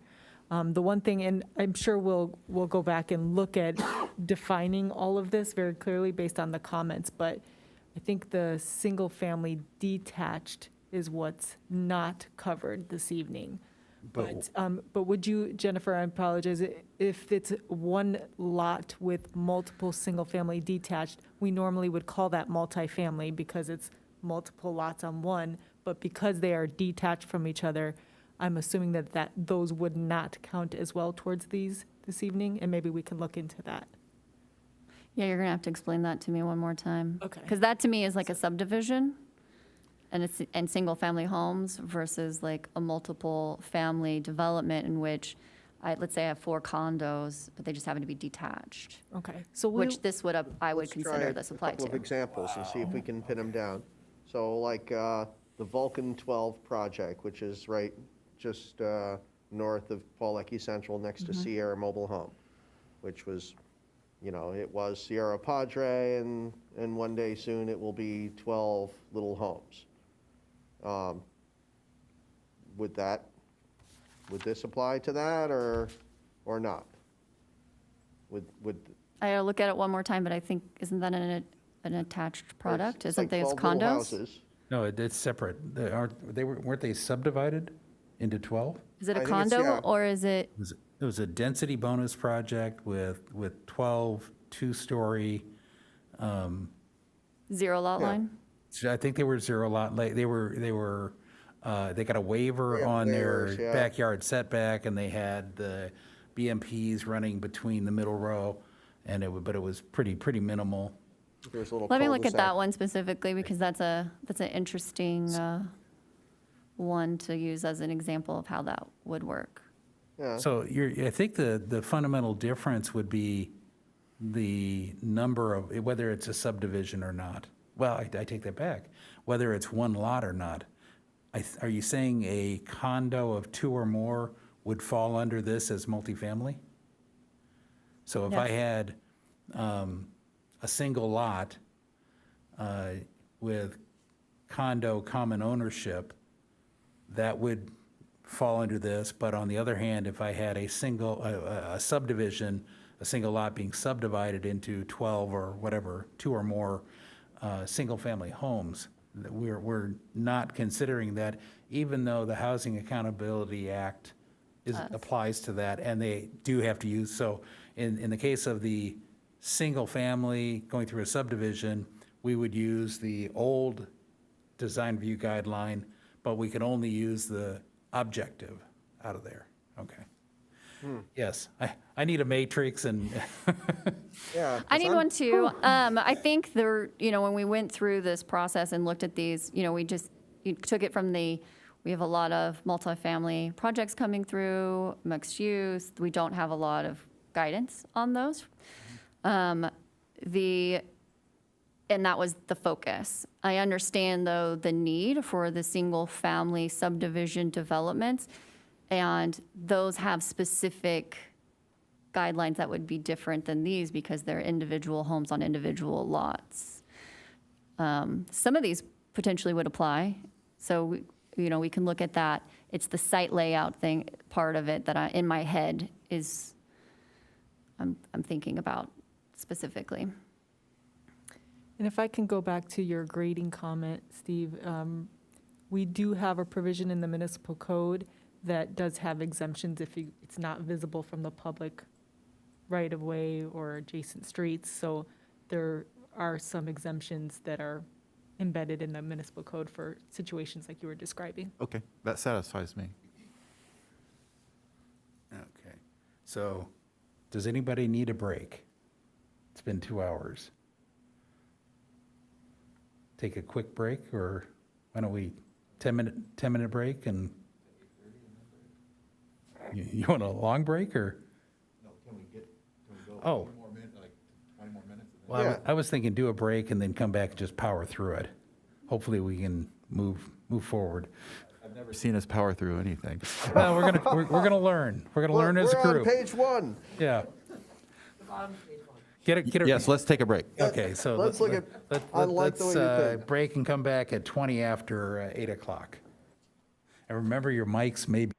The one thing, and I'm sure we'll go back and look at defining all of this very clearly based on the comments, but I think the single-family detached is what's not covered this evening. But would you, Jennifer, I apologize, if it's one lot with multiple single-family detached, we normally would call that multifamily because it's multiple lots on one, but because they are detached from each other, I'm assuming that those would not count as well towards these this evening, and maybe we can look into that. yeah, you're going to have to explain that to me one more time. Okay. Because that to me is like a subdivision and single-family homes versus like a multiple family development in which, let's say I have 4 condos, but they just happen to be detached, Okay, so which this would, I would Let's try consider this apply A couple of to. examples and see if we can pin them down. So like the Vulcan 12 project, which is right just north of Paul Eckie Central, next to Sierra Mobile Home. which was, it was Sierra Padre, and one day soon it will be 12 little homes. Would this apply to that, or not? Would I gotta look at it one more time, but I think, isn't that an attached product? it's Isn't like those 12 little condos? houses. No, it's separate. Weren't they subdivided into 12? Is it a I think it's- condo yeah. or is it, It was a density bonus project with 12 two-story, zero lot Yeah. line? I think they were zero lot, they got a waiver They have on their waivers, yeah. backyard setback, and they had the BMPs running between the middle row, but it was pretty minimal. There's a little Let me look at cul-de-sac. that one specifically because that's an interesting one to use as an example of how that would work. Yeah. So I think the fundamental difference would be the number of, whether it's a subdivision or not. Well, I take that back, whether it's one lot or not. Are you saying a condo of 2 or more would fall under this as multifamily? So if I Yes. had a single lot with condo common ownership, that would fall under this, but on the other hand, if I had a subdivision, a single lot being subdivided into 12 or whatever, 2 or more single-family homes, that we're not considering that, even though the Housing Accountability Act applies to that, and they do have to use, so in the case of the single-family going through a subdivision, we would use the old design review guideline, but we could only use the objective out of there. Okay. Yes, I need a matrix and, Yeah. I 'cause need I'm- one too. I think when we went through this process and looked at these, we took it from we have a lot of multifamily projects coming through, mixed use. We don't have a lot of guidance on those. And that was the focus. I understand, though, the need for the single-family subdivision developments, and those have specific guidelines that would be different than these because they're individual homes on individual lots. Some of these potentially would apply, so we can look at that. It's the site layout thing, part of it that in my head is I'm thinking about specifically. And if I can go back to your grading comment, Steve, we do have a provision in the municipal code that does have exemptions if it's not visible from the public right-of-way or adjacent streets. So there are some exemptions that are embedded in the municipal code for situations like you were describing. Okay, that satisfies me. okay. So, does anybody need a break? It's been 2 hours. Take a quick break, or why don't we, 10-minute break, and you want a long break, or? No, can we go Oh. 20 more minutes, like 20 more minutes? Well, I was thinking do a break and then come back and just power through it. Hopefully, we can move forward. I've never seen us power through anything. Well, we're gonna learn. We're gonna learn as a We're group. on page 1. Yeah. Get it. Yes, let's take a break. Okay, so Let's look at, I like the way you let's think. break and come back at 20 after 8 o'clock. And remember, your mics may be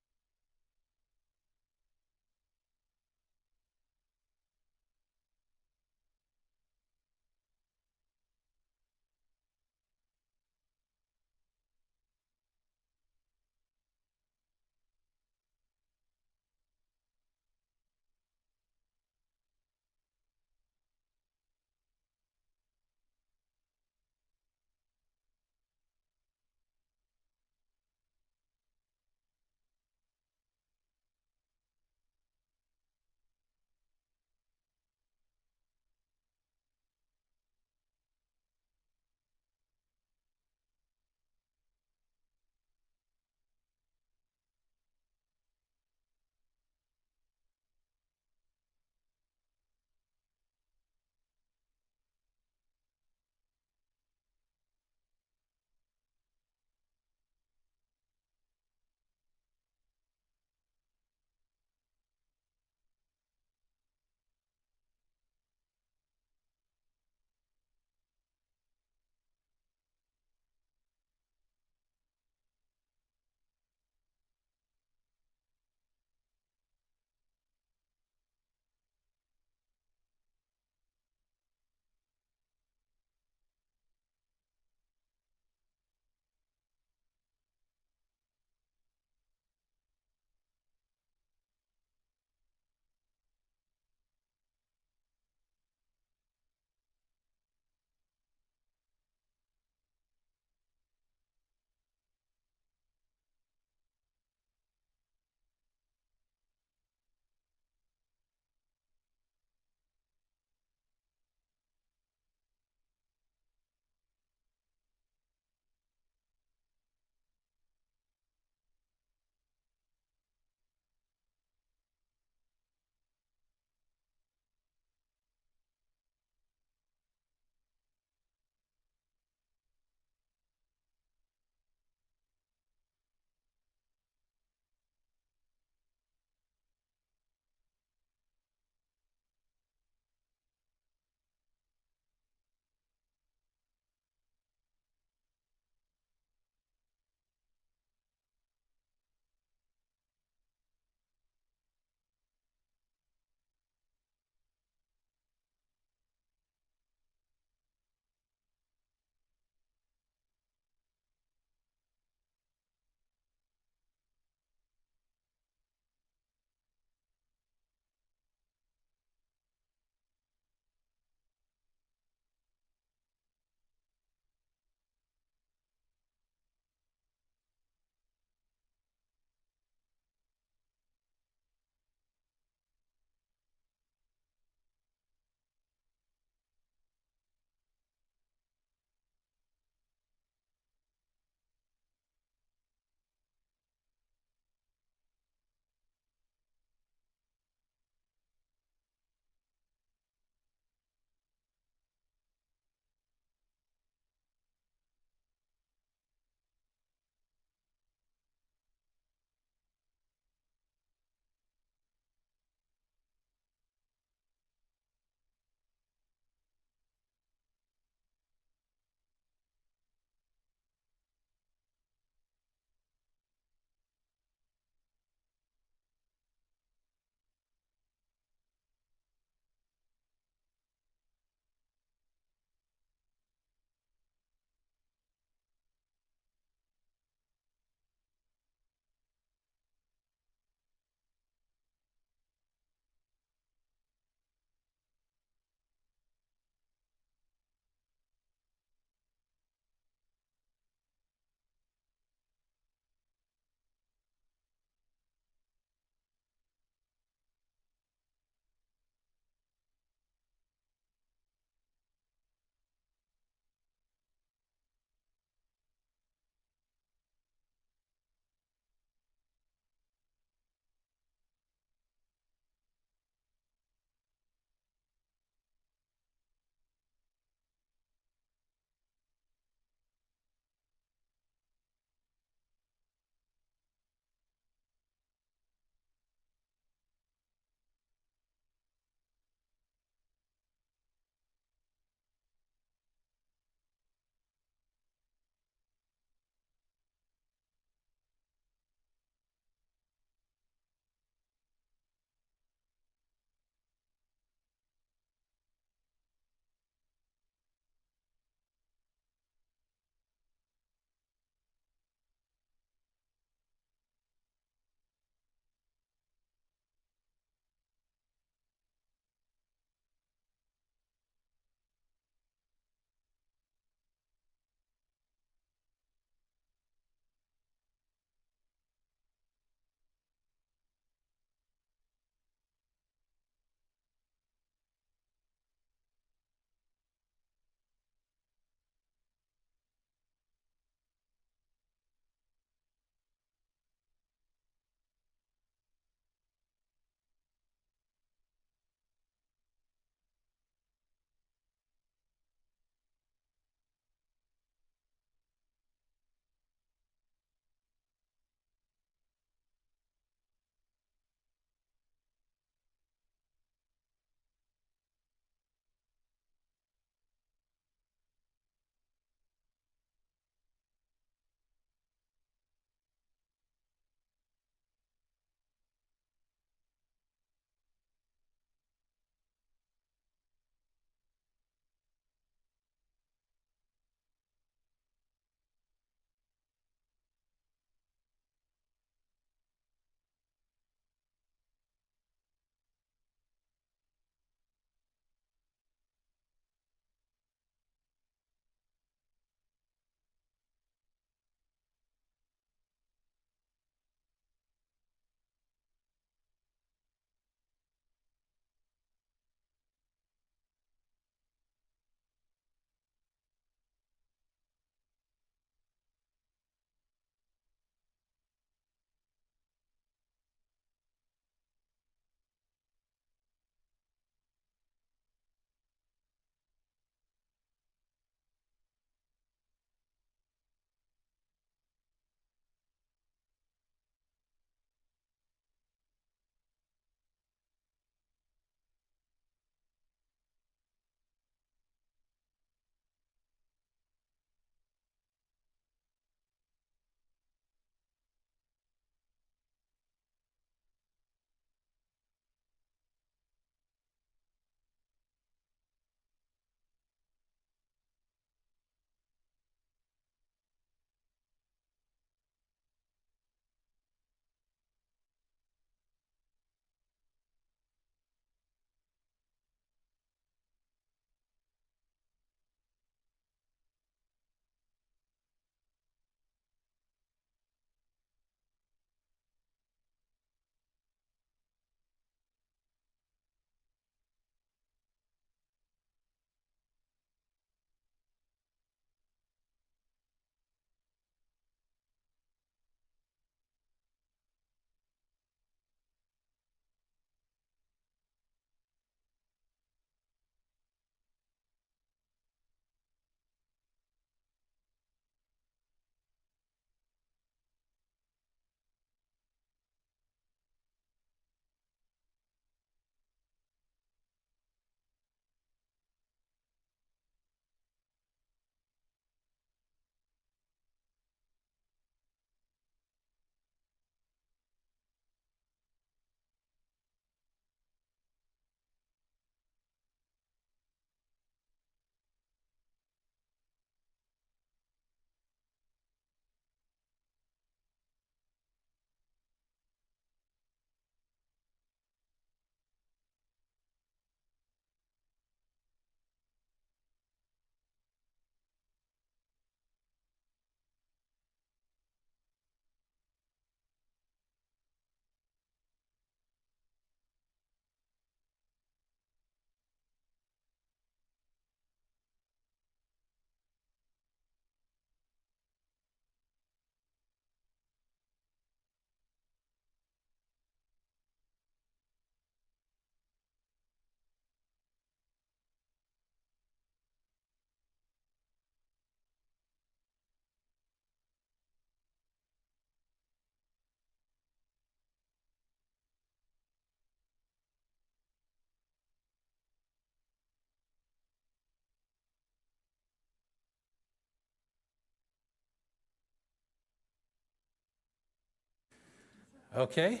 Okay,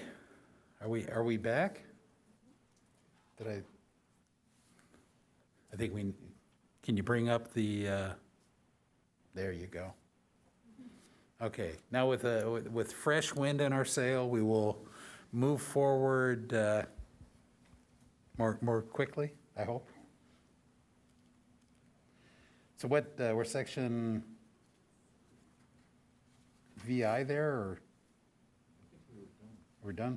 are we back? I think can you bring up the, there you go. Okay, now with fresh wind in our sail, we will move forward more quickly, I hope. So we're section VI there, or? We're done?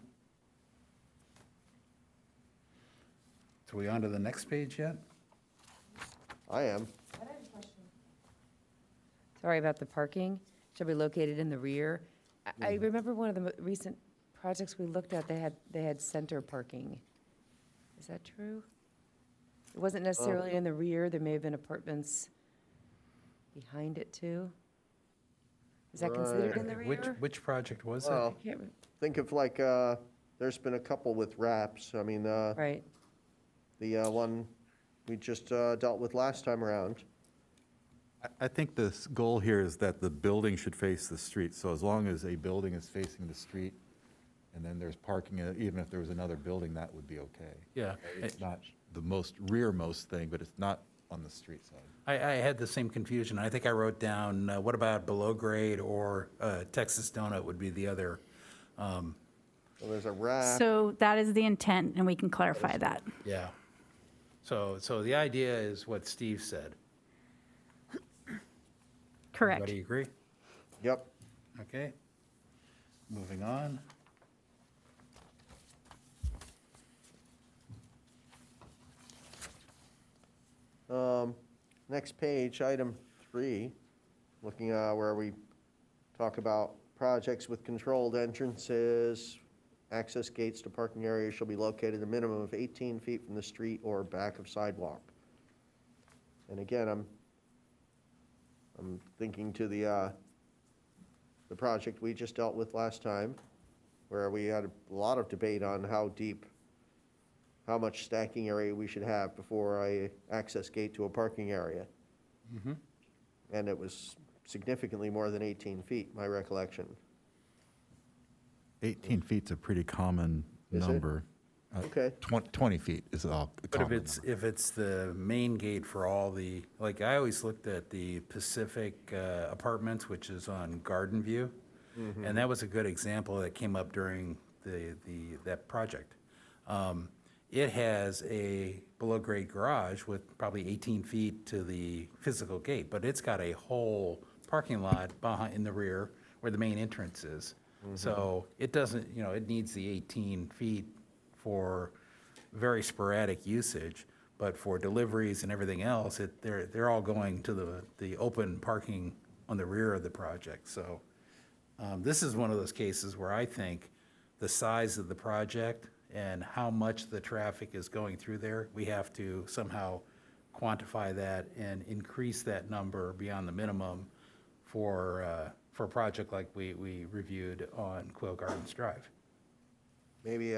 So we on to the next page yet? I am. Sorry about the parking. Shall be located in the rear. I remember one of the recent projects we looked at, they had center parking. Is that true? It wasn't necessarily in the rear. There may have been apartments behind it too. Is that considered in the rear? Which project was it? Well, Can't re- think of like, there's been a couple with wraps. I mean, Right. the one we just dealt with last time around. I think the goal here is that the building should face the street. So as long as a building is facing the street, and then there's parking, even if there was another building, that would be okay. Yeah. It's not the most rearmost thing, but it's not on the street side. I had the same confusion. I think I wrote down, what about below grade or Texas Donut would be the other. So there's a wrap. So that is the intent, and we can clarify that. Yeah. So the idea is what Steve said. Correct. Everybody agree? Yep. Okay. Moving on. Next page, item 3, looking where we talk about projects with controlled entrances, access gates to parking areas shall be located a minimum of 18 feet from the street or back of sidewalk. And again, I'm thinking to the project we just dealt with last time, where we had a lot of debate on how much stacking area we should have before a access gate to a parking area. And it was significantly more than 18 feet, my recollection. 18 feet's a pretty common Is it? number. Okay. 20 feet is a But common if it's the main gate for all the, like, I always looked at the Pacific Apartments, which is on Garden View, and that was a good example that came up during that project. It has a below-grade garage with probably 18 feet to the physical gate, but it's got a whole parking lot behind, in the rear where the main entrance is. So it doesn't, it needs the 18 feet for very sporadic usage, but for deliveries and everything else, they're all going to the open parking on the rear of the project. So this is one of those cases where I think the size of the project and how much the traffic is going through there, we have to somehow quantify that and increase that number beyond the minimum for a project like we reviewed on Quail Gardens Drive. Maybe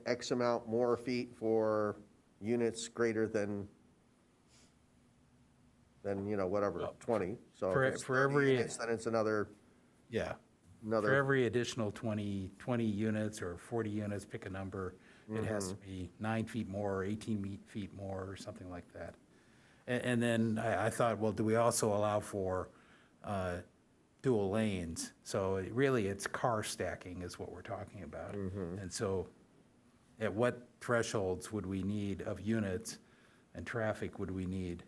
X amount more feet for units greater than whatever, 20. So For- if it's for 30 every- units, then it's another Yeah. For every additional 20 units or 40 units, pick a number, it has to be 9 feet more, or 18 feet more, or something like that. And then I thought, well, do we also allow for dual lanes? So it's car stacking is what we're talking about. And so at what thresholds would we need of units and traffic would we need?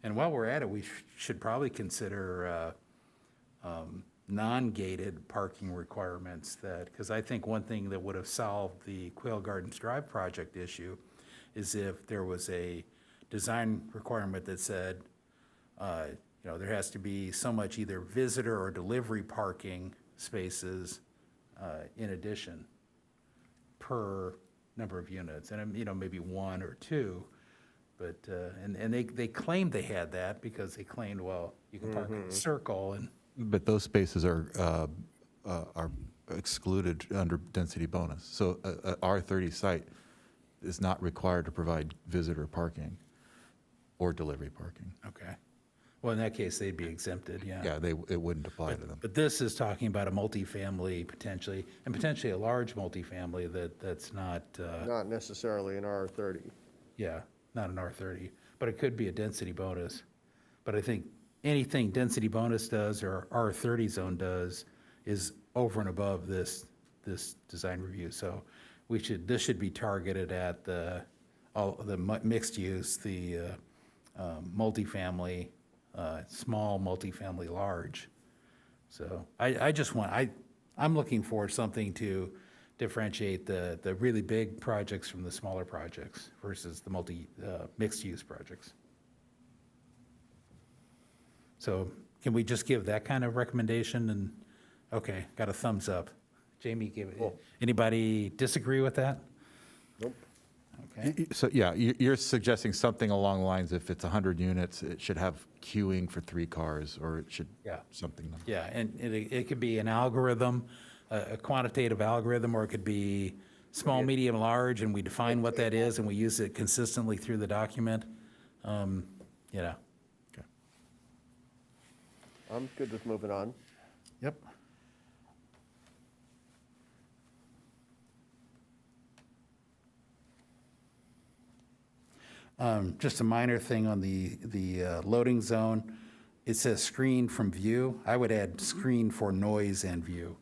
And while we're at it, we should probably consider non-gated parking requirements because I think one thing that would have solved the Quail Gardens Drive project issue is if there was a design requirement that said, there has to be so much either visitor or delivery parking spaces in addition per number of units, and maybe 1 or 2. But and they claimed they had that because they claimed, well, you can park in a circle and. But those spaces are excluded under density bonus. So a R30 site is not required to provide visitor parking or delivery parking. Okay. Well, in that case, they'd be exempted, yeah. Yeah, it wouldn't apply to them. But this is talking about a multifamily potentially, and potentially a large multifamily that's not, Not necessarily an R30. yeah, not an R30, but it could be a density bonus. But I think anything density bonus does or R30 zone does is over and above this design review. So this should be targeted at the mixed use, the multifamily, small multifamily, large. So I'm looking for something to differentiate the really big projects from the smaller projects versus the mixed use projects. So can we just give that kind of recommendation and, okay, got a thumbs up. Jamie gave it. Anybody disagree with that? Nope. Okay. So, yeah, you're suggesting something along the lines, if it's 100 units, it should have queuing for 3 cars, or it should, Yeah. something. Yeah, and it could be an algorithm, a quantitative algorithm, or it could be small, medium, large, and we define what that is, and we use it consistently through the document. You know, I'm good with moving on. yep. Just a minor thing on the loading zone. It says screen from view. I would add screen for noise and view.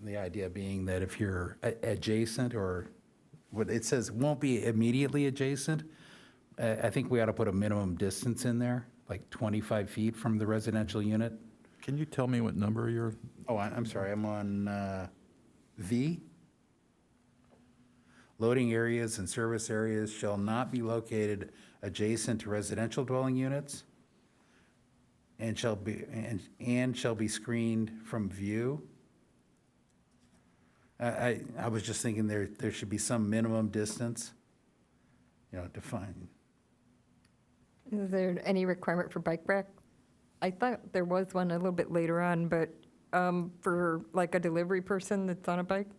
The idea being that if you're adjacent, or what it says won't be immediately adjacent, I think we ought to put a minimum distance in there, like 25 feet from the residential unit. Can you tell me what number you're? Oh, I'm sorry, I'm on V. Loading areas and service areas shall not be located adjacent to residential dwelling units and shall be screened from view. I was just thinking there should be some minimum distance, defined. Is there any requirement for bike rack? I thought there was one a little bit later on, but for like a delivery person that's on a bike?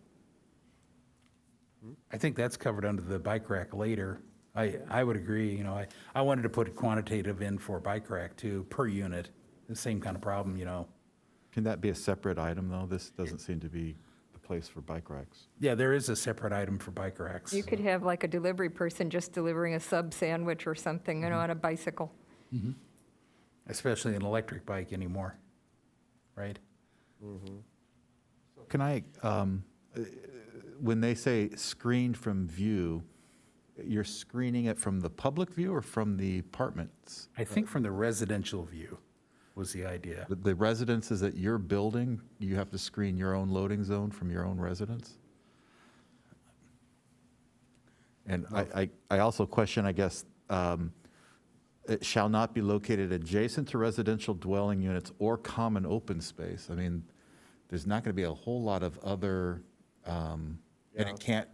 I think that's covered under the bike rack later. I would agree, I wanted to put quantitative in for bike rack too, per unit, the same kind of problem, Can that be a separate item, though? This doesn't seem to be the place for bike racks. Yeah, there is a separate item for bike racks. You could have like a delivery person just delivering a sub sandwich or something, on a bicycle. Especially an electric bike anymore, right? Can I, when they say screened from view, you're screening it from the public view or from the apartments? I think from the residential view was the idea. The residences that you're building, you have to screen your own loading zone from your own residence? And I also question, I guess, it shall not be located adjacent to residential dwelling units or common open space. I mean, there's not going to be a whole lot of other, and it can't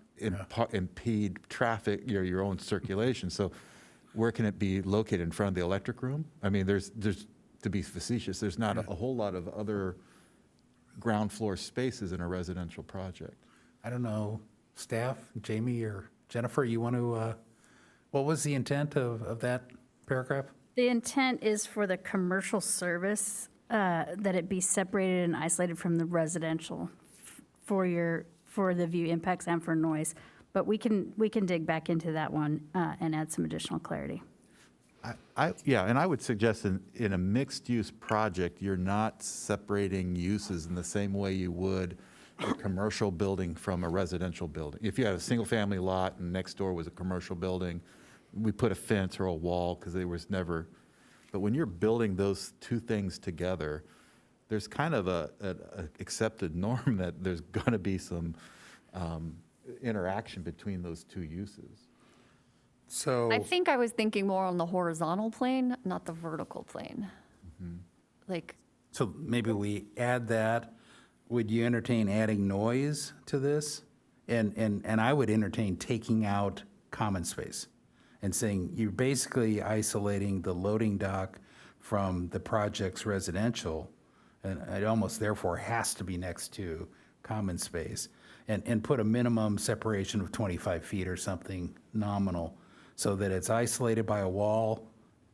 impede traffic, your own circulation. So where can it be located? In front of the electric room? I mean, there's to be facetious, there's not a whole lot of other ground floor spaces in a residential project. I don't know, staff, Jamie or Jennifer, you want to, what was the intent of that paragraph? The intent is for the commercial service, that it be separated and isolated from the residential for the view impacts and for noise. But we can dig back into that one and add some additional clarity. Yeah, and I would suggest in a mixed-use project, you're not separating uses in the same way you would a commercial building from a residential building. If you had a single-family lot and next door was a commercial building, we put a fence or a wall because there was never, but when you're building those two things together, there's kind of a accepted norm that there's going to be some interaction between those two uses. So. I think I was thinking more on the horizontal plane, not the vertical plane. Like, So maybe we add that. Would you entertain adding noise to this? And I would entertain taking out common space and saying you're basically isolating the loading dock from the project's residential, and it almost therefore has to be next to common space, and put a minimum separation of 25 feet or something nominal, so that it's isolated by a wall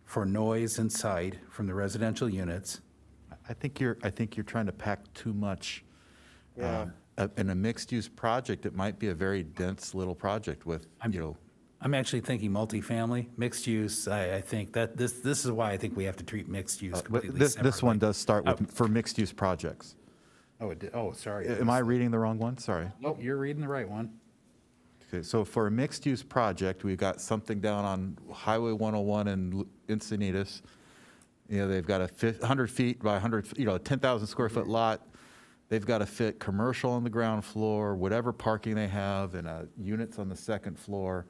for noise and sight from the residential units. I think you're trying to pack too much. Yeah. In a mixed-use project, it might be a very dense little project with, I'm actually thinking multifamily, mixed use. I think that this is why I think we have to treat mixed use completely this one separately. does start with, for mixed-use projects. Oh, it did. Oh, sorry. Am I reading the wrong one? Sorry. Nope, you're reading the right one. Okay, so for a mixed-use project, we've got something down on Highway 101 in Encinitas. They've got a 100 feet by 100, a 10,000 square foot lot. They've got to fit commercial on the ground floor, whatever parking they have, and units on the second floor.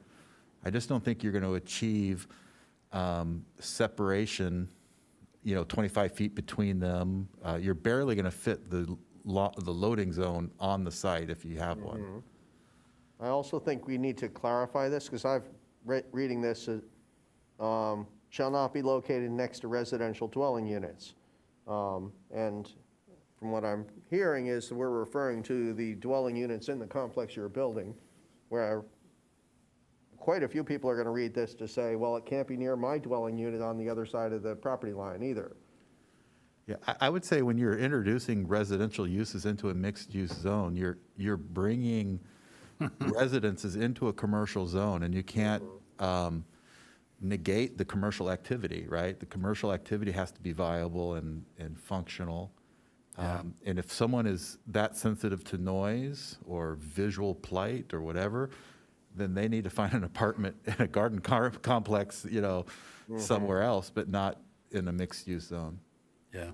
I just don't think you're going to achieve separation, 25 feet between them. You're barely going to fit the loading zone on the site if you have one. I also think we need to clarify this, because I've reading this, shall not be located next to residential dwelling units. And from what I'm hearing is we're referring to the dwelling units in the complex you're building, where quite a few people are going to read this to say, well, it can't be near my dwelling unit on the other side of the property line either. Yeah, I would say when you're introducing residential uses into a mixed-use zone, you're bringing residences into a commercial zone, and you can't negate the commercial activity, right? The commercial activity has to be viable and functional. And if someone is that sensitive to noise or visual plight or whatever, then they need to find an apartment in a garden complex, somewhere else, but not in a mixed-use zone. Yeah.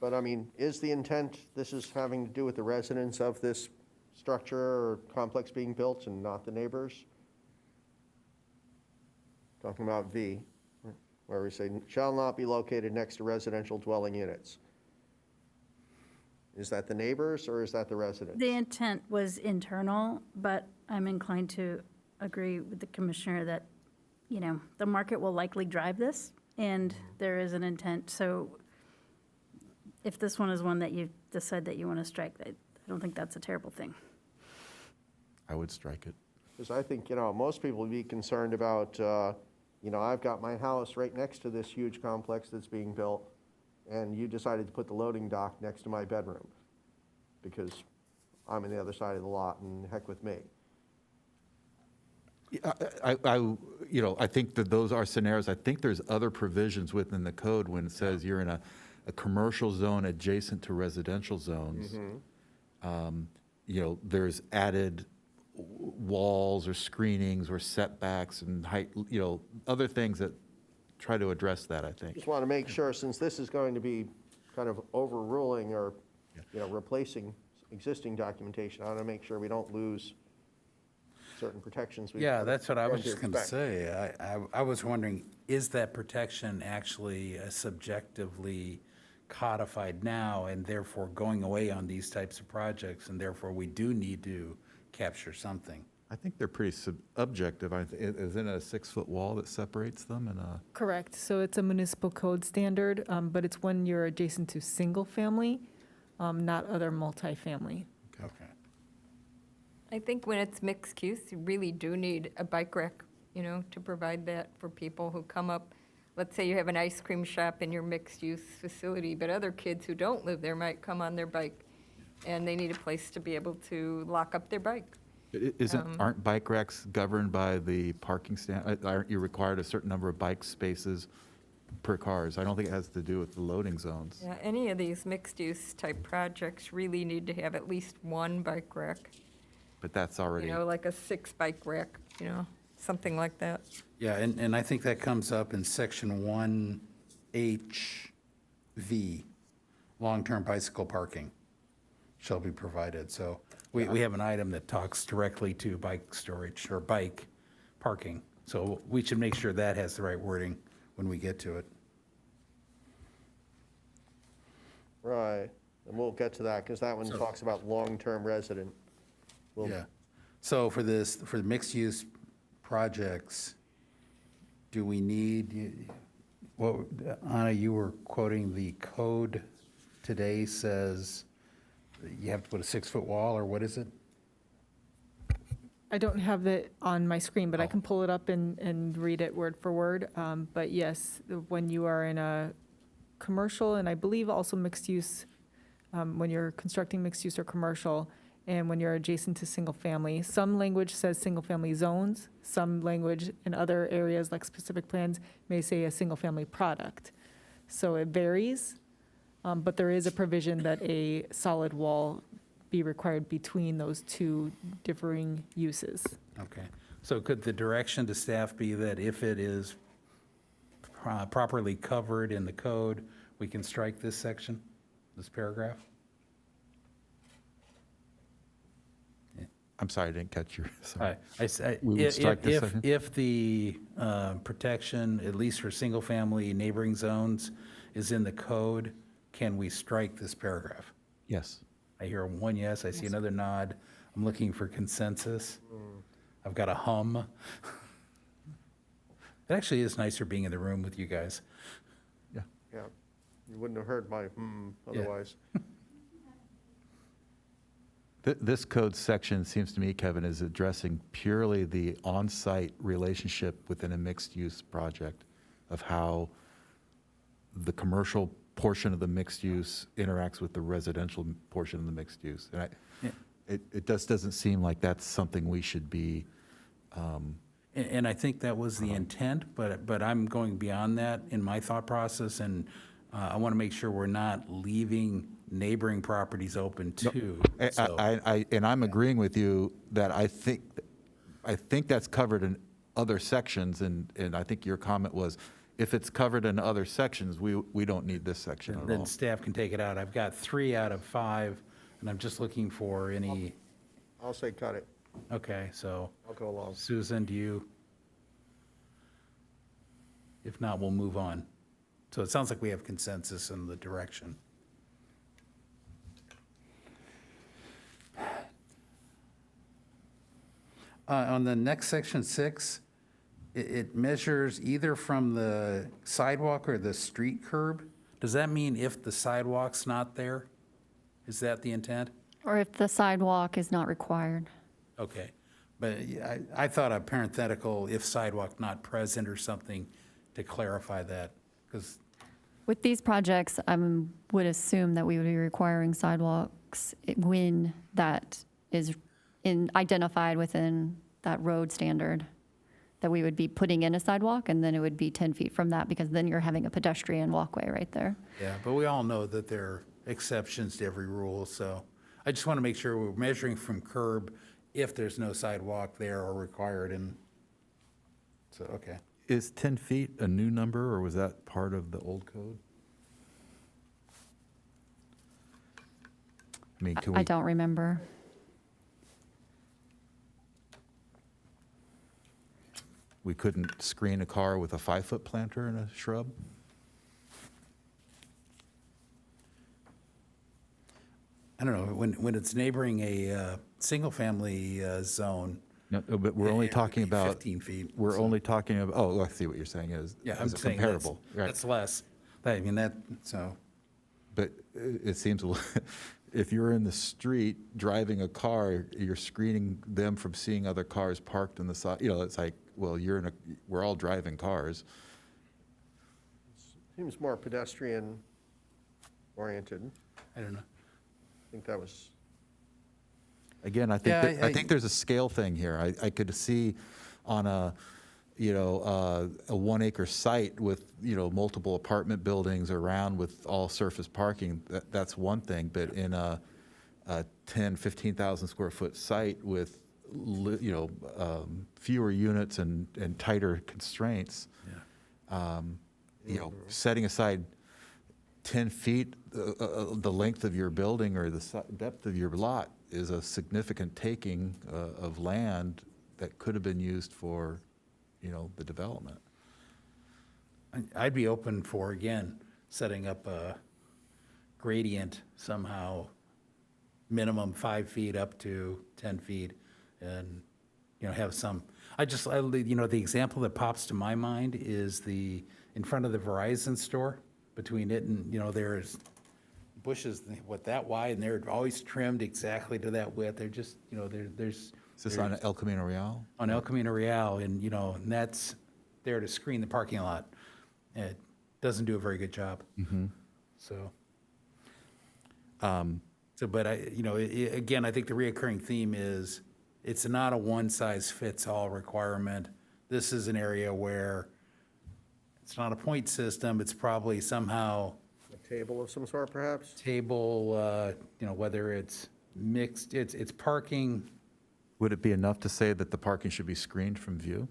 But I mean, is the intent, this is having to do with the residents of this structure or complex being built and not the neighbors? Talking about V, where we say, shall not be located next to residential dwelling units. Is that the neighbors or is that the residents? The intent was internal, but I'm inclined to agree with the commissioner that, the market will likely drive this, and there is an intent. So if this one is one that you decide that you want to strike, I don't think that's a terrible thing. I would strike it. Because I think, most people would be concerned about, I've got my house right next to this huge complex that's being built, and you decided to put the loading dock next to my bedroom because I'm on the other side of the lot, and heck with me. I think that those are scenarios. I think there's other provisions within the code when it says you're in a commercial zone adjacent to residential zones. There's added walls or screenings or setbacks and height, other things that try to address that, I think. Just want to make sure, since this is going to be kind of overruling or, replacing existing documentation, I want to make sure we don't lose certain protections. Yeah, that's what I was just going to expect. say. I was wondering, is that protection actually subjectively codified now and therefore going away on these types of projects, and therefore we do need to capture something? I think they're pretty objective. Isn't it a 6-foot wall that separates them? Correct. So it's a municipal code standard, but it's when you're adjacent to single family, not other multifamily. Okay. I think when it's mixed use, you really do need a bike rack, to provide that for people who come up. Let's say you have an ice cream shop in your mixed-use facility, but other kids who don't live there might come on their bike, and they need a place to be able to lock up their bike. Aren't bike racks governed by the parking stand? Aren't you required a certain number of bike spaces per cars? I don't think it has to do with the loading zones. Yeah, any of these mixed-use type projects really need to have at least one bike rack, But that's already. like a 6 bike rack, something like that. Yeah, and I think that comes up in section 1HV, long-term bicycle parking shall be provided. So we have an item that talks directly to bike storage or bike parking. So we should make sure that has the right wording when we get to it. Right, and we'll get to that, because that one talks about long-term resident. Yeah. So for the mixed-use projects, do we need, Anna, you were quoting the code today says you have to put a 6-foot wall, or what is it? I don't have it on my screen, but I Oh. can pull it up and read it word for word. But yes, when you are in a commercial, and I believe also mixed use, when you're constructing mixed use or commercial, and when you're adjacent to single family, some language says single family zones, some language in other areas like specific plans may say a single family product. So it varies, but there is a provision that a solid wall be required between those two differing uses. Okay. So could the direction to staff be that if it is properly covered in the code, we can strike this section, this paragraph? I'm sorry, I didn't catch your, sorry. We We would strike this section? If the protection, at least for single-family neighboring zones, is in the code, can we strike this paragraph? Yes. I hear one yes, I see another nod. I'm looking for consensus. I've got a hum. It actually is nicer being in the room with you guys. Yeah, you wouldn't have heard my otherwise. This code section, seems to me, Kevin, is addressing purely the on-site relationship within a mixed-use project of how the commercial portion of the mixed use interacts with the residential portion of the mixed use. And it just doesn't seem like that's something we should be, And I think that was the intent, but I'm going beyond that in my thought process, and I want to make sure we're not leaving neighboring properties open too. So- and I'm agreeing with you that I think that's covered in other sections, and I think your comment was, if it's covered in other sections, we don't need this section at Then all. staff can take it out. I've got 3 out of 5, and I'm just looking for any, I'll say cut it. okay, so I'll go along. Susan, do you? If not, we'll move on. So it sounds like we have consensus in the direction. On the next section 6, it measures either from the sidewalk or the street curb. Does that mean if the sidewalk's not there? Is that the intent? Or if the sidewalk is not required. Okay, but yeah, I thought a parenthetical, if sidewalk not present or something, to clarify that, because, With these projects, I would assume that we would be requiring sidewalks when that is identified within that road standard, that we would be putting in a sidewalk, and then it would be 10 feet from that, because then you're having a pedestrian walkway right there. yeah, but we all know that there are exceptions to every rule, so I just want to make sure we're measuring from curb if there's no sidewalk there or required, and, so, okay. Is 10 feet a new number, or was that part of the old code? I mean, can I we, don't remember. we couldn't screen a car with a 5-foot planter and a shrub? I don't know, when it's neighboring a single-family zone. No, but we're only it would talking be about. 15 feet. We're so- only talking about, oh, I see what you're saying is. Yeah, I'm is it saying comparable. Right. that's less. I mean, that, so, But it seems, if you're in the street driving a car, you're screening them from seeing other cars parked on the side. You know, it's like, well, we're all driving cars. Seems more pedestrian oriented. I don't know. I think that was, Again, I think, Yeah, I think there's a scale thing here. I could see on a 1 acre site with, multiple apartment buildings around with all surface parking, that's one thing. But in a 10, 15,000 square foot site with, fewer units and tighter constraints, setting aside 10 feet, the length of your building or the depth of your lot is a significant taking of land that could have been used for, the development. I'd be open for, again, setting up a gradient somehow, minimum 5 feet up to 10 feet, and, have some, the example that pops to my mind is in front of the Verizon store, between it and, there's bushes, that wide, and they're always trimmed exactly to that width. They're just, there's Is this on El Camino Real? on El Camino Real, and, and that's there to screen the parking lot. And it doesn't do a very good job. So. But again, I think the reoccurring theme is, it's not a one-size-fits-all requirement. This is an area where it's not a point system, it's probably somehow A table of some sort, perhaps? table, whether it's mixed, it's parking. Would it be enough to say that the parking should be screened from view?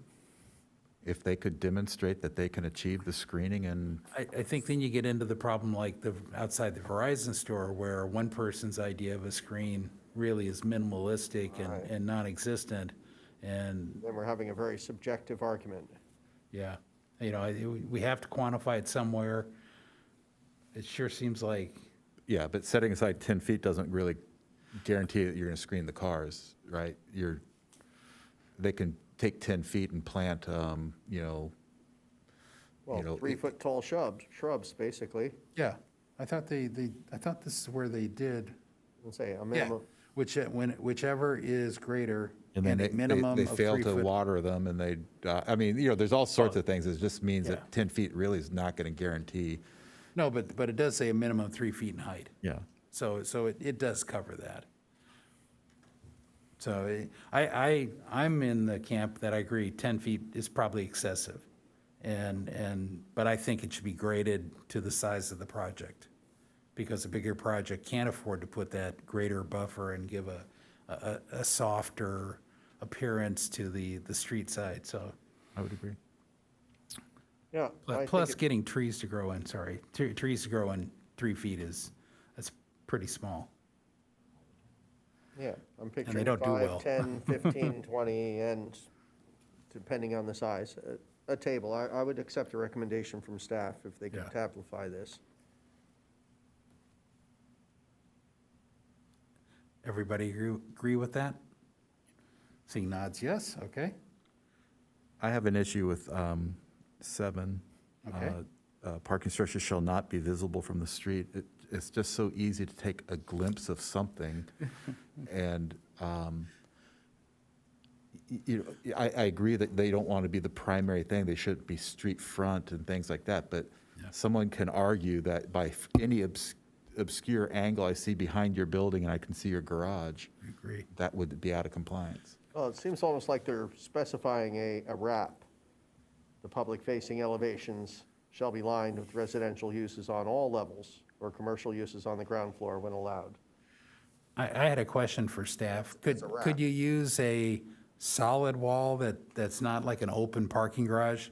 If they could demonstrate that they can achieve the screening and, I think then you get into the problem like outside the Verizon store, where one person's idea of a screen really is minimalistic Right. and non-existent. And, Then we're having a very subjective argument. yeah, we have to quantify it somewhere. It sure seems like, yeah, but setting aside 10 feet doesn't really guarantee that you're going to screen the cars, right? They can take 10 feet and plant, Well, You know, 3-foot tall shrubs, basically. yeah, I thought I thought this is where they did, Let's say a yeah, minimum. whichever is greater and and then a minimum they of fail 3 to foot. water them and they, there's all sorts of things. It just means Yeah. that 10 feet really is not going to guarantee. No, but it does say a minimum of 3 feet in height. Yeah. So it does cover that. So I'm in the camp that I agree, 10 feet is probably excessive. But I think it should be graded to the size of the project, because a bigger project can't afford to put that greater buffer and give a softer appearance to the street side, so. I would agree. Yeah. I think Plus it- getting trees to grow in, trees to grow in 3 feet that's pretty small. Yeah, I'm they picturing don't do well. 5, 10, 15, 20, and depending on the size, a table. I would accept a recommendation from staff if they could Yeah. tablify this. Everybody agree with that? Seeing nods, yes, okay. I have an issue with 7. Okay. Parking structures shall not be visible from the street. It's just so easy to take a glimpse of something. And, I agree that they don't want to be the primary thing. They shouldn't be street front and things like that. But Yeah. someone can argue that by any obscure angle I see behind your building and I can see your garage, I agree. that would be out of compliance. Well, it seems almost like they're specifying a wrap. The public-facing elevations shall be lined with residential uses on all levels or commercial uses on the ground floor when allowed. I had a question for staff. It's a wrap. Could you use a solid wall that's not like an open parking garage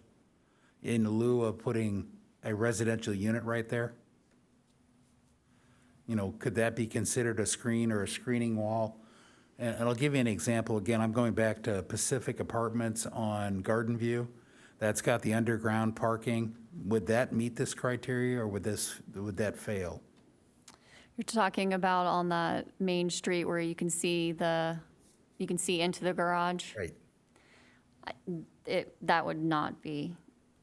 in lieu of putting a residential unit right there? Could that be considered a screen or a screening wall? And I'll give you an example. Again, I'm going back to Pacific Apartments on Garden View. That's got the underground parking. Would that meet this criteria, or would that fail? You're talking about on that main street where you can see into the garage? Right. That would not be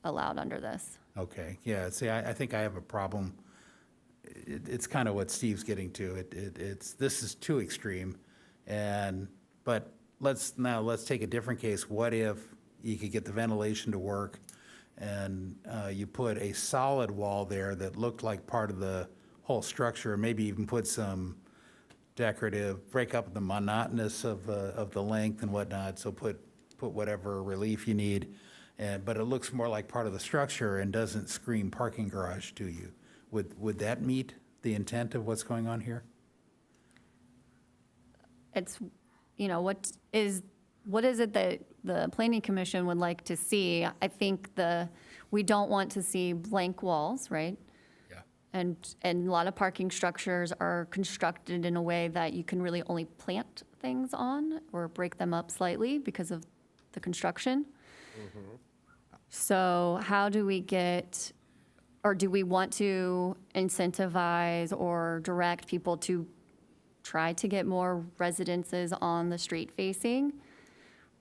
allowed under this. Okay, yeah, see, I think I have a problem. It's kind of what Steve's getting to. This is too extreme. But let's take a different case. What if you could get the ventilation to work and you put a solid wall there that looked like part of the whole structure, maybe even put some decorative, break up the monotonous of the length and whatnot, so put whatever relief you need, but it looks more like part of the structure and doesn't scream parking garage to you. Would that meet the intent of what's going on here? It's, what is it that the planning commission would like to see? I think we don't want to see blank walls, right? Yeah. And a lot of parking structures are constructed in a way that you can really only plant things on or break them up slightly because of the construction. So how do we get, or do we want to incentivize or direct people to try to get more residences on the street facing?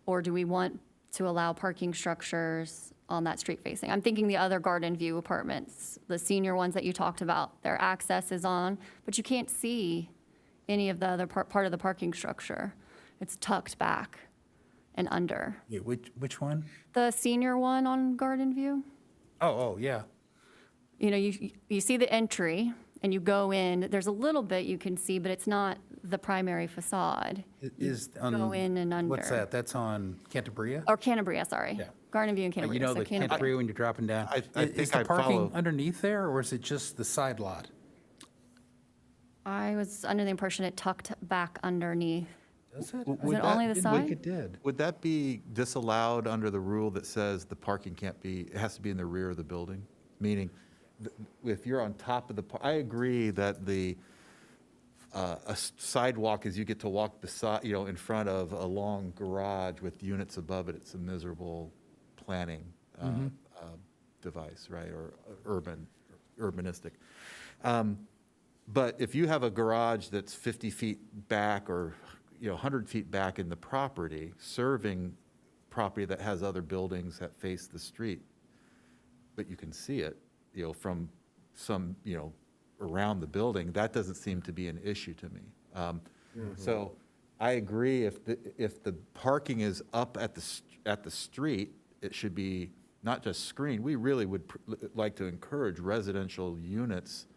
Or do we want to allow parking structures on that street facing? I'm thinking the other Garden View apartments, the senior ones that you talked about, their access is on, but you can't see any of the other part of the parking structure. It's tucked back and under. Yeah, which one? The senior one on Garden View, Oh, yeah. you know, you see the entry and you go in, there's a little bit you can see, but it's not the primary facade. Is Go in and under. What's that? That's on Cantabria? Or Cantabria, sorry. Yeah. Garden View and You Cantabria. know so the Cantabria when you're dropping down? I Is think the I parking follow. underneath there, or is it just the side lot? I was under the impression it tucked back underneath. Does it? W- Is would it that- only the Didn't side? think it did. Would that be disallowed under the rule that says the parking can't be, it has to be in the rear of the building? Meaning, if you're on top of the, I agree that a sidewalk is you get to walk beside, in front of a long garage with units above it, it's a miserable planning device, right, or urbanistic. But if you have a garage that's 50 feet back or, 100 feet back in the property, serving property that has other buildings that face the street, but you can see it, from some, around the building, that doesn't seem to be an issue to me. So I agree, if the parking is up at the street, it should be not just screened. We really would like to encourage residential units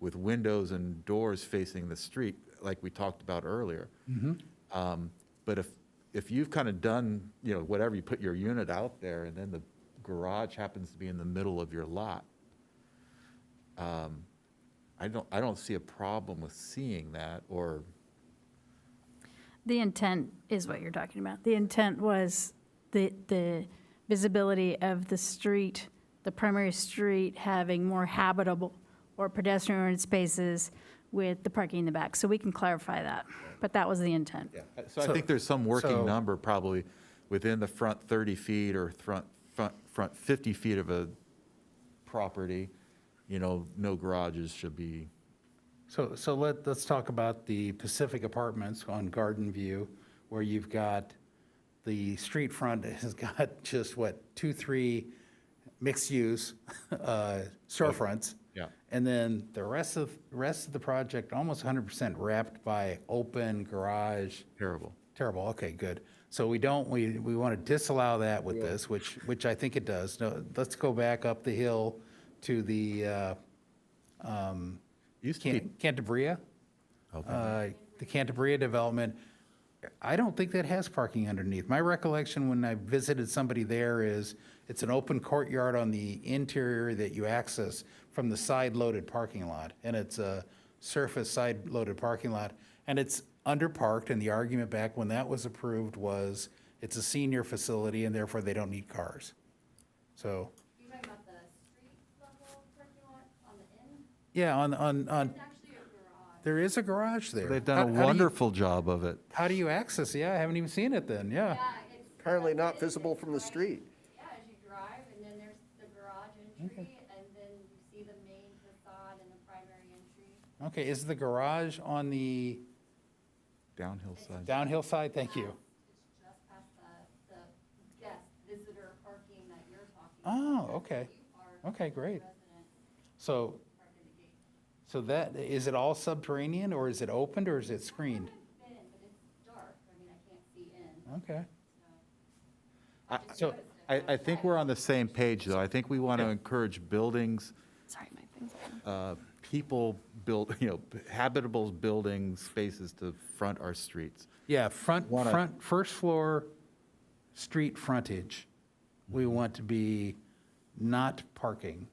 with windows and doors facing the street, like we talked about earlier. But if you've kind of done, whatever, you put your unit out there, and then the garage happens to be in the middle of your lot, I don't see a problem with seeing that, or, The intent is what you're talking about. The intent was the visibility of the street, the primary street having more habitable or pedestrian spaces with the parking in the back. So we can clarify that, but that was the intent. so I think there's some working number probably within the front 30 feet or front 50 feet of a property, no garages should be. So let's talk about the Pacific Apartments on Garden View, where you've got the street front has got just, 2-3 mixed-use storefronts. Yeah. And then the rest of the project, almost 100% wrapped by open garage. Terrible. Terrible, okay, good. So we want to disallow that with this, which I think it does. No, let's go back up the hill to the Used to be, Cantabria. The Cantabria development. I don't think that has parking underneath. My recollection when I visited somebody there is it's an open courtyard on the interior that you access from the side-loaded parking lot. And it's a surface side-loaded parking lot. And it's underparked, and the argument back when that was approved was it's a senior facility and therefore they don't need cars. So, You're talking about the street level parking lot on the end? yeah, on, Actually a garage. there is a garage there. they've done How a do you- wonderful job of it. How do you access it? Yeah, I haven't even seen it then, yeah. Apparently not visible from the street. Yeah, as you drive, and then there's the garage entry, and then you see the main facade and the primary entry. Okay, is the garage on the Downhill side. downhill side? Thank you. It's just past the guest visitor parking that you're talking Oh, about. okay. You are Okay, great. resident So, park at the gate. so that, is it all subterranean, or is it opened, or is it screened? Been, but it's dark, I mean, I can't see in. Okay. So I think we're on the same page, though. I think we want to encourage buildings, Sorry, my thing's. people build, habitable building spaces to front our streets. Yeah, front, Wanna- first floor, street frontage, we want to be not parking,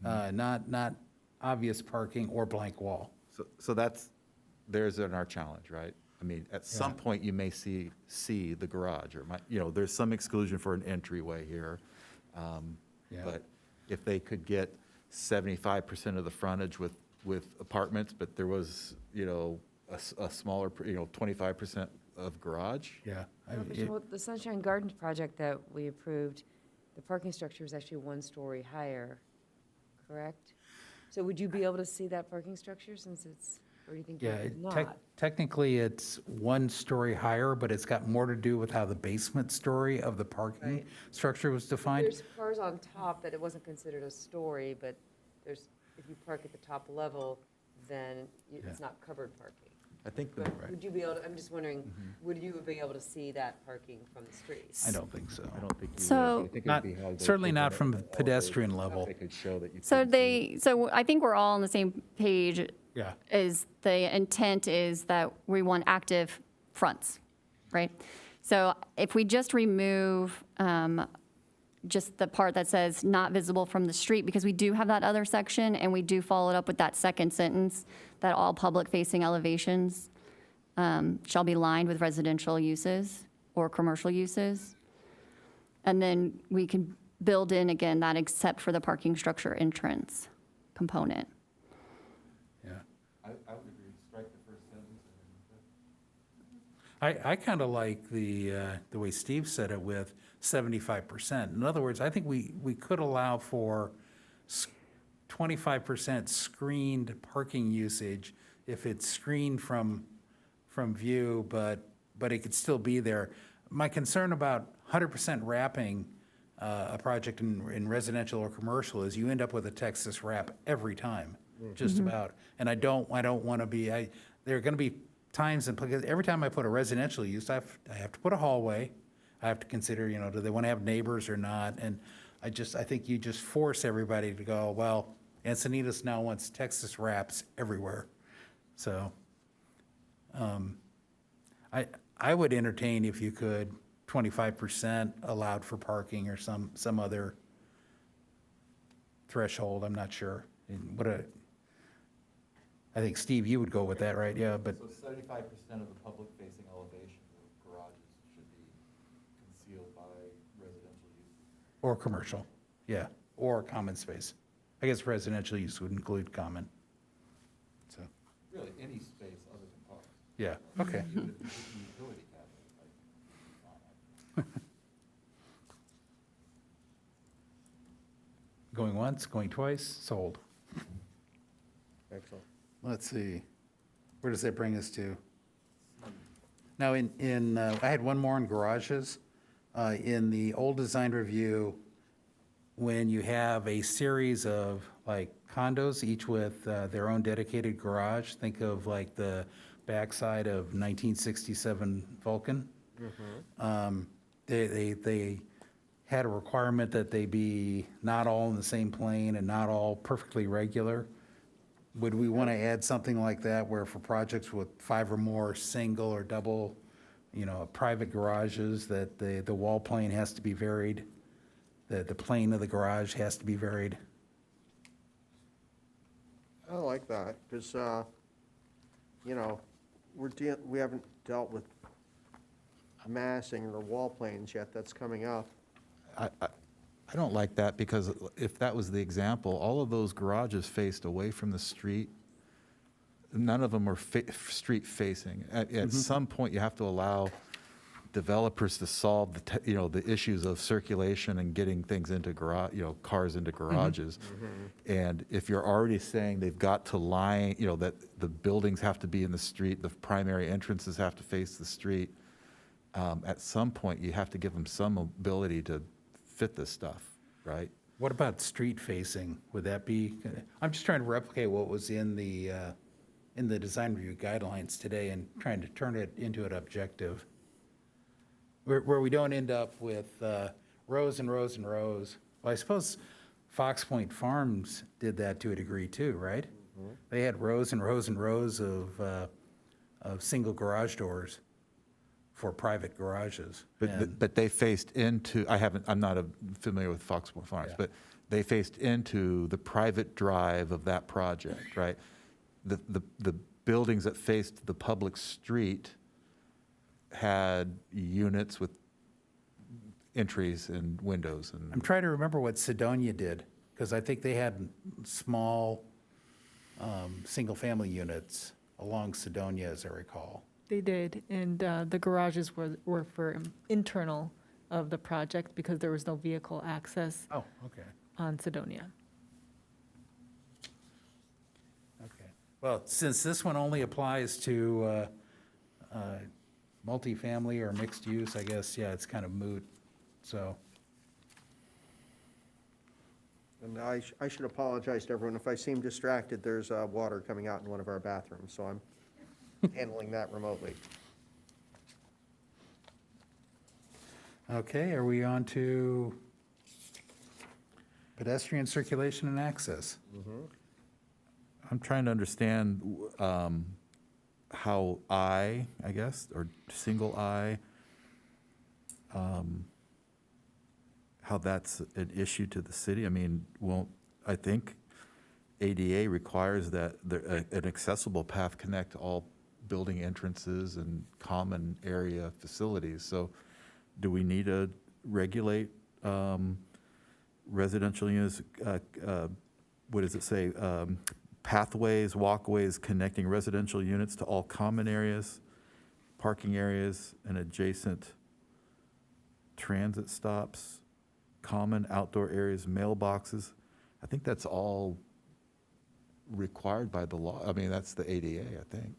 not obvious parking or blank wall. So there's our challenge, right? I mean, at some point, you may see the garage, or there's some exclusion for an entryway here. Yeah. But if they could get 75% of the frontage with apartments, but there was, a smaller, 25% of garage? Yeah. Well, the Sunshine Gardens project that we approved, the parking structure was actually 1 story higher, correct? So would you be able to see that parking structure since it's, or do you think you Yeah, would not? technically, it's 1 story higher, but it's got more to do with how the basement story of the parking Right. structure was defined. There's cars on top that it wasn't considered a story, but if you park at the top level, then it's not covered parking. I think, But right. would you be able to, I'm just wondering, would you be able to see that parking from the street? I don't think so. I don't think you would. So- I think it would Not, be how they certainly present not it from on the the pedestrian elevation. level. They could show that you So couldn't see it. so I think we're all on the same page. Yeah. Is the intent is that we want active fronts, right? So if we just remove just the part that says not visible from the street, because we do have that other section, and we do follow it up with that second sentence, that all public-facing elevations shall be lined with residential uses or commercial uses. And then we can build in, again, that except for the parking structure entrance component. Yeah. I would agree, strike the first sentence I kind of like the way Steve said it with 75%. In other words, I think we could allow for 25% screened parking usage if it's screened from view, but it could still be there. My concern about 100% wrapping a project in residential or commercial is you end up with a Texas wrap every time, just about. And I don't want to be, there are going to be times, because every time I put a residential use, I have to put a hallway. I have to consider, do they want to have neighbors or not? And I think you just force everybody to go, well, Encinitas now wants Texas wraps everywhere. So I would entertain, if you could, 25% allowed for parking or some other threshold, I'm not sure. I think, Steve, you would go with that, right? Yeah, but, So 75% of the public-facing elevation of garages should be concealed by residential use. or commercial, yeah, or common space. I guess residential use would include common. So, Really, any space other than parks. yeah, okay. Even if you put the utility cabinet, like, Going once, going twice, sold. Excellent. Let's see, where does that bring us to? Now, I had one more on garages. In the old design review, when you have a series of like condos, each with their own dedicated garage, think of like the backside of 1967 Vulcan. They had a requirement that they be not all in the same plane and not all perfectly regular. Would we want to add something like that where for projects with 5 or more single or double, private garages, that the wall plane has to be varied? The plane of the garage has to be varied? I like that, because, we haven't dealt with massing or wall planes yet, that's coming up. I don't like that, because if that was the example, all of those garages faced away from the street. None of them were street facing. At some point, you have to allow developers to solve the issues of circulation and getting things into cars into garages. And if you're already saying they've got to line, that the buildings have to be in the street, the primary entrances have to face the street, at some point, you have to give them some ability to fit this stuff, right? What about street facing? Would that be, I'm just trying to replicate what was in the design review guidelines today and trying to turn it into an objective. Where we don't end up with rows and rows and rows. Well, I suppose Fox Point Farms did that to a degree too, right? They had rows and rows and rows of single garage doors for private garages. And- But they faced into, I'm not familiar with Foxmore Farms, Yeah. but they faced into the private drive of that project, right? The buildings that faced the public street had units with entries and windows I'm and, trying to remember what Sidonia did, because I think they had small, single-family units along Sidonia, as I recall. They did, and the garages were for internal of the project because there was no vehicle access Oh, okay, on Sidonia. okay. Well, since this one only applies to multifamily or mixed use, I guess, yeah, it's kind of moot, so. And I should apologize to everyone if I seem distracted. There's water coming out in one of our bathrooms, so I'm handling that remotely. Okay, are we on to pedestrian circulation and access? I'm trying to understand how I guess, or single I, how that's an issue to the city. I mean, I think ADA requires that an accessible path connect all building entrances and common area facilities. So do we need to regulate residential units, what does it say? Pathways, walkways connecting residential units to all common areas, parking areas, and adjacent transit stops, common outdoor areas, mailboxes. I think that's all required by the law. I mean, that's the ADA, I think.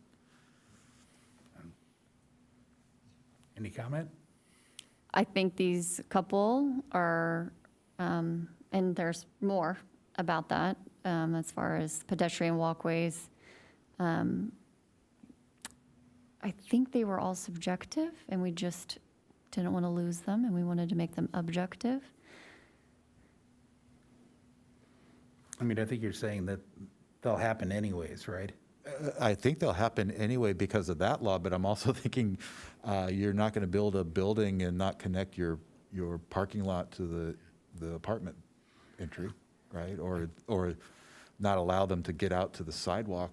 Any comment? I think these couple are, and there's more about that as far as pedestrian walkways. I think they were all subjective, and we just didn't want to lose them, and we wanted to make them objective. I mean, I think you're saying that they'll happen anyways, right? I think they'll happen anyway because of that law, but I'm also thinking you're not going to build a building and not connect your parking lot to the apartment entry, right? Or not allow them to get out to the sidewalk.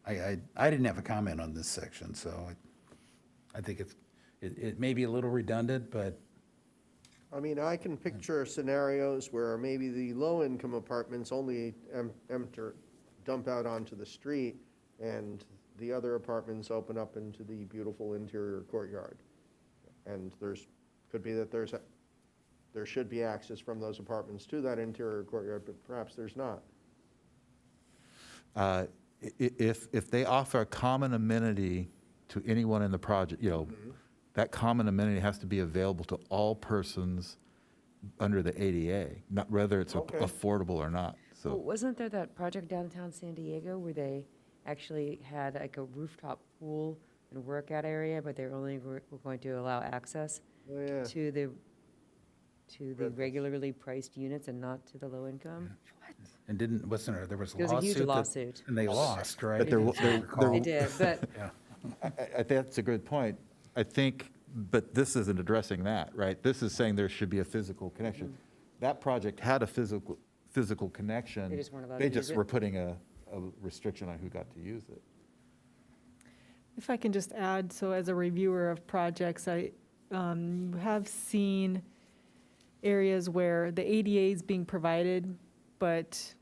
I didn't have a comment on this section, so I think it may be a little redundant, but I mean, I can picture scenarios where maybe the low-income apartments only dump out onto the street, and the other apartments open up into the beautiful interior courtyard. And could be that there should be access from those apartments to that interior courtyard, but perhaps there's not. If they offer a common amenity to anyone in the project, that common amenity has to be available to all persons under the ADA, not whether it's Okay. affordable or not. Well, So wasn't there that project downtown San Diego where they actually had like a rooftop pool and workout area, but they only were going to allow access Oh, yeah. to the regularly priced units and not to the low income? and there was a There was a huge lawsuit? lawsuit. And they lost, right? But there As I there- recall. They did, but Yeah. I think that's a good point. I think, but this isn't addressing that, right? This is saying there should be a physical connection. That project had a physical connection. They just weren't allowed They to just use it? were putting a restriction on who got to use it. If I can just add, so as a reviewer of projects, I have seen areas where the ADA is being provided, but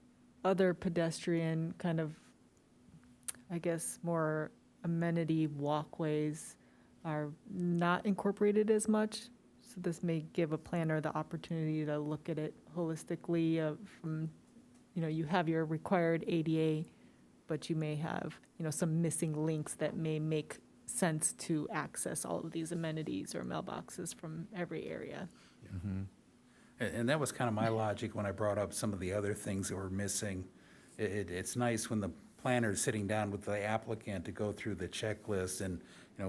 other pedestrian kind of, I guess, more amenity walkways are not incorporated as much. So this may give a planner the opportunity to look at it holistically from, you have your required ADA, but you may have, some missing links that may make sense to access all of these amenities or mailboxes from every area. And that was kind of my logic when I brought up some of the other things that were missing. It's nice when the planner's sitting down with the applicant to go through the checklist, and,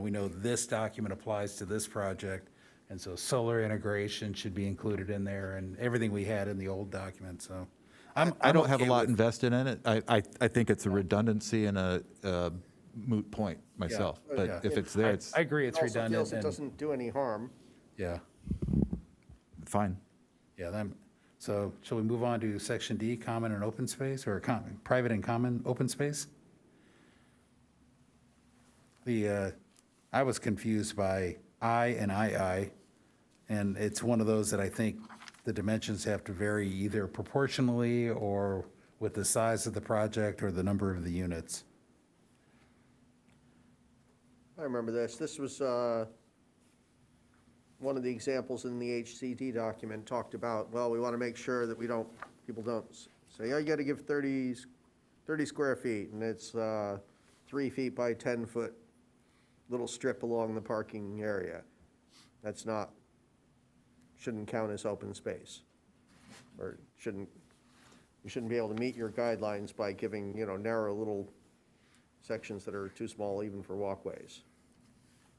we know this document applies to this project, and so solar integration should be included in there, and everything we had in the old document, so. I don't have a okay lot with- invested in it. I think it's a redundancy and a moot point myself. Yeah. But Yeah. if it's there, it's I agree, it's It also redundant, feels it and, doesn't do any harm. yeah, fine. so shall we move on to section D, common and open space, or private and common open space? I was confused by I and II, and it's one of those that I think the dimensions have to vary either proportionally or with the size of the project or the number of the units. I remember this. This was one of the examples in the HCD document talked about, well, we want to make sure that people don't say, oh, you got to give 30 square feet, and it's 3 feet by 10 foot little strip along the parking area. That's shouldn't count as open space. Or you shouldn't be able to meet your guidelines by giving, narrow little sections that are too small even for walkways.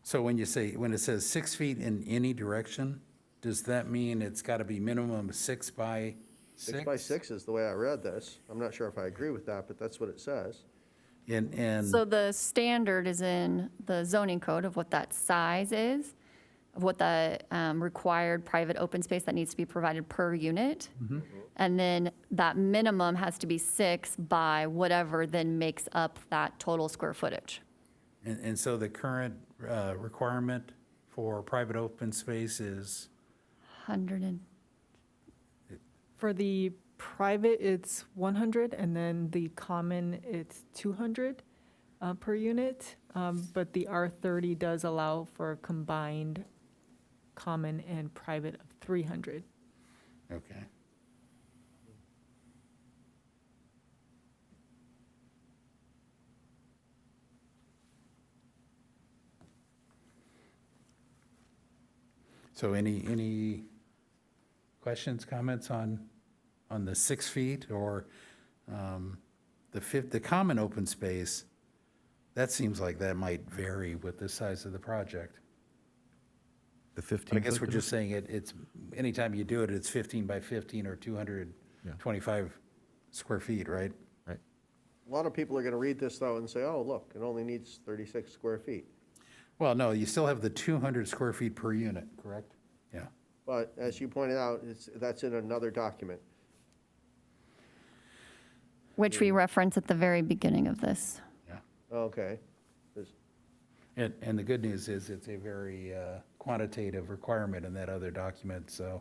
So when it says 6 feet in any direction, does that mean it's got to be minimum 6 by 6? 6 by 6 is the way I read this. I'm not sure if I agree with that, but that's what it says. And So the standard is in the zoning code of what that size is, of what the required private open space that needs to be provided per unit. And then that minimum has to be 6 by whatever then makes up that total square footage. and so the current requirement for private open space is, 100 and, For the private, it's 100, and then the common, it's 200 per unit. But the R30 does allow for combined common and private of 300. okay. So any questions, comments on the 6 feet or the common open space? That seems like that might vary with the size of the project. The But I 15 guess we're foot just saying it's, anytime you do it, it's 15 by 15 or 225 square feet, right? Right. A lot of people are going to read this, though, and say, oh, look, it only needs 36 square feet. Well, no, you still have the 200 square feet per unit, correct? Yeah. But as you pointed out, that's in another document. which we reference at the very beginning of this. Yeah. Okay. And the good news is it's a very quantitative requirement in that other document, so.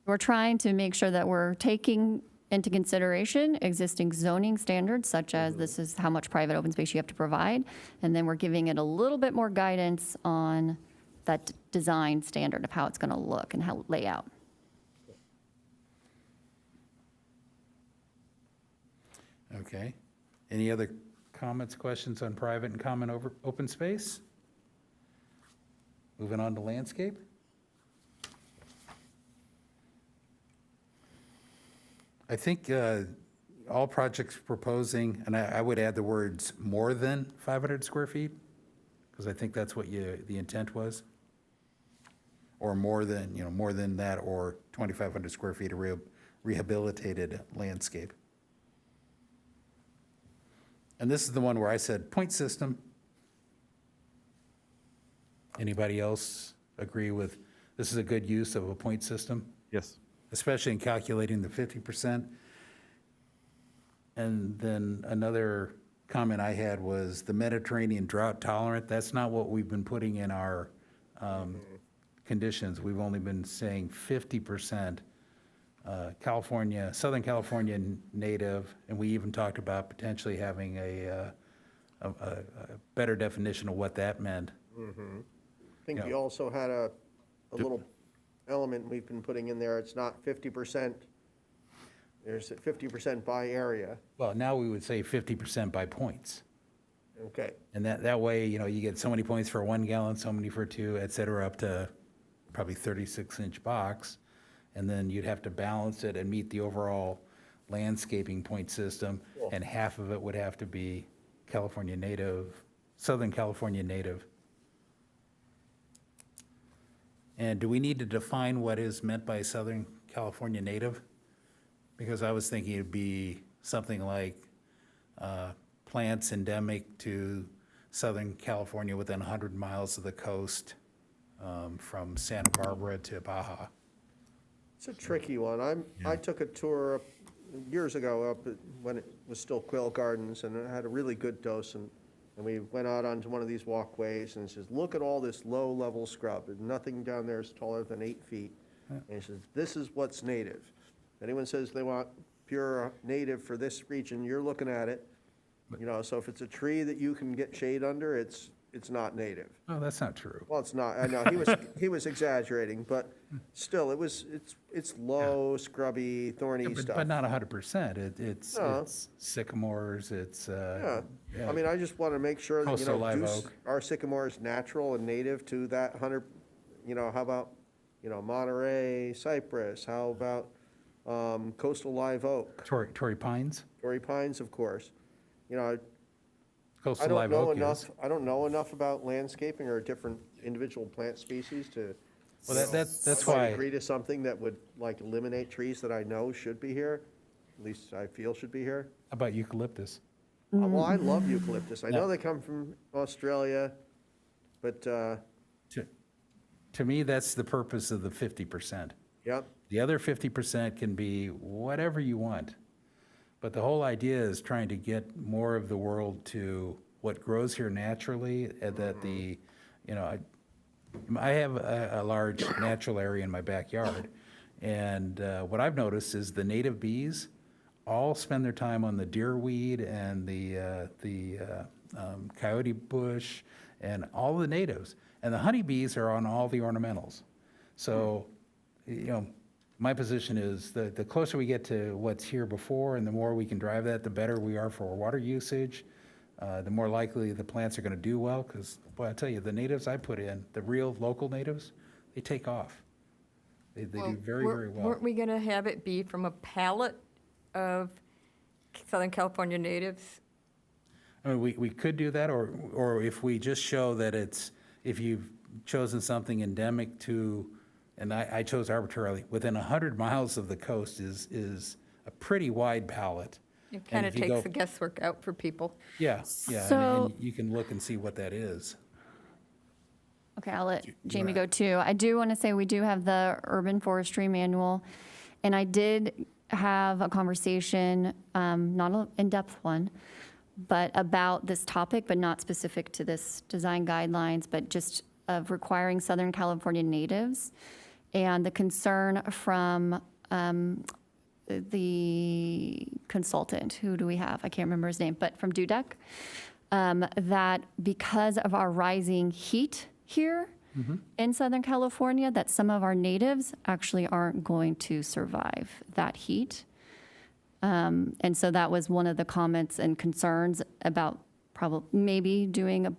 We're trying to make sure that we're taking into consideration existing zoning standards, such as this is how much private open space you have to provide, and then we're giving it a little bit more guidance on that design standard of how it's going to look and how lay out. Okay. Any other comments, questions on private and common open space? Moving on to landscape. I think all projects proposing, and I would add the words more than 500 square feet, because I think that's what the intent was. Or more than, more than that, or 2,500 square feet of rehabilitated landscape. And this is the one where I said point system. Anybody else agree with, this is a good use of a point system? Yes. Especially in calculating the 50%. And then another comment I had was the Mediterranean drought tolerant. That's not what we've been putting in our conditions. We've only been saying 50% California, Southern California native, and we even talked about potentially having a better definition of what that meant. I think you also had a little element we've been putting in there. It's not 50%. There's 50% by area. Well, now we would say 50% by points. Okay. And that way, you get so many points for 1 gallon, so many for 2, et cetera, up to probably 36-inch box. And then you'd have to balance it and meet the overall landscaping point system. Cool. And half of it would have to be California native, Southern California native. And do we need to define what is meant by Southern California native? Because I was thinking it'd be something like plants endemic to Southern California within 100 miles of the coast, from Santa Barbara to Baja. It's a tricky one. I took a tour years ago up when it was still Quail Gardens, and it had a really good dose, and we went out onto one of these walkways, and it says, look at all this low-level scrub. There's nothing down there is taller than 8 feet. And it says, this is what's native. If anyone says they want pure native for this region, you're looking at it. So if it's a tree that you can get shade under, it's not native. Oh, that's not true. Well, it's not. I know he was exaggerating, but still, it's low, scrubby, thorny stuff. But not 100%. No. It's sycamores, it's, Yeah. yeah. I mean, I just want to make sure that, Coastal live Goose, oak. our sycamore is natural and native to that 100, how about, Monterey cypress? How about coastal live oak? Torrey pines? Torrey pines, of course. you know, I Coastal don't live know oak enough, is. I don't know enough about landscaping or different individual plant species to. Well, you know, that's I might why, agree to something that would like eliminate trees that I know should be here, at least I feel should be here. how about eucalyptus? Well, I love eucalyptus. I know Yeah. they come from Australia, but, To me, that's the purpose of the 50%. yep, The other 50% can be whatever you want. But the whole idea is trying to get more of the world to what grows here naturally, and that the, you know, I have a large natural area in my backyard. And what I've noticed is the native bees all spend their time on the deerweed and the coyote bush and all the natives. And the honeybees are on all the ornamentals. So, you know, my position is that the closer we get to what's here before and the more we can drive that, the better we are for water usage, the more likely the plants are going to do well. Because, boy, I tell you, the natives I put in, the real local natives, they take off. They do very, very well. Weren't we going to have it be from a palette of Southern California natives? I mean, we could do that, or if we just show that it's, if you've chosen something endemic to, and I chose arbitrarily, within 100 miles of the coast is a pretty wide palette. It kind And of if you takes go- the guesswork out for people. Yeah, So- and you can look and see what that is. Okay, I'll let You Jamie wanna- go too. I do want to say we do have the urban forestry manual, and I did have a conversation, not an in-depth one, but about this topic, but not specific to this design guidelines, but just of requiring Southern California natives. And the concern from the consultant, who do we have? I can't remember his name, but from Dudek, that because of our rising heat here in Southern California, that some of our natives actually aren't going to survive that heat. And so that was one of the comments and concerns about maybe doing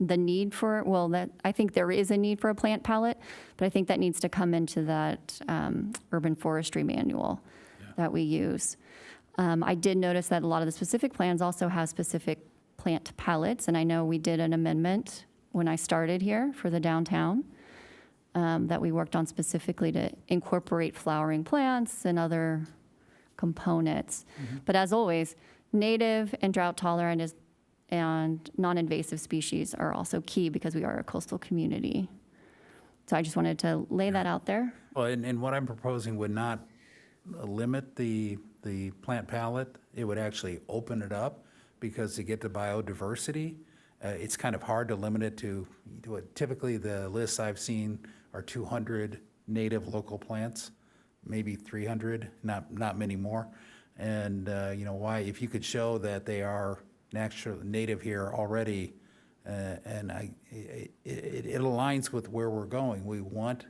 the need for, well, that, I think there is a need for a plant palette, but I think that needs to come into that urban forestry manual that we use. I did notice that a lot of the specific plans also have specific plant palettes, and I know we did an amendment when I started here for the downtown that we worked on specifically to incorporate flowering plants and other components. But as always, native and drought tolerant and non-invasive species are also key because we are a coastal community. So I just wanted to lay that out there. Well, and what I'm proposing would not limit the plant palette. It would actually open it up, because to get to biodiversity, it's kind of hard to limit it to what typically the lists I've seen are 200 native local plants, maybe 300, not many more. And, you know, why, if you could show that they are native here already, and it aligns with where we're going. We want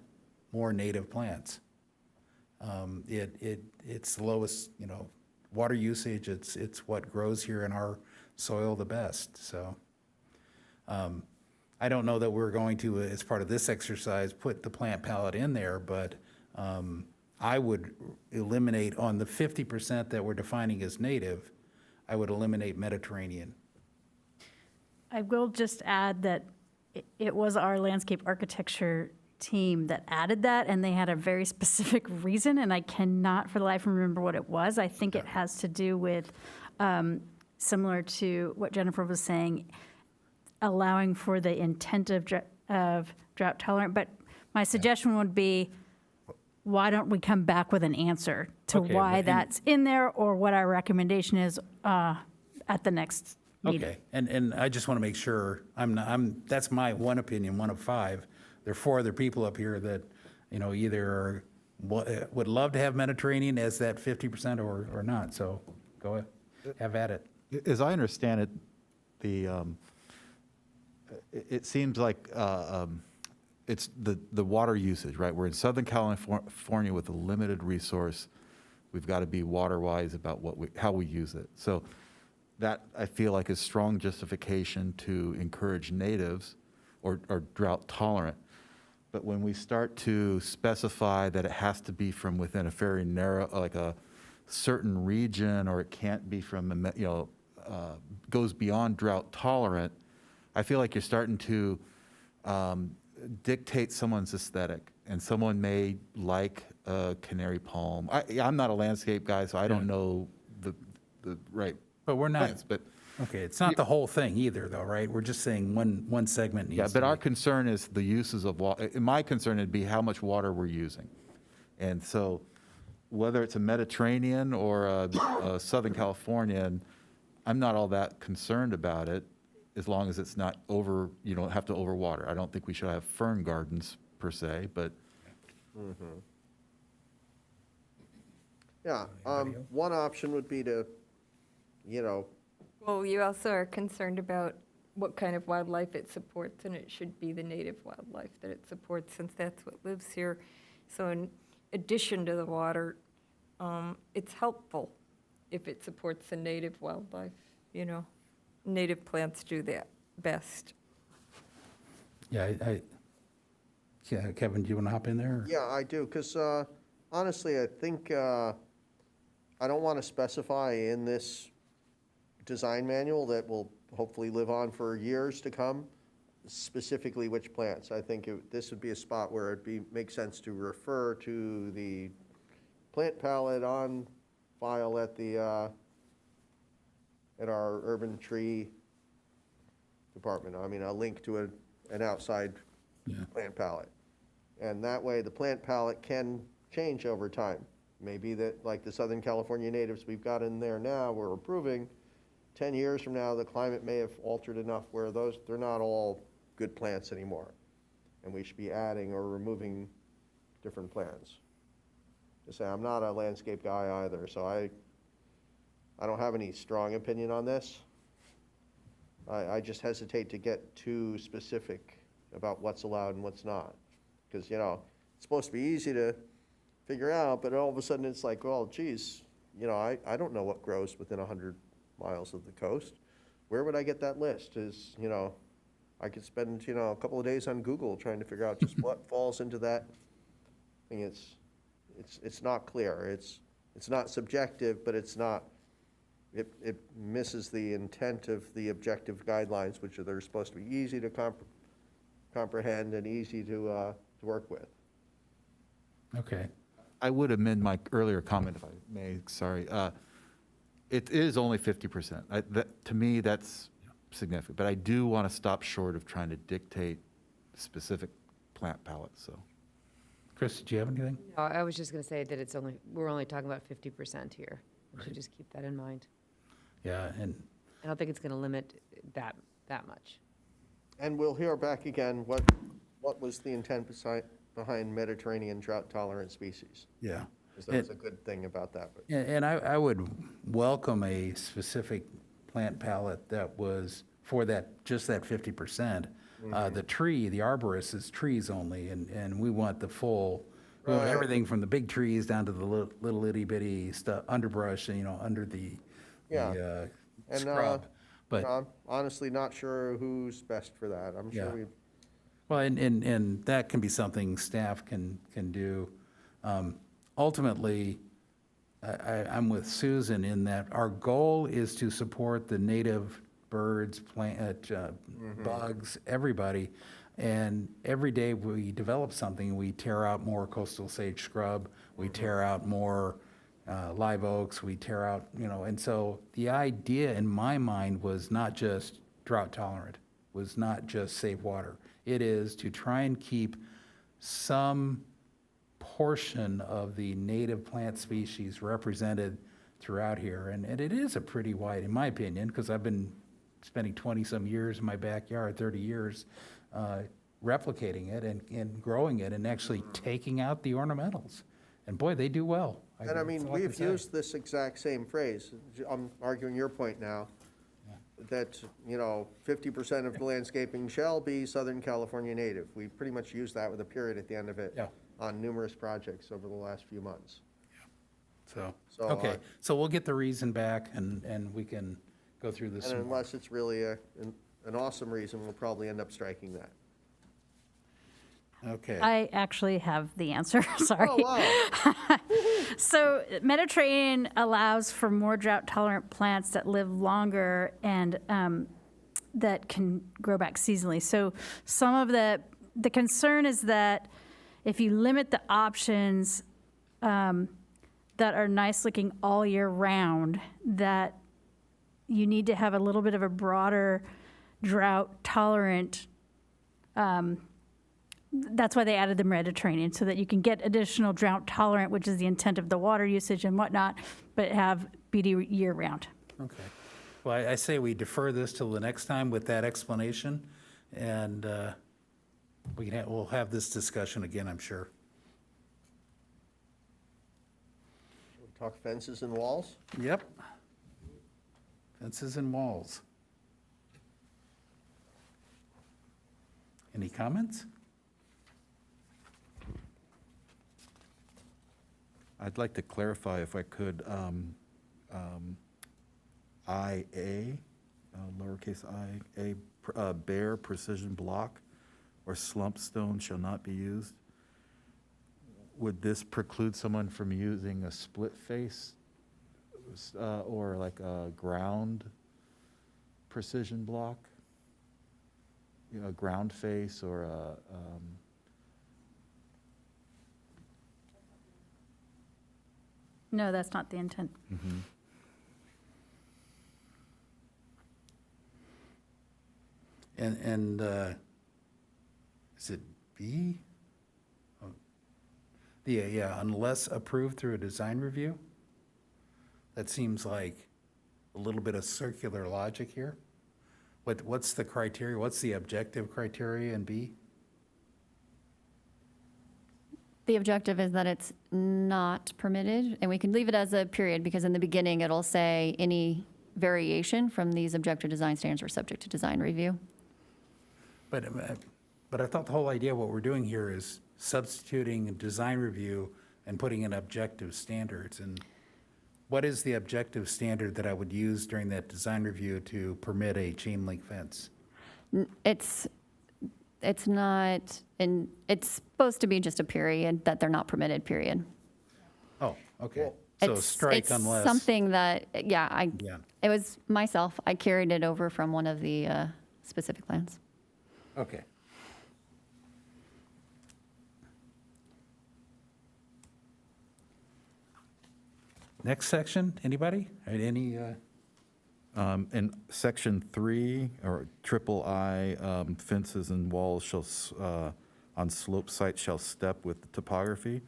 more native plants. It's the lowest, you know, water usage. It's what grows here in our soil the best. So I don't know that we're going to, as part of this exercise, put the plant palette in there, but I would eliminate on the 50% that we're defining as native, I would eliminate Mediterranean. I will just add that it was our landscape architecture team that added that, and they had a very specific reason, and I cannot for the life of me remember what it was. I think it has to do with, similar to what Jennifer was saying, allowing for the intent of drought tolerant. But my suggestion would be, why don't we come back with an answer to Okay, why but- that's in there, or what our recommendation is at the next meeting? Okay, and I just want to make sure, that's my one opinion, one of five. There are four other people up here that, you know, either would love to have Mediterranean as that 50% or not, so go ahead, have at it. As I understand it, it seems like it's the water usage, right? We're in Southern California with a limited resource. We've got to be water-wise about how we use it. So that, I feel like, is strong justification to encourage natives or drought tolerant. But when we start to specify that it has to be from within a very narrow, like a certain region, or it can't be from, goes beyond drought tolerant, I feel like you're starting to dictate someone's aesthetic, and someone may like a canary palm. I'm not a landscape guy, so I don't know the right But we're not, plants, but okay, it's not the whole thing either, though, right? We're just saying one segment needs yeah, to but our be. concern is the uses of water. My concern would be how much water we're using. And so whether it's a Mediterranean or a Southern Californian, I'm not all that concerned about it as long as it's not over, you don't have to overwater. I don't think we should have fern gardens per se, but Yeah, one option would be to, you know, Well, you also are concerned about what kind of wildlife it supports, and it should be the native wildlife that it supports, since that's what lives here. So in addition to the water, it's helpful if it supports the native wildlife, you know? Native plants do that best. Yeah, yeah, Kevin, do you want to hop in there? yeah, I do, because honestly, I think, I don't want to specify in this design manual that will hopefully live on for years to come, specifically which plants. I think this would be a spot where it'd make sense to refer to the plant palette on file at our urban tree department. I mean, a link to an outside plant palette. And that way, the plant palette can change over time. Maybe that, like the Southern California natives we've got in there now, we're approving, 10 years from now, the climate may have altered enough where they're not all good plants anymore. And we should be adding or removing different plants. To say, I'm not a landscape guy either, so I don't have any strong opinion on this. I just hesitate to get too specific about what's allowed and what's not. Because, you know, it's supposed to be easy to figure out, but all of a sudden it's like, well, geez, you know, I don't know what grows within 100 miles of the coast. Where would I get that list? You know, I could spend, you know, a couple of days on Google trying to figure out just what falls into that thing. It's not clear. It's not subjective, but it's not, it misses the intent of the objective guidelines, which are they're supposed to be easy to comprehend and easy to work with. Okay. I would amend my earlier comment if I may, sorry. It is only 50%. To me, that's significant, but I do want to stop short of trying to dictate specific plant palettes, so. Chris, did you have anything? No, I was just going to say that we're only talking about 50% here. We should just keep that in mind. Yeah, and I don't think it's going to limit that much. And we'll hear back again, what was the intent behind Mediterranean drought-tolerant species? yeah. Because that's a good thing about that. But And I would welcome a specific plant palette that was for that, just that 50%. The tree, the arborist is trees only, and we want the full, we want Right. everything from the big trees down to the little itty bitty stuff, underbrush, you know, under the Yeah. And, scrub. But, I'm honestly not sure who's best for that. I'm sure Yeah. well, and that can be something staff can do. Ultimately, I'm with Susan in that our goal is to support the native birds, bugs, everybody. And every day we develop something, we tear out more coastal sage scrub, we tear out more live oaks, we tear out, you know, and so the idea in my mind was not just drought tolerant, was not just save water. It is to try and keep some portion of the native plant species represented throughout here. And it is a pretty wide, in my opinion, because I've been spending 20-some years in my backyard, 30 years, replicating it and growing it and actually taking out the ornamentals. And boy, they do well. And I mean, that's all can we've say. used this exact same phrase. I'm arguing your point now, that, you know, 50% of the landscaping shall be Southern California native. We pretty much used that with a period at the end of it Yeah. on numerous projects over the last few months. So, So, okay, so we'll get the reason back and we can go through this And some more. unless it's really an awesome reason, we'll probably end up striking that. Okay. I actually have the answer, sorry. Oh, wow. So Mediterranean allows for more drought-tolerant plants that live longer and that can grow back seasonally. So some of the concern is that if you limit the options that are nice looking all year round, that you need to have a little bit of a broader drought tolerant. That's why they added the Mediterranean, so that you can get additional drought tolerant, which is the intent of the water usage and whatnot, but have BD year round. Okay. Well, I say we defer this till the next time with that explanation, and we'll have this discussion again, I'm sure. Talk fences and walls? Yep. Fences and walls. Any comments? I'd like to clarify, if I could, IA, lowercase I, bare precision block or slump stone shall not be used. Would this preclude someone from using a split face or like a ground precision block? You know, a ground face or a, No, that's not the intent. And is it B? Oh. Yeah, unless approved through a design review? That seems like a little bit of circular logic here. What's the criteria? What's the objective criteria in B? The objective is that it's not permitted, and we can leave it as a period, because in the beginning, it'll say any variation from these objective design standards are subject to design review. But I thought the whole idea of what we're doing here is substituting a design review and putting in objective standards. And what is the objective standard that I would use during that design review to permit a chain link fence? It's not, and it's supposed to be just a period, that they're not permitted, period. Oh, okay. Well, So It's- strike unless. It's something that, yeah, Yeah, it was myself, I carried it over from one of the specific plans. okay. Next section, anybody? Any, in section 3, or triple I, fences and walls shall, on slope sites shall step with the topography.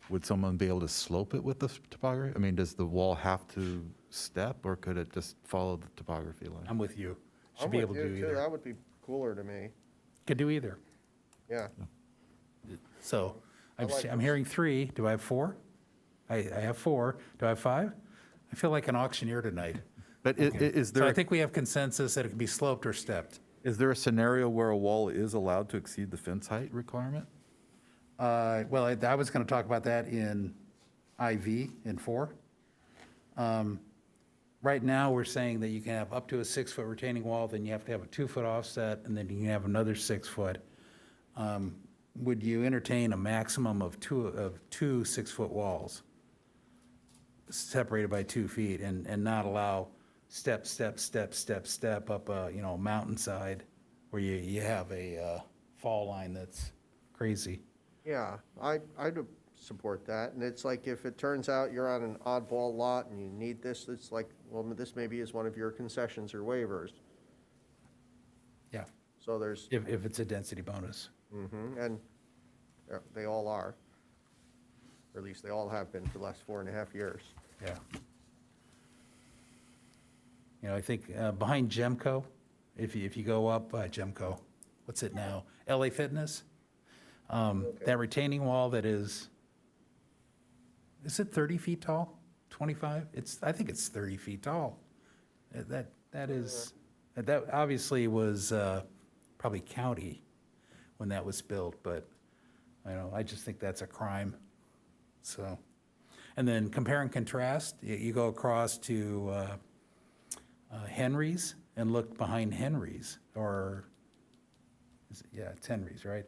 Would someone be able to slope it with the topography? I mean, does the wall have to step, or could it just follow the topography line? I'm with you. Should I'm be with able to you, do too. either. That would be cooler to me. Could do either. Yeah. So I like I'm this. hearing 3. Do I have 4? I have 4. Do I have 5? I feel like an auctioneer tonight. But is So there, I think we have consensus that it can be sloped or stepped. is there a scenario where a wall is allowed to exceed the fence height requirement? Well, I was going to talk about that in IV, in 4. Right now, we're saying that you can have up to a 6-foot retaining wall, then you have to have a 2-foot offset, and then you can have another 6-foot. Would you entertain a maximum of two 6-foot walls separated by 2 feet and not allow step up a, mountainside where you have a fall line that's crazy? Yeah, I'd support that. And it's like, if it turns out you're on an oddball lot and you need this, it's like, well, this maybe is one of your concessions or waivers. Yeah, So there's, if it's a density bonus. and they all are. Or at least they all have been for the last 4.5 years. Yeah. I think behind Gemco, if you go up Gemco, what's it now? LA Fitness? That retaining wall that is it 30 feet tall? 25? I think it's 30 feet tall. That obviously was probably county when that was built, but I just think that's a crime. So, and then compare and contrast, you go across to Henry's and look behind Henry's, or, it's Henry's, right?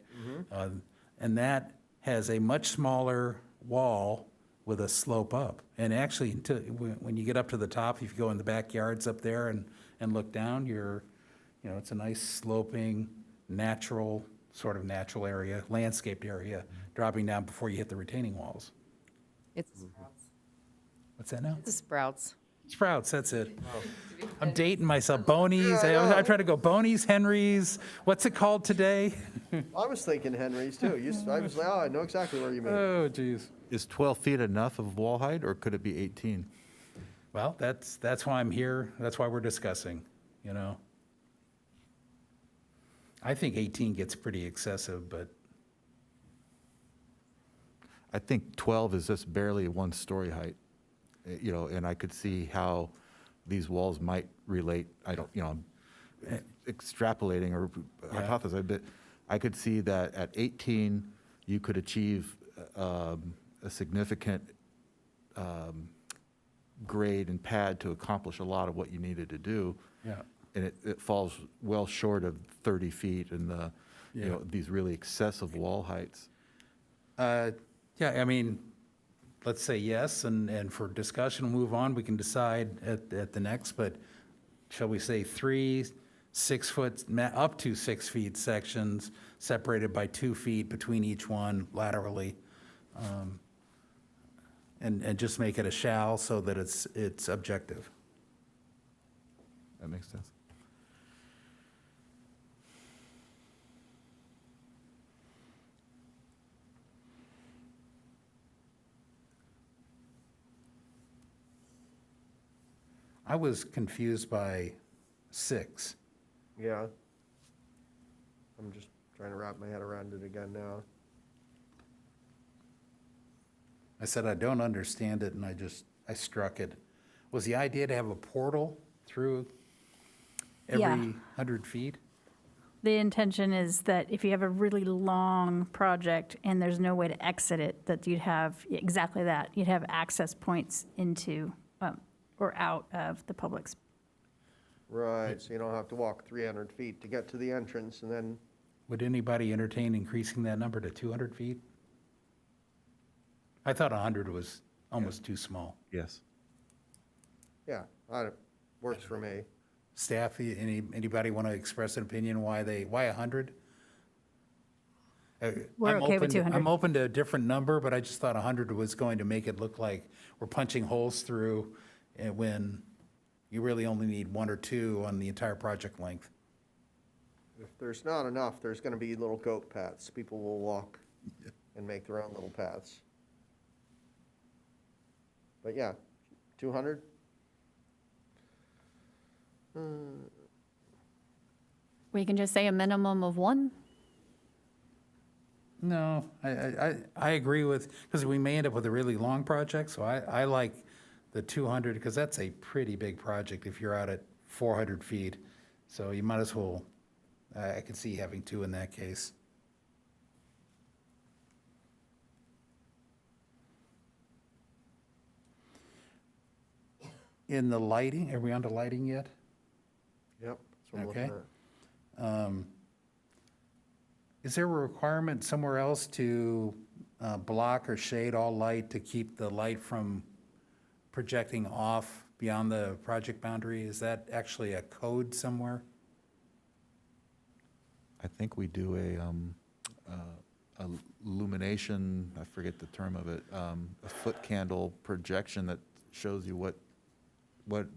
And that has a much smaller wall with a slope up. And actually, when you get up to the top, if you go in the backyards up there and look down, it's a nice sloping, natural area, landscaped area, dropping down before you hit the retaining walls. It's Sprouts. What's that now? It's Sprouts. Sprouts, that's it. I'm dating myself. Boney's, I try to go Boney's, Henry's, what's it called today? I was thinking Henry's too. I was like, oh, I know exactly where you mean. Oh, geez. Is 12 feet enough of wall height, or could it be 18? Well, that's why I'm here. That's why we're discussing, I think 18 gets pretty excessive, but I think 12 is just barely 1-story height, and I could see how these walls might relate. I don't, I'm extrapolating or hypothesizing, but I could see that at 18, you could achieve a significant grade and pad to accomplish a lot of what you needed to do. yeah. And it falls well short of 30 feet and Yeah. these really excessive wall heights. Yeah, I mean, let's say yes, and for discussion, we'll move on. We can decide at the next, but shall we say 3 6-foot, up to 6 feet sections separated by 2 feet between each one laterally? And just make it a shall so that it's objective. That makes sense. I was confused by 6. Yeah. I'm just trying to wrap my head around it again now. I said, I don't understand it, and I struck it. Was the idea to have a portal through every Yeah. 100 feet? The intention is that if you have a really long project and there's no way to exit it, that you'd have exactly that. You'd have access points into or out of the public's. Right, so you don't have to walk 300 feet to get to the entrance and then, Would anybody entertain increasing that number to 200 feet? I thought 100 was almost too small. Yes. yeah, works for me. Staff, anybody want to express an opinion why 100? We're I'm okay with open- 200. I'm open to a different number, but I just thought 100 was going to make it look like we're punching holes through when you really only need 1 or 2 on the entire project length. If there's not enough, there's gonna be little goat paths. People will walk and make their own little paths. But yeah, 200? We can just say a minimum of 1. No, I agree with, because we may end up with a really long project, so I like the 200, because that's a pretty big project if you're out at 400 feet. So you might as well, I could see having 2 in that case. In the lighting, are we on to lighting yet? Yep, that's what I'm looking Okay. at. Is there a requirement somewhere else to block or shade all light to keep the light from projecting off beyond the project boundary? Is that actually a code somewhere? I think we do a illumination, I forget the term of it, a foot candle projection that shows you what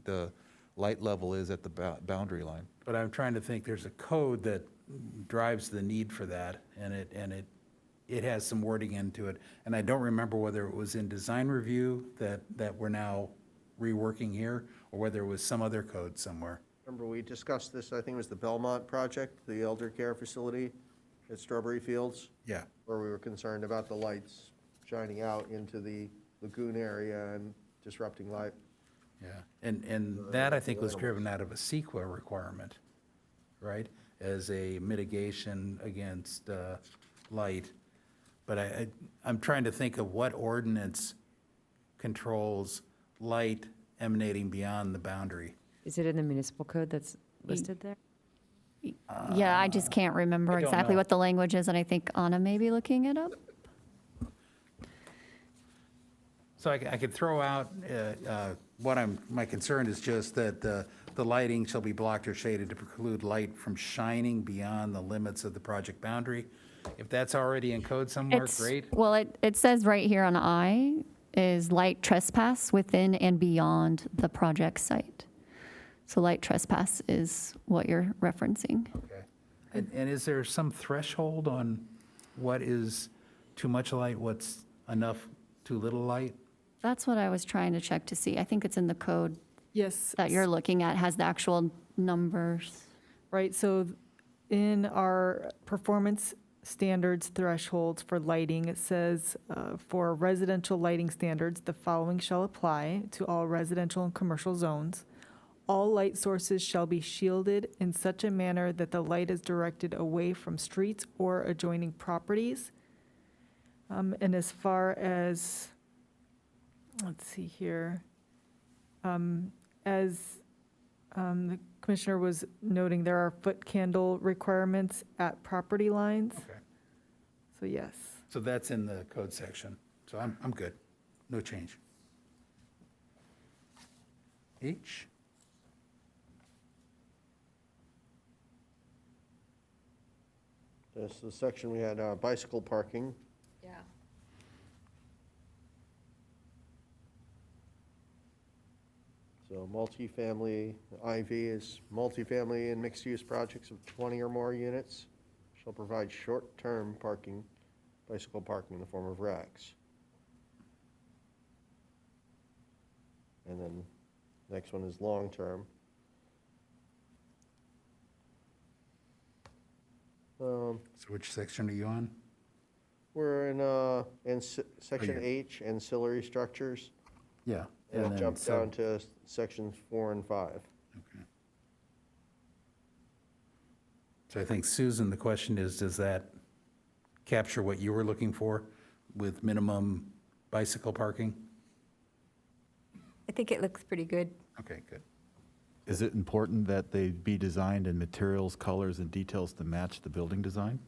the light level is at the boundary line. But I'm trying to think, there's a code that drives the need for that, and it has some wording into it. And I don't remember whether it was in design review that we're now reworking here, or whether it was some other code somewhere. Remember, we discussed this, I think it was the Belmont project, the elder care facility at Strawberry Fields, Yeah. where we were concerned about the lights shining out into the lagoon area and disrupting light. Yeah, and that, I think, was driven out of a CEQA requirement, right? As a mitigation against light. But I'm trying to think of what ordinance controls light emanating beyond the boundary. Is it in the municipal code that's listed there? Yeah, I just can't remember I don't exactly know. what the language is, and I think Anna may be looking it up. So I could throw out, my concern is just that the lighting shall be blocked or shaded to preclude light from shining beyond the limits of the project boundary. If that's already in code somewhere, It's, great. well, it says right here on I is light trespass within and beyond the project site. So light trespass is what you're referencing. Okay. And is there some threshold on what is too much light, what's enough, too little light? That's what I was trying to check to see. I think it's in the code Yes. that you're looking at, has the actual numbers. Right, so in our performance standards thresholds for lighting, it says, for residential lighting standards, the following shall apply to all residential and commercial zones. All light sources shall be shielded in such a manner that the light is directed away from streets or adjoining properties. And as far as, let's see here, as the commissioner was noting, there are foot candle requirements at property lines. Okay. So yes. So that's in the code section. So I'm good. No change. H? This is the section we had bicycle parking. Yeah. So multifamily, IV is multifamily and mixed-use projects of 20 or more units shall provide short-term parking, bicycle parking in the form of racks. And then next one is long-term. So which section are you on? We're in section yeah. H, ancillary structures, Yeah. and it then jumps down to sections 4 and 5. Okay. So I think, Susan, the question is, does that capture what you were looking for with minimum bicycle parking? I think it looks pretty good. Okay, good. Is it important that they be designed in materials, colors, and details to match the building design?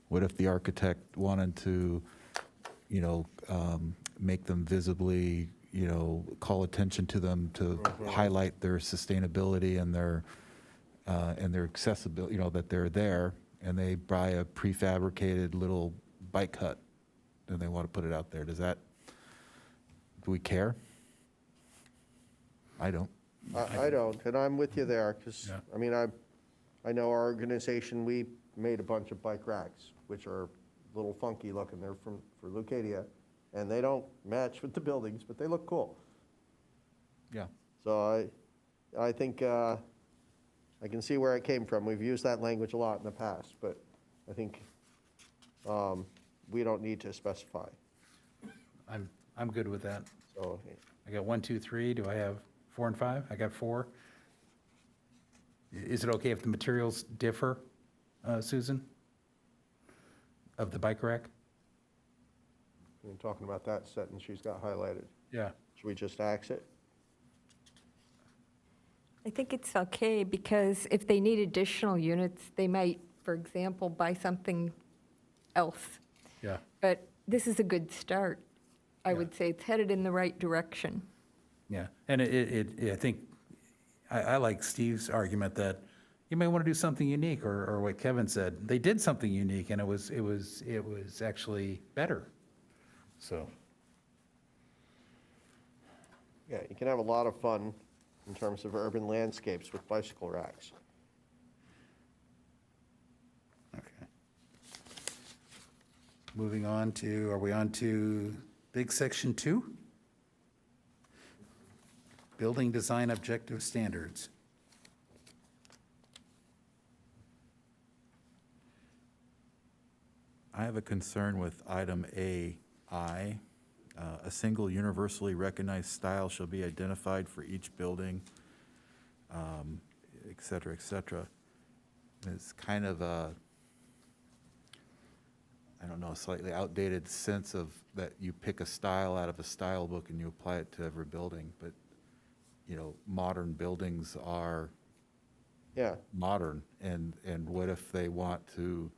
What if the architect wanted to, make them visibly, call attention to them to highlight their sustainability and their accessibility, that they're there, and they buy a prefabricated little bike hut, and they want to put it out there? Do we care? I don't. I don't, and I'm with you there, because, Yeah. I know our organization, we made a bunch of bike racks, which are a little funky looking. They're for Leucadia, and they don't match with the buildings, but they look cool. Yeah. So I think I can see where it came from. We've used that language a lot in the past, but I think we don't need to specify. I'm good with that. So I got 1, 2, 3. Do I have 4 and 5? I got 4. Is it okay if the materials differ, Susan? Of the bike rack? we're talking about that sentence she's got highlighted. Yeah. Should we just axe it? I think it's okay, because if they need additional units, they might, for example, buy something else. Yeah. But this is a good start. I Yeah. would say it's headed in the right direction. Yeah, and I think, I like Steve's argument that you may want to do something unique, or what Kevin said. They did something unique, and it was actually better, so. Yeah, you can have a lot of fun in terms of urban landscapes with bicycle racks. Okay. Moving on to, are we on to big section 2? Building design objective standards. I have a concern with item AI. A single universally recognized style shall be identified for each building, et cetera, et cetera. It's kind of a, I don't know, slightly outdated sense of that you pick a style out of a style book and you apply it to every building, but, modern buildings are Yeah, modern, and what if they want to,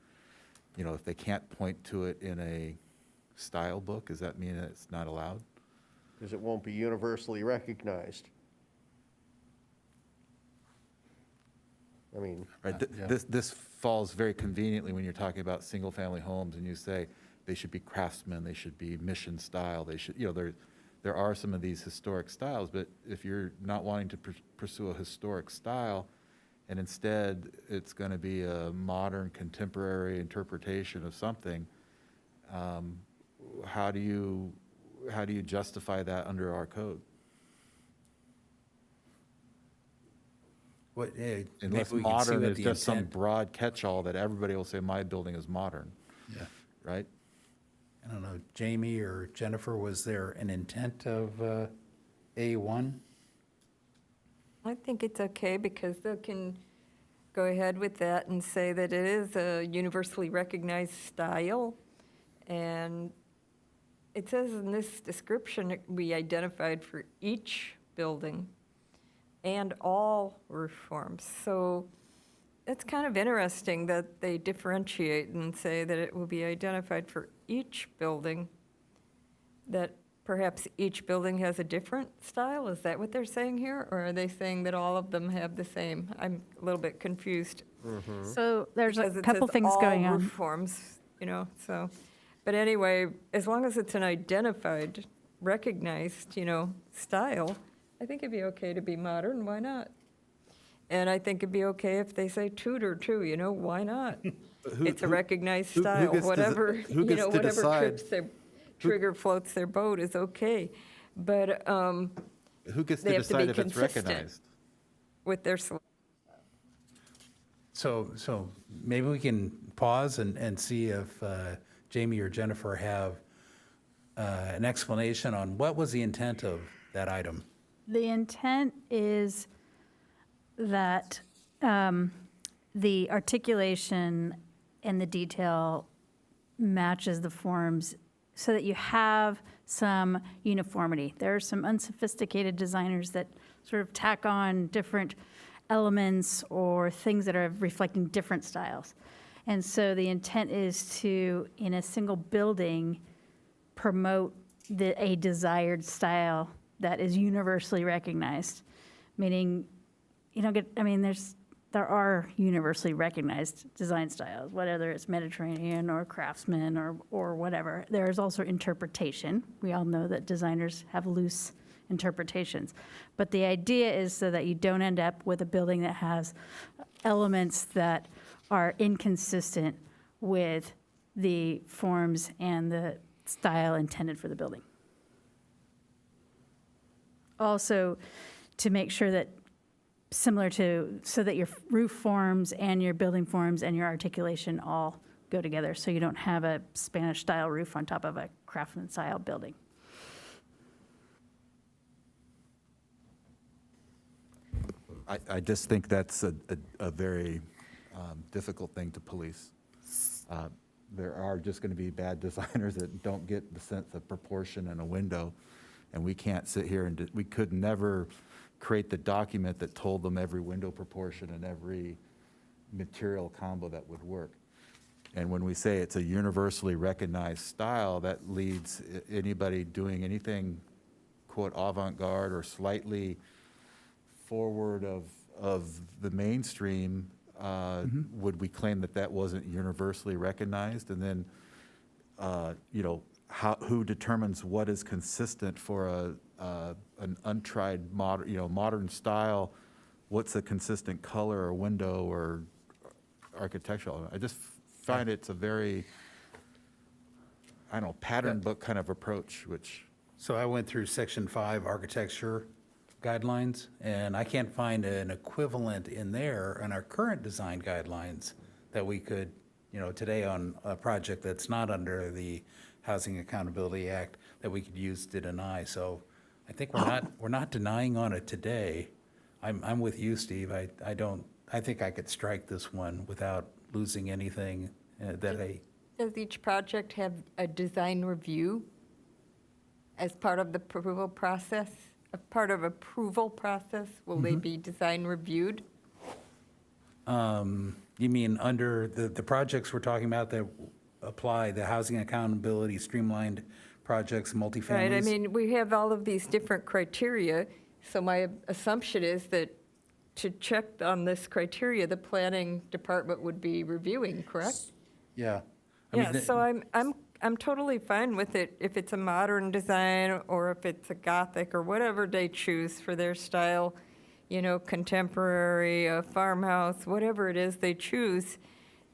if they can't point to it in a style book, does that mean that it's not allowed? because it won't be universally recognized. I mean, Right, Yeah. this falls very conveniently when you're talking about single-family homes, and you say they should be craftsman, they should be mission style, they should, there are some of these historic styles, but if you're not wanting to pursue a historic style, and instead it's going to be a modern, contemporary interpretation of something, how do you justify that under our code? What, maybe Unless we can see modern what is the just some intent. broad catch-all that everybody will say, my building is modern, Yeah. right? I don't know, Jamie or Jennifer, was there an intent of A1? I think it's okay because they can go ahead with that and say that it is a universally recognized style. And it says in this description, it will be identified for each building and all roof forms. So it's kind of interesting that they differentiate and say that it will be identified for each building, that perhaps each building has a different style? Is that what they're saying here? Or are they saying that all of them have the same? I'm a little bit confused. So there's Because a it couple says things all going on. roof forms, so. But anyway, as long as it's an identified, recognized, style, I think it'd be okay to be modern, why not? And I think it'd be okay if they say Tudor too, why not? It's a recognized who style, gets to whatever, who gets to whatever decide? trigger floats their boat is okay. But Who gets to They have to be decide if it's consistent. recognized? with their, sel- So maybe we can pause and see if Jamie or Jennifer have an explanation on what was the intent of that item? The intent is that the articulation and the detail matches the forms so that you have some uniformity. There are some unsophisticated designers that sort of tack on different elements or things that are reflecting different styles. And so the intent is to, in a single building, promote a desired style that is universally recognized, meaning you don't get, there are universally recognized design styles, whether it's Mediterranean or craftsman or whatever. There is also interpretation. We all know that designers have loose interpretations. But the idea is so that you don't end up with a building that has elements that are inconsistent with the forms and the style intended for the building. Also, to make sure that so that your roof forms and your building forms and your articulation all go together, so you don't have a Spanish-style roof on top of a craftsman-style building. I just think that's a very difficult thing to police. There are just going to be bad designers that don't get the sense of proportion in a window, and we can't sit here and, we could never create the document that told them every window proportion and every material combo that would work. And when we say it's a universally recognized style, that leads anybody doing anything, quote, avant-garde or slightly forward of the mainstream, would we claim that that wasn't universally recognized? And then, who determines what is consistent for an untried modern style? What's a consistent color or window or architectural? I just find it's a very, pattern book kind of approach, which. So I went through Section 5 architecture guidelines, and I can't find an equivalent in there in our current design guidelines that we could, today on a project that's not under the Housing Accountability Act, that we could use to deny. So I think we're not denying on it today. I'm with you, Steve. I think I could strike this one without losing anything Does each project have a design review as part of the approval process? A part of approval process, will they be design reviewed? You mean under the projects we're talking about that apply the Housing Accountability Streamlined projects, multifamilies. Right, I mean, we have all of these different criteria, so my assumption is that to check on this criteria, the planning department would be reviewing, correct? Yeah. I Yeah, mean, so I'm totally fine with it if it's a modern design or if it's a Gothic or whatever they choose for their style, you know, contemporary, a farmhouse, whatever it is they choose.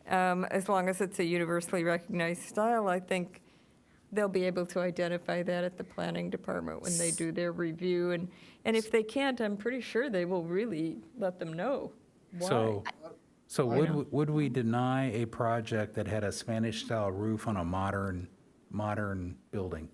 As long as it's a universally recognized style, I think they'll be able to identify that at the planning department when they do their review. And if they can't, I'm pretty sure they will really let them know why. So would we deny a project that had a Spanish-style roof on a modern building?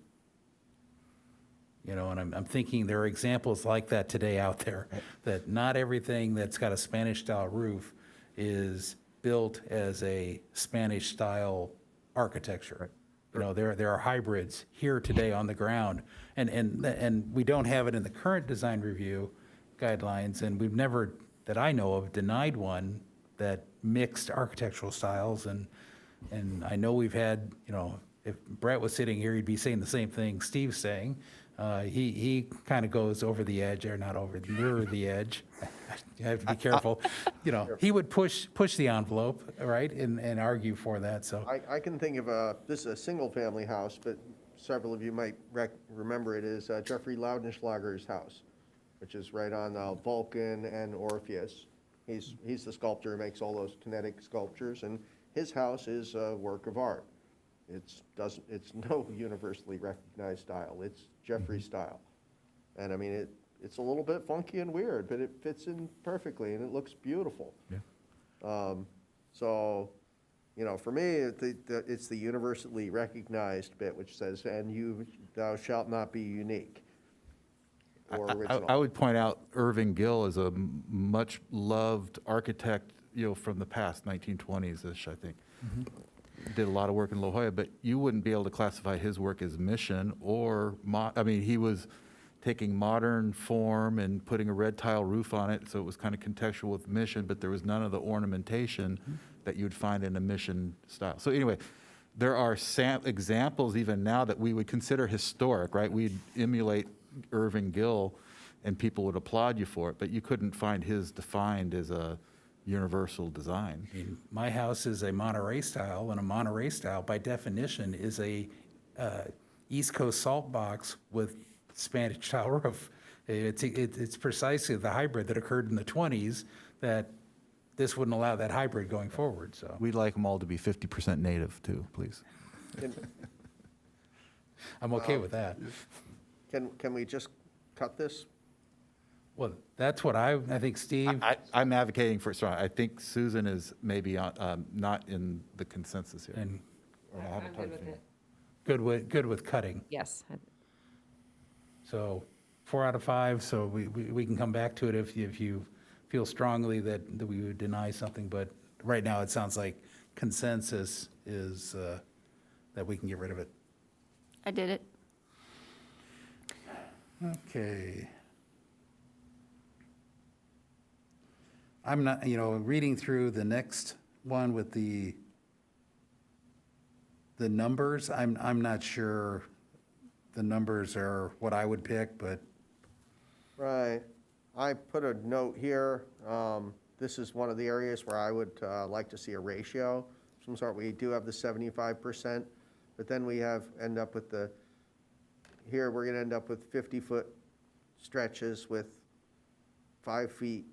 You know, and I'm thinking there are examples like that today out there, that not everything that's got a Spanish-style roof is built as a Spanish-style architecture. You know, there are hybrids here today on the ground, and we don't have it in the current design review guidelines, and we've never, that I know of, denied one that mixed architectural styles, and I know we've had, you know, if Brett was sitting here, he'd be saying the same thing Steve's saying. He kind of goes over the edge, or not over, near the edge. You have to be careful. You know, he would push the envelope, right, and argue for that, so. I can think of this is a single-family house, but several of you might remember it is Jeffrey Laudenschlager's house, which is right on Vulcan and Orpheus. He's the sculptor who makes all those kinetic sculptures, and his house is a work of art. It's no universally recognized style. It's Jeffrey's style. And I mean, it's a little bit funky and weird, but it fits in perfectly and it looks beautiful. Yeah. So, you know, for me, it's the universally recognized bit, which says, and thou shalt not be unique or original. I would point out Irving Gill is a much loved architect, you know, from the past, 1920s-ish, I think. Did a lot of work in La Jolla, but you wouldn't be able to classify his work as mission or, I mean, he was taking modern form and putting a red tile roof on it, so it was kind of contextual with mission, but there was none of the ornamentation that you'd find in a mission style. So anyway, there are examples even now that we would consider historic, right? We'd emulate Irving Gill and people would applaud you for it, but you couldn't find his defined as a universal design. I mean, my house is a Monterey style, and a Monterey style, by definition, is a East Coast salt box with Spanish style roof. It's precisely the hybrid that occurred in the 20s that this wouldn't allow that hybrid going forward, so. We'd like them all to be 50% native too, please. I'm okay with that. Can we just cut this? Well, that's what I think, Steve, I'm advocating for, sorry, I think Susan is maybe not in the consensus here. and Or I haven't talked to you. good with cutting. Yes. So 4 out of 5, so we can come back to it if you feel strongly that we would deny something, but right now it sounds like consensus is that we can get rid of it. I did it. Okay. I'm not, reading through the next one with the numbers, I'm not sure the numbers are what I would pick, but. Right. I put a note here. This is one of the areas where I would like to see a ratio. Some sort. We do have the 75%, but then we end up with here we're going to end up with 50-foot stretches with 5 feet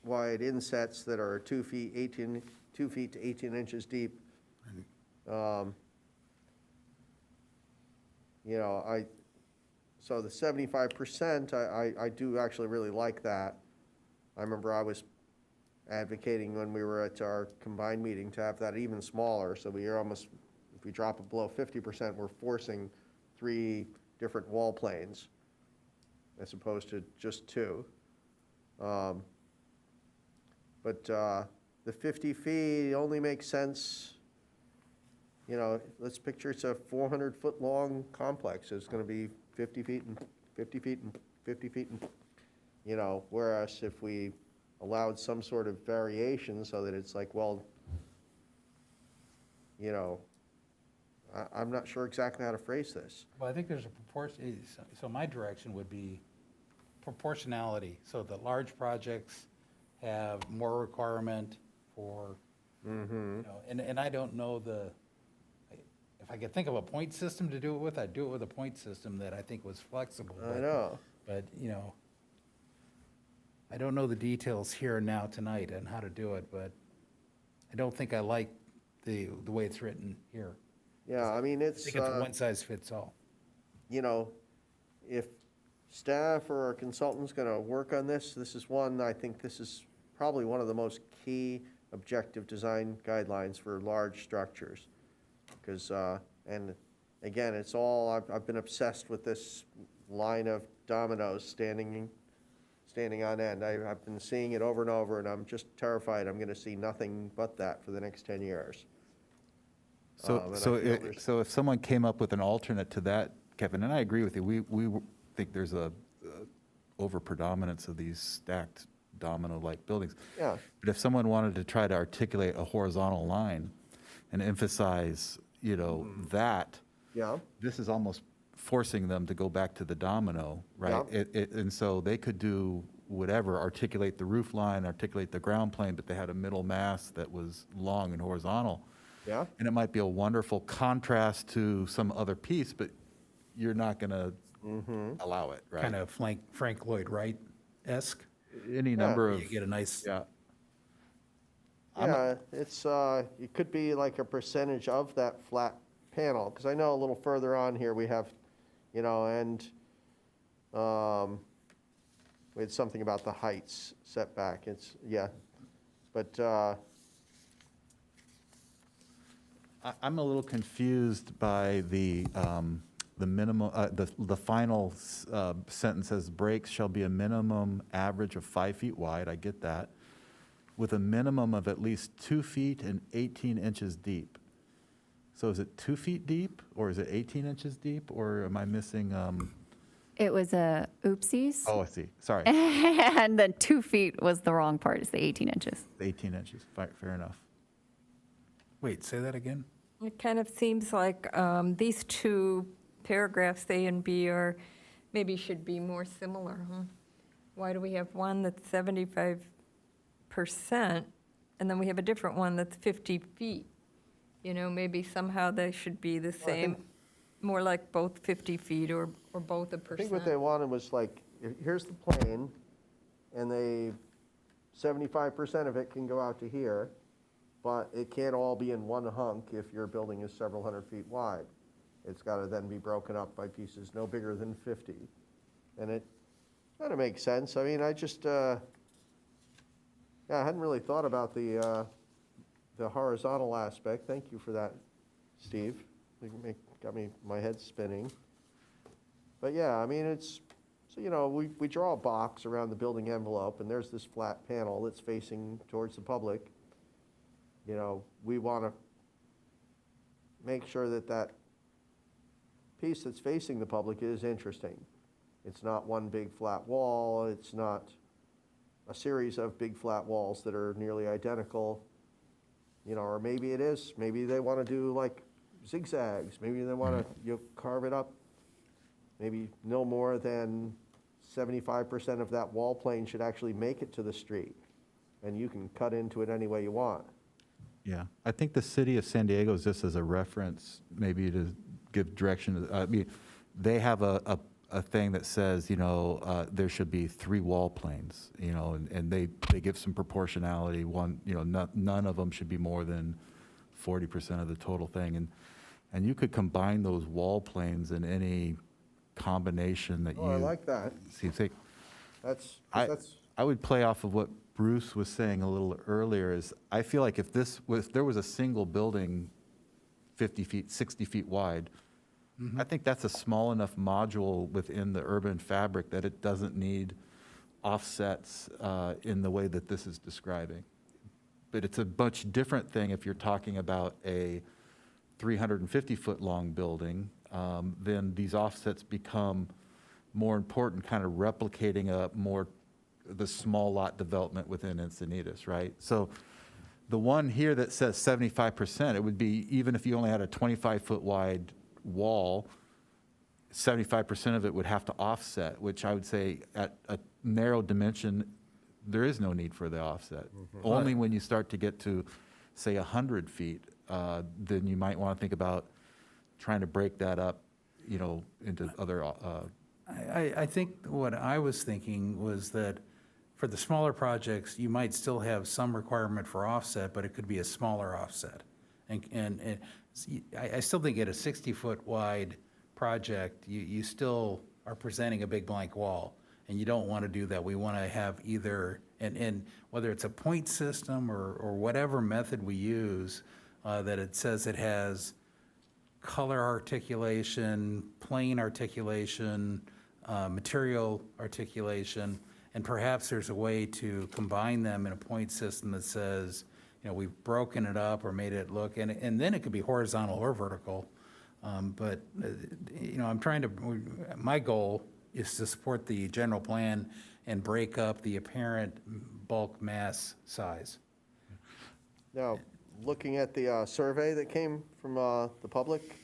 wide insets that are 2 feet to 18 inches deep. So the 75%, I do actually really like that. I remember I was advocating when we were at our combined meeting to have that even smaller. So we are almost, if we drop it below 50%, we're forcing 3 different wall planes as opposed to just 2. But the 50 feet only makes sense. Let's picture it's a 400-foot long complex. It's going to be 50 feet and 50 feet and 50 feet and, whereas if we allowed some sort of variation so that it's like, well, I'm not sure exactly how to phrase this. Well, I think there's a proportion, so my direction would be proportionality, so that large projects have more requirement for, you know, and I don't know if I could think of a point system to do it with, I'd do it with a point system that I think was flexible. I know. But, you know, I don't know the details here and now tonight on how to do it, but I don't think I like the way it's written here. Yeah, I mean, I it's, think it's one size fits all. you know, if staff or our consultant's going to work on this, this is one, I think this is probably one of the most key objective design guidelines for large structures. Because, and again, it's all, I've been obsessed with this line of dominoes standing on end. I've been seeing it over and over, and I'm just terrified I'm going to see nothing but that for the next 10 years. So, And I so, feel there's- so if someone came up with an alternate to that, Kevin, and I agree with you, we think there's a overpredominance of these stacked domino-like buildings. Yeah. But if someone wanted to try to articulate a horizontal line and emphasize, you know, that, Yeah, this is almost forcing them to go back to the domino, right? And so they could do whatever, articulate the roof line, articulate the ground plane, but they had a middle mass that was long and horizontal. yeah, And it might be a wonderful contrast to some other piece, but you're not going to allow it, right? Kind of Frank Lloyd Wright-esque. Any number of, You get a nice, yeah. yeah, it's, it could be like a percentage of that flat panel, because I know a little further on here we have, you know, and we had something about the heights setback, it's, yeah, but, I'm a little confused by the minimum, the final sentence says breaks shall be a minimum average of 5 feet wide, I get that, with a minimum of at least 2 feet and 18 inches deep. So is it 2 feet deep, or is it 18 inches deep, or am I missing? It was a oopsies. Oh, I see, sorry, And then 2 feet was the wrong part, it's the 18 inches. 18 inches, fair enough. wait, say that again? It kind of seems like these two paragraphs, A and B, are, maybe should be more similar, huh? Why do we have one that's 75%, and then we have a different one that's 50 feet? You know, maybe somehow they should be the I same, think- more like both 50 feet or both a I think what they percent. wanted was like, here's the plane, and 75% of it can go out to here, but it can't all be in one hunk if your building is several hundred feet wide. It's got to then be broken up by pieces no bigger than 50. And it kind of makes sense. I mean, I just, yeah, I hadn't really thought about the horizontal aspect. Thank you for that, Steve. Got my head spinning. But yeah, I mean, it's, so, you know, we draw a box around the building envelope, and there's this flat panel that's facing towards the public. You know, we want to make sure that that piece that's facing the public is interesting. It's not one big flat wall, it's not a series of big flat walls that are nearly identical. You know, or maybe it is, maybe they want to do like zigzags, maybe they want to, carve it up. Maybe no more than 75% of that wall plane should actually make it to the street, and you can cut into it any way you want. Yeah, I think the city of San Diego is just as a reference, maybe to give direction. I mean, they have a thing that says, you know, there should be 3 wall planes, you know, and they give some proportionality. One, you know, none of them should be more than 40% of the total thing. And you could combine those wall planes in any combination that you. Oh, I like that. See, think, That's, I would play off of what Bruce was saying a little earlier, is I feel like if there was a single building 50 feet, 60 feet wide, I think that's a small enough module within the urban fabric that it doesn't need offsets in the way that this is describing. But it's a much different thing if you're talking about a 350-foot long building, then these offsets become more important, kind of replicating the small lot development within Encinitas, right? So The one here that says 75%, it would be, even if you only had a 25-foot wide wall, 75% of it would have to offset, which I would say at a narrow dimension, there is no need for the offset. Only when you start to get to, say, 100 feet, then you might want to think about trying to break that up, into other, I think what I was thinking was that for the smaller projects, you might still have some requirement for offset, but it could be a smaller offset. And I still think at a 60-foot wide project, you still are presenting a big blank wall, and you don't want to do that. We want to have either, and whether it's a point system or whatever method we use, that it says it has color articulation, plane articulation, material articulation, and perhaps there's a way to combine them in a point system that says, we've broken it up or made it look, and then it could be horizontal or vertical. But, I'm trying to, my goal is to support the general plan and break up the apparent bulk mass size. Now, looking at the survey that came from the public,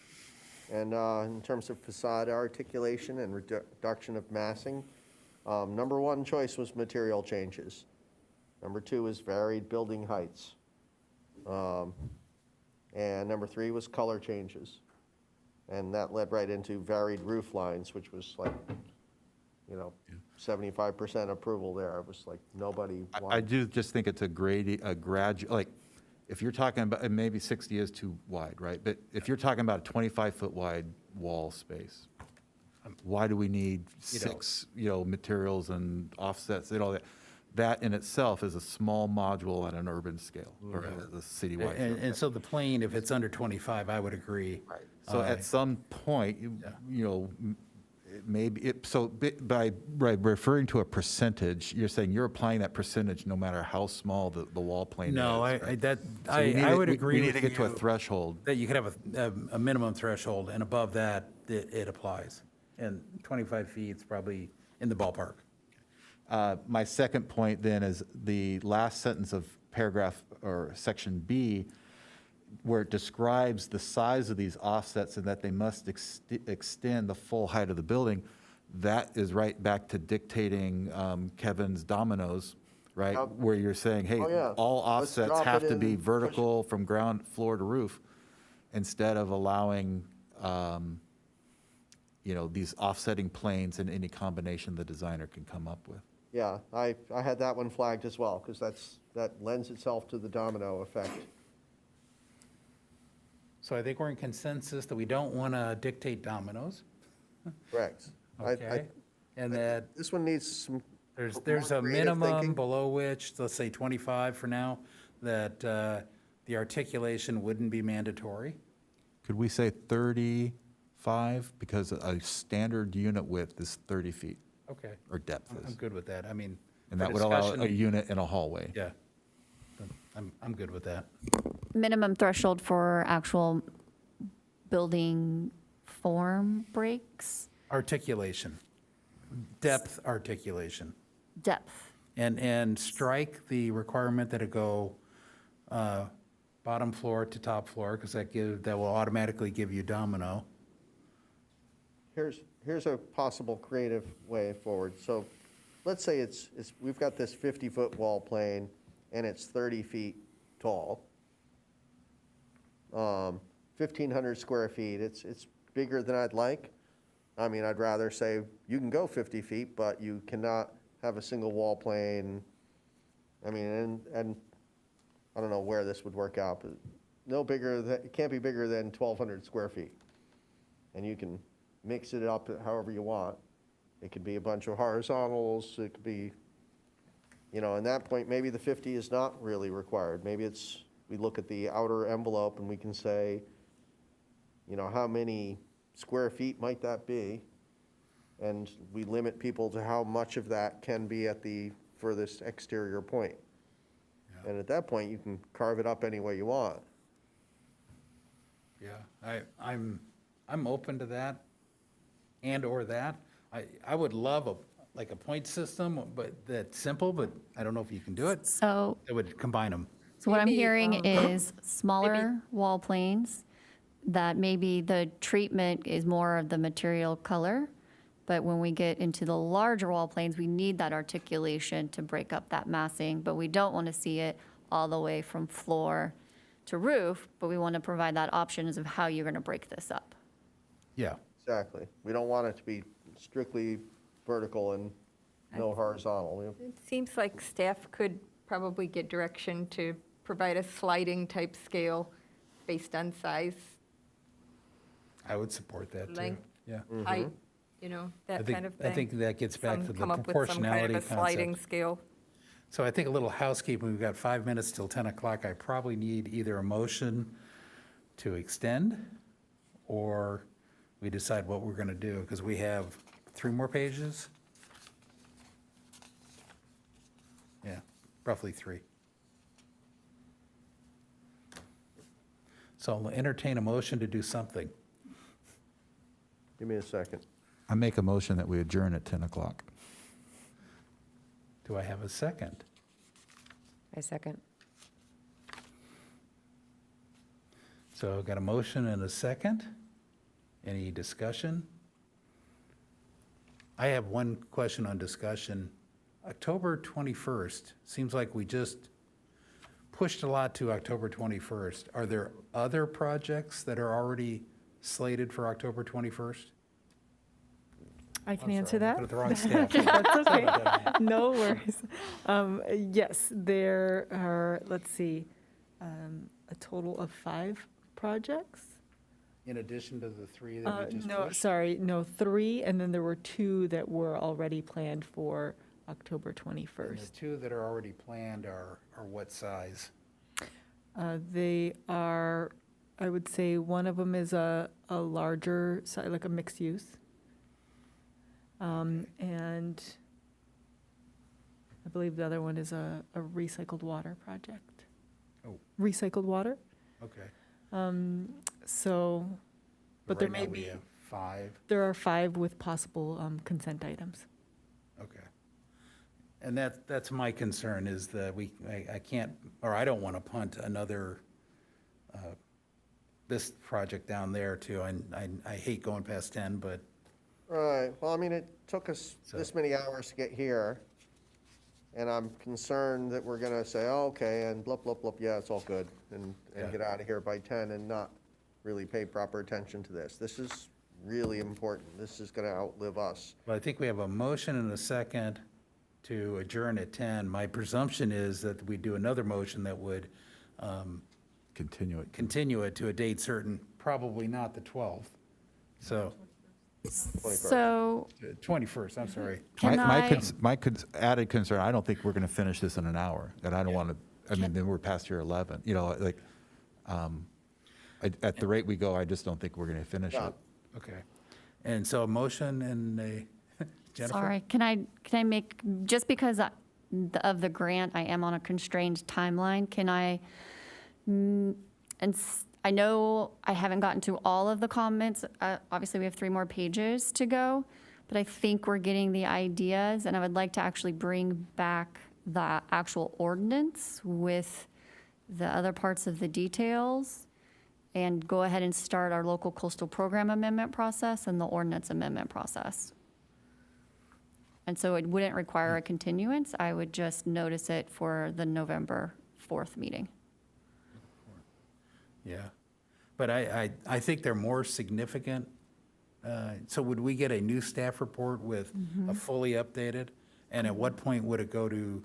and in terms of facade articulation and reduction of massing, number one choice was material changes. Number two is varied building heights. And number three was color changes. And that led right into varied roof lines, which was like, 75% approval there. It was like nobody I wanted. do just think it's a gradual, like, if you're talking about, and maybe 60 is too wide, right? But if you're talking about a 25-foot wide wall space, why do we need six, materials and offsets and all that? That in itself is a small module at an urban scale or at a citywide. And so the plane, if it's under 25, I would agree. Right. So at some point, maybe, by referring to a percentage, you're saying you're applying that percentage no matter how small the wall plane is. No, right? I would agree We need with to get to a you threshold. that you could have a minimum threshold, and above that, it applies. And 25 feet is probably in the ballpark. My second point then is the last sentence of paragraph or section B, where it describes the size of these offsets and that they must extend the full height of the building. That is right back to dictating Kevin's dominoes, right? Where you're saying, hey, Oh, yeah. all Let's offsets drop have it to be in, vertical from ground floor to roof, instead of allowing these offsetting planes in any combination the designer can come up with. Yeah, I had that one flagged as well, because that lends itself to the domino effect. So I think we're in consensus that we don't want to dictate dominoes, Correct. okay? And that This one needs some. there's more a creative minimum thinking. below which, let's say 25 for now, that the articulation wouldn't be mandatory. Could we say 35? Because a standard unit width is 30 feet, Okay, or depth I'm is. good with that. I mean, And for that would allow a discussion, unit in a hallway. yeah, I'm good with that. Minimum threshold for actual building form breaks, Articulation, depth articulation. depth. And strike the requirement that it go bottom floor to top floor, because that will automatically give you domino. Here's a possible creative way forward. So let's say we've got this 50-foot wall plane, and it's 30 feet tall. 1,500 square feet, it's bigger than I'd like. I mean, I'd rather say, you can go 50 feet, but you cannot have a single wall plane. I mean, and I don't know where this would work out, but it can't be bigger than 1,200 square feet. And you can mix it up however you want. It could be a bunch of horizontals, it could be, at that point, maybe the 50 is not really required. Maybe we look at the outer envelope and we can say, how many square feet might that be? And we limit people to how much of that can be at the furthest exterior point. And at that point, you can carve it up any way you want. Yeah, I'm open to that, and/or that. I would love a point system, but that's simple, but I don't know if you can do it. So It would combine them. So what I'm Maybe, hearing is smaller maybe- wall planes, that maybe the treatment is more of the material color, but when we get into the larger wall planes, we need that articulation to break up that massing, but we don't want to see it all the way from floor to roof, but we want to provide that options of how you're going to break this up. Yeah. Exactly. We don't want it to be strictly vertical and no horizontal. It seems like staff could probably get direction to provide a sliding type scale based on size, I would support that too. Length. Yeah. height, you know, I that think- kind of I thing. think that gets back to the Come up with some proportionality kind of a sliding concept. scale. So I think a little housekeeping, we've got 5 minutes till 10 o'clock. I probably need either a motion to extend, or we decide what we're going to do, because we have 3 more pages. Yeah, roughly 3. So I'll entertain a motion to do something. Give me a second. I make a motion that we adjourn at 10 o'clock. Do I have a second? I second. So I've got a motion and a second. Any discussion? I have one question on discussion. October 21st, seems like we just pushed a lot to October 21st. Are there other projects that are already slated for October 21st? I can I'm answer sorry, I that. put it the wrong staff. That's okay. No worries. Yes, there are, let's see, a total of 5 projects. In addition to the 3 that we just No, pushed? sorry, no, 3, and then there were 2 that were already planned for October And 21st. the 2 that are already planned are what size? They are, I would say, one of them is a larger, like a mixed use. And I believe the other one is a recycled water project. Oh. Recycled water. Okay. So, but there Right may now we be, have 5. there are 5 with possible consent items. Okay. And that's my concern, is that I can't, or I don't want to punt another, this project down there too. I hate going past 10, but, Right, well, I mean, it took us this So- many hours to get here, and I'm concerned that we're gonna say, oh, okay, and blah, blah, blah, yeah, it's all good, and Yeah. get out of here by 10 and not really pay proper attention to this. This is really important. This is gonna outlive us. but I think we have a motion and a second to adjourn at 10. My presumption is that we do another motion that would Continue it. continue it to a date certain, probably not the 12th. So, 21st. So 21st, I'm sorry. can My added concern, I don't think we're going to finish this in an hour, and I don't Yeah. want to, I mean, then we're past year 11, you know, like, at the rate we go, I just don't think we're going to finish Yeah. it. Okay. And so a motion and a, Jennifer? Sorry, can I make, just because of the grant, I am on a constrained timeline, can I, I know I haven't gotten to all of the comments, obviously we have 3 more pages to go, but I think we're getting the ideas, and I would like to actually bring back the actual ordinance with the other parts of the details, and go ahead and start our local coastal program amendment process and the ordinance amendment process. And so it wouldn't require a continuance, I would just notice it for the November 4th meeting. Yeah, but I think they're more significant. So would we get a new staff report with a fully updated? And at what point would it go to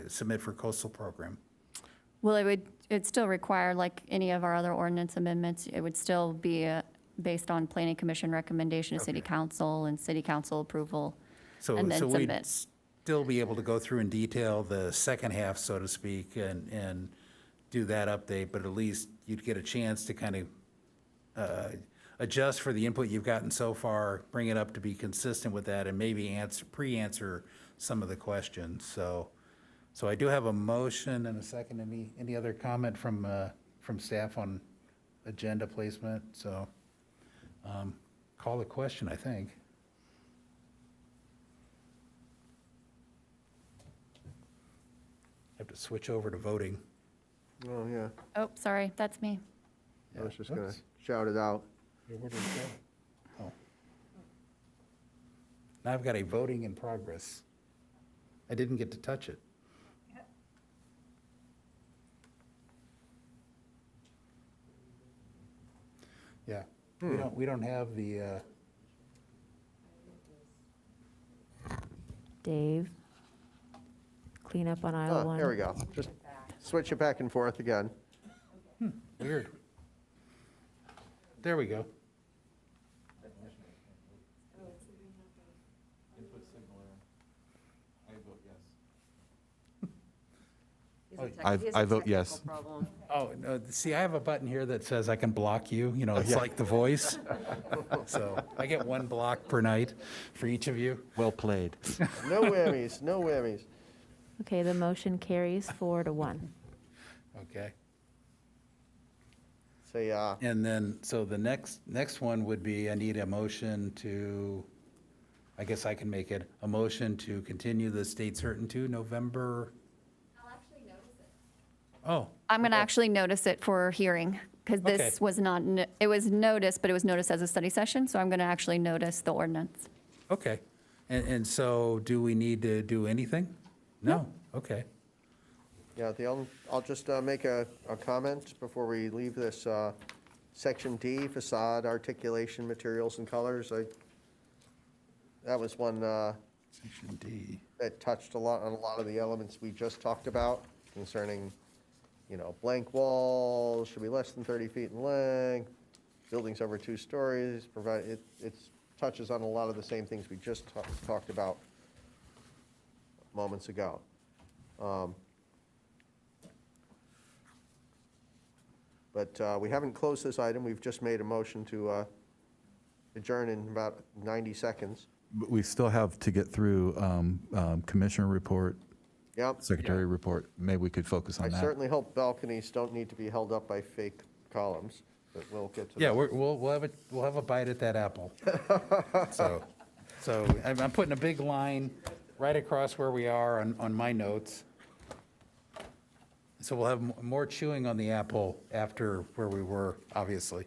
submit for coastal program? Well, it'd still require, like any of our other ordinance amendments, it would still be based on planning commission recommendation to city Okay. council and city council approval, So and then we'd submit. still be able to go through in detail the second half, so to speak, and do that update, but at least you'd get a chance to kind of adjust for the input you've gotten so far, bring it up to be consistent with that, and maybe pre-answer some of the questions. So I do have a motion and a second. Any other comment from staff on agenda placement? So call the question, I think. I have to switch over to voting. Oh, yeah. Oh, sorry, that's me. I was just going to Oops. shout it out. Yeah, where did it go? Oh. Now I've got a voting in progress. I didn't get to touch it. Yeah, we don't have the, Dave, clean up on aisle Oh, one. there we go. Just switch it back and forth again. weird. There we go. I vote yes. Oh, no, see, I have a button here that says I can block you, you know, it's like The Voice. So I get one block per night for each of you. Well played. No whammies, no whammies. Okay, the motion carries 4-1. Okay. Say, And then, so the next one would be, I need a motion to, I guess I can make it, a motion to continue the state certain to November. I'll actually notice it. Oh, I'm going to actually notice it for hearing, because Okay. this was not, it was noticed, but it was noticed as a study session, so I'm going to actually notice the ordinance. okay. And so do we need to do anything? No, okay. yeah, I'll just make a comment before we leave this. Section D, facade articulation, materials and colors. That was one Section D. that touched on a lot of the elements we just talked about concerning, blank walls, should be less than 30 feet in length, buildings over 2 stories, it touches on a lot of the same things we just talked about moments ago. But we haven't closed this item, we've just made a motion to adjourn in about 90 seconds. But we still have to get through commissioner report, Yep. secretary report. Maybe we could focus I on that. certainly hope balconies don't need to be held up by fake columns, but we'll get to that. Yeah, we'll have a bite at that apple. So I'm putting a big line right across where we are on my notes. So we'll have more chewing on the apple after where we were, obviously.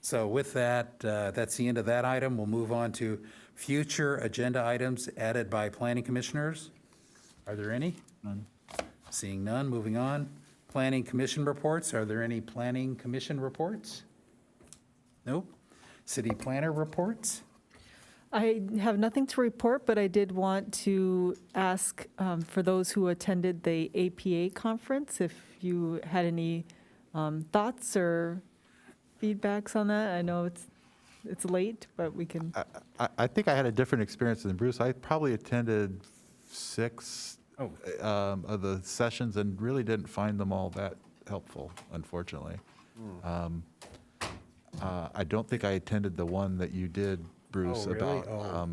So with that, that's the end of that item. We'll move on to future agenda items added by planning commissioners. Are there any? None. Seeing none, moving on. Planning commission reports. Are there any planning commission reports? Nope. City planner reports? I have nothing to report, but I did want to ask for those who attended the APA conference, if you had any thoughts or feedbacks on that. I know it's late, but we can, I think I had a different experience than Bruce. I probably attended 6 Oh. of the sessions and really didn't find them all that helpful, unfortunately. I don't think I attended the one that you did, Bruce, Oh, really? about Oh.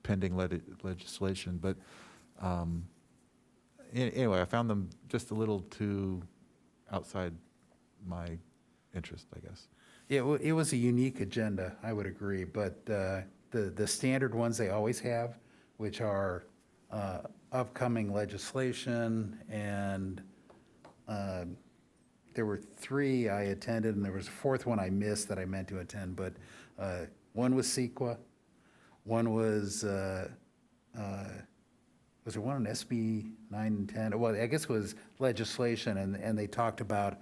pending legislation, but anyway, I found them just a little too outside my interest, I guess. It was a unique agenda, I would agree, but the standard ones they always have, which are upcoming legislation, and there were 3 I attended, and there was a 4th one I missed that I meant to attend, but one was CEQA, one was there one on SB 9 and 10? Well, I guess it was legislation, and they talked about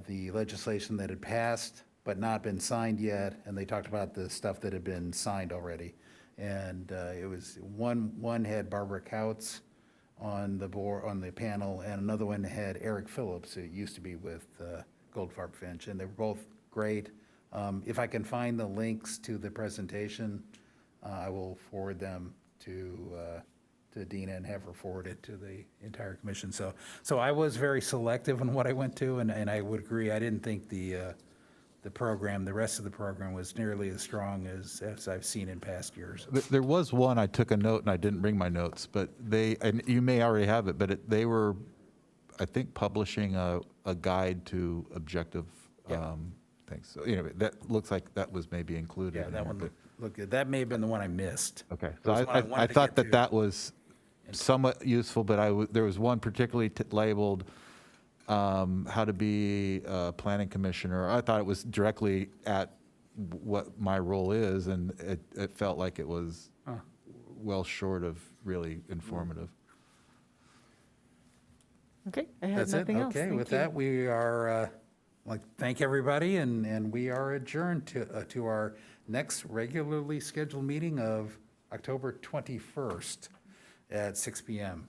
the legislation that had passed but not been signed yet, and they talked about the stuff that had been signed already. And it was, one had Barbara Couts on the board, on the panel, and another one had Eric Phillips, who used to be with Goldfarb Finch, and they were both great. If I can find the links to the presentation, I will forward them to Dina and have her forward it to the entire commission. So I was very selective in what I went to, and I would agree, I didn't think the program, the rest of the program was nearly as strong as I've seen in past years. There was one, I took a note and I didn't bring my notes, but and you may already have it, but they were, I think, publishing a guide to objective Yeah. things. So anyway, that looks like that was maybe included. Yeah, in that there, one but- looked good. That may have been the one I missed. Okay, It so was one I wanted I to thought get to. that was somewhat useful, but there was one particularly labeled how to be a planning commissioner. I thought it was directly at what my role is, and it felt like it was well short of really informative. Okay, I have That's it? nothing else. Okay, Thank with you. that, we are, like, thank everybody, and we are adjourned to our next regularly scheduled meeting of October 21st at 6 PM.